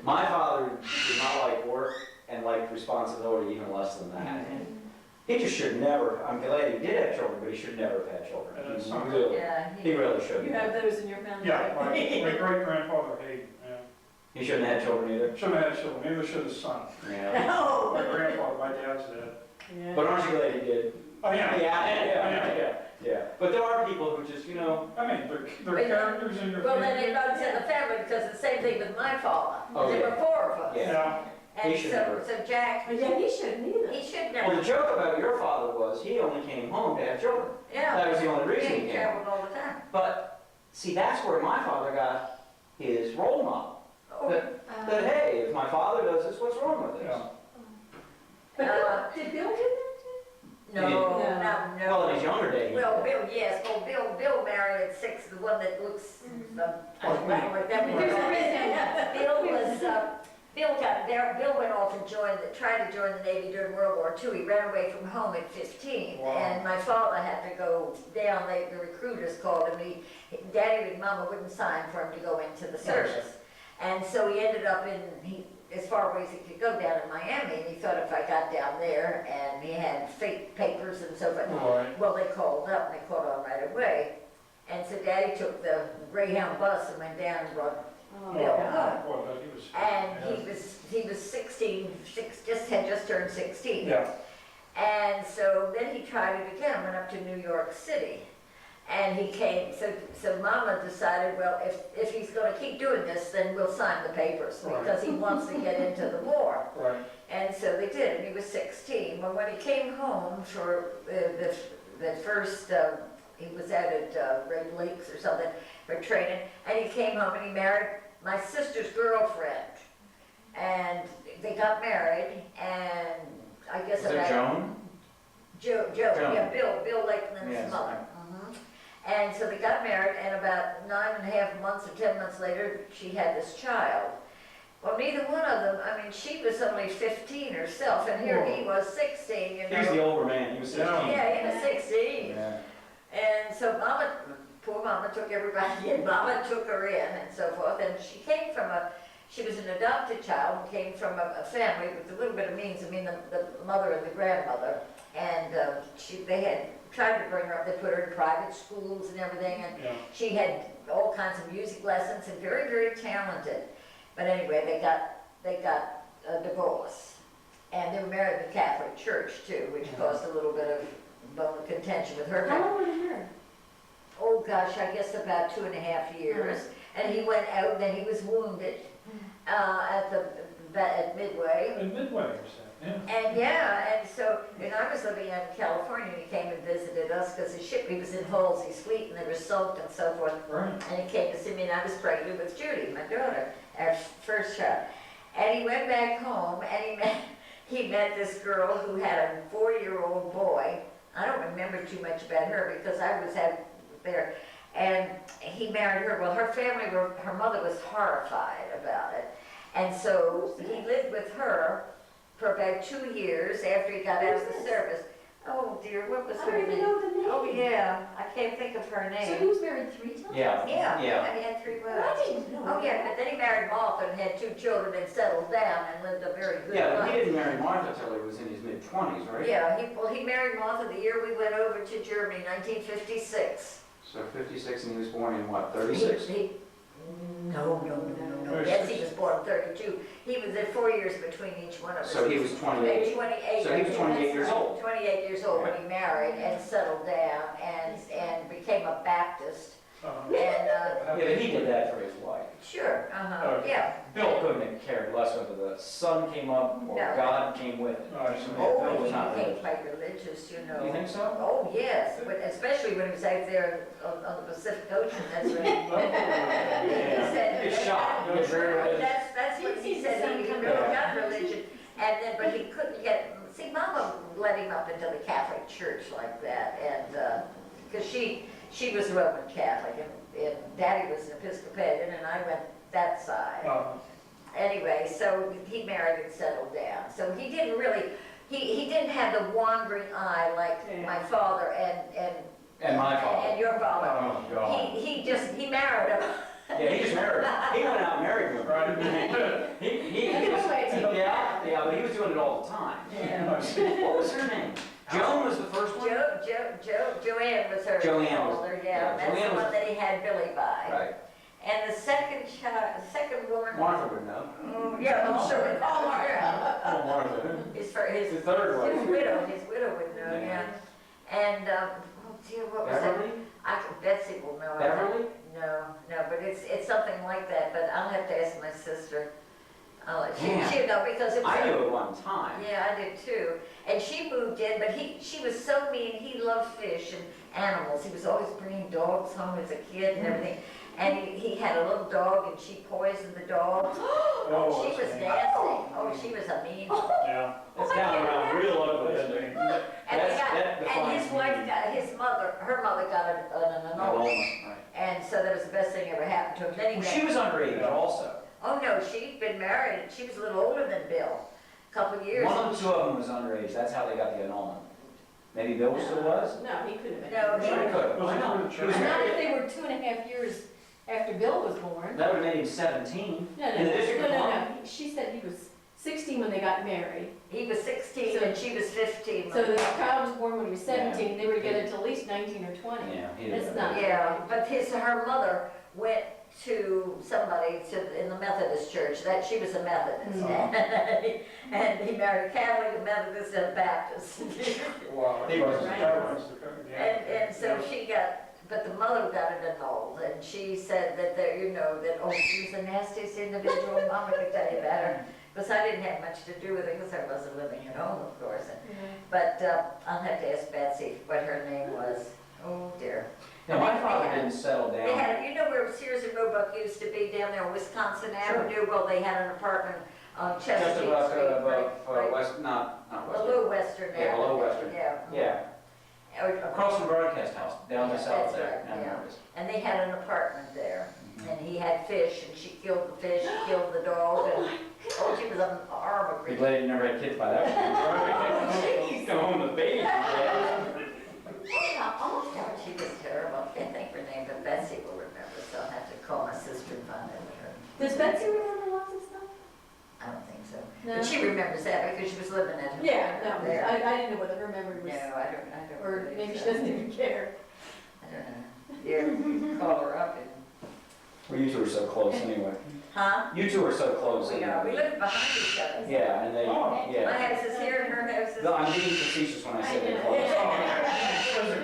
My father did not like work and liked responsibility even less than that. He just should never, I'm glad he did have children, but he should never have had children. He really shouldn't. You have those in your family? Yeah, my great-grandfather Hayden, yeah. He shouldn't have had children either? Shouldn't have had children, neither should his son. Yeah. No. My grandfather, my dad's dead. Yeah. But aren't you glad he did? Oh, Yeah. But there are people who just, I mean, they're characters in your Well, then family. it runs in the family because the same thing with my father. Oh, There yeah. were 4 of us. Yeah. And He should so, never. so Jack, Yeah, he shouldn't either. he should Well, never. the joke about your father was he only came home to have children. Yeah. That was the only reason he He came home. traveled all the time. But, see, that's where my father got his role model. That, hey, if my father does this, what's wrong with this? Yeah. Did Bill do that No, He no, didn't. no. Well, in his younger days. Well, Bill, yes, Bill married at 6, the one that looks, I don't know, like that. too? There's a reason. Bill was, Bill got there, Bill went off and tried to join the Navy during World War II. He ran away from home at 15. Wow. And my father had to go down, the recruiters called him. Daddy and Mama wouldn't sign for him to go into the service. And so he ended up as far away as he could go down in Miami, and he thought if I got down there, and he had fake papers and so forth. Right. Well, they called up, and they called on right away. And so Daddy took the Greyhound bus and went down and brought Bill home. Boy, but he was. And he was 16, had just turned 16. Yeah. And so then he tried it again, went up to New York City. And he came, so Mama decided, well, if he's gonna keep doing this, then we'll sign the papers, because he wants to get into the war. Right. And so they did, and he was 16. But when he came home for that first, he was out at Red Lakes or something for training, and he came home and he married my sister's girlfriend. And they got married, and I guess Was it about Joan? Joe, Joan. yeah, Bill Lakeland's Yes. mother. And so they got married, and about 9.5 months or 10 months later, she had this child. Well, neither one of them, I mean, she was only 15 herself, and here he was 16, you know. He was the older man, he was 16. Yeah, he was 16. Yeah. And so poor Mama took everybody in, Mama took her in and so forth, and she came from she was an adopted child, and came from a family with a little bit of means. I mean, the mother and the grandmother, and they had tried to bring her up. They put her in private schools and everything, and Yeah. she had all kinds of music lessons and very, very talented. But anyway, they got a divorce, and they were married in the Catholic Church too, which caused a little bit of bone of contention with her. How long were they married? Oh gosh, I guess about 2.5 years. And he went out, and then he was wounded at Midway. In Midway, you said, yeah. And so, and I was living out in California, and he came and visited us because his ship, he was in Halsey's fleet, and they were soaked and so forth. Right. And he came to see me, and I was pregnant with Judy, my daughter, our first child. And he went back home, and he met this girl who had a 4-year-old boy. I don't remember too much about her because I was out there. And he married her. Well, her family her mother was horrified about it. And so he lived with her for about 2 years after he got out of the service. Oh dear, what was I her don't even name? know the name. Oh yeah, I can't think of her So he name. was married 3 times? Yeah. Yeah, and he had 3 Well, wives. I didn't know. Oh yeah, but then he married Martha and had 2 children and settled down and lived a very good Yeah, but he life. didn't marry Martha till he was in his mid-20s, right? Yeah, he married Martha the year we went over to Germany, 1956. So 56, and he was born in what, 36? No. Betsy was born 32. He was there 4 years between each one of us. So he was 28. 28. So he was 28 years old. 28 years old when he married and settled down and became a Baptist. And, Yeah, but he did that for his wife. sure, Okay. yeah. Bill couldn't have cared less whether the sun came up or No. God came with it. I see. Oh, Bill he was not became religious. quite religious, you know. You think so? Oh, yes, but especially when he was out there on the Pacific Ocean, that's when he said. He's shocked. He was very religious. That's what he said, he really got religion, and then, but he couldn't get, see, Mama let him up into the Catholic Church like that, and, because she was Roman Catholic, and Daddy was an Episcopalian, and I went that side. Anyway, so he married and settled down, so he didn't really, he didn't have the wandering eye like my father And my father. and your father. Oh, God. He married him. Yeah, he just married her. He went out and married women. Right. Yeah, but he was doing it all the time. Yeah. What was her name? Joan was the first one? Joanne was her Joanne was- older, yeah, yeah, that's Joanne the was- one that he had Billy by. Right. And the second woman. Martha would know. Oh, yeah, I'm sure, oh, Martha. Oh, Martha. His The third one. his widow would know, Yeah. yeah. And, oh dear, what was that? Beverly? Betsy will know. Beverly? No, but it's something like that, but I'll have to ask my sister. Yeah. She'll know because it was. I knew at one time. Yeah, I did too. And she moved in, but she was so mean. He loved fish and animals. He was always bringing dogs home as a kid and everything. And he had a little dog, and she poisoned the dog. Oh, She was that's nasty. Oh, she was a mean. Yeah. It's down around real ugly, isn't it? And his wife her mother got an annulment. Right. And so that was the best thing ever happened to him. Then he Well, she was underage also. Oh, no, she'd been married. She was a little older than Bill, a couple of years. One of the 2 of them was underage. That's how they got the annulment. Maybe Bill still was? No, he couldn't have been. No, Sure he could. Was Why it not? through the He was church? Not married. if they were 2.5 years after Bill was born. That would have made him 17. No, In the District of Columbia. no. She said he was 16 when they got married. He was 16 So- and she was 15. So the child was born when he was 17, they were together until at least 19 or 20. Yeah, he That's did. not- Yeah, but her mother went to somebody in the Methodist church, that she was a Methodist. And he married a Catholic, a Methodist, and a Baptist. Wow. He was- And so but the mother got it annulled, and she said that she was the nastiest individual, Mama could tell you about her. Because I didn't have much to do with it, because I wasn't living at home, of course. But I'll have to ask Betsy what her name was. Oh dear. Now, my father didn't settle They down. had, you know where Sears and Roebuck used to be down there on Wisconsin Avenue? Well, they had an apartment on Just Chesapeake about, Street, right, west, not west. below Western Avenue. Yeah, below Western. Yeah. Yeah, across from Broadcast House, down just south That's there. right, Yeah, yeah. there it is. And they had an apartment there, and he had fish, and she killed the fish, she killed the dog, and, oh, she was an armor Be creature. glad you never had kids by that point. Come home with babies. Yeah, almost, she was terrible, I can't think of her name, but Betsy will remember, so I'll have to call my sister and find out what her, Does Betsy remember lots of stuff? I don't think so. No? But she remembers that because she was living at home. Yeah, no, there. I didn't know whether her memory No, was, I don't or believe maybe she so. doesn't even care. I don't know. Yeah, call her up and, Well, you two are so close anyway. huh? You two are so close We anyway. live behind each other. Yeah, and they, My yeah. house is here and her house is. No, I'm being facetious when I say they're I close. know.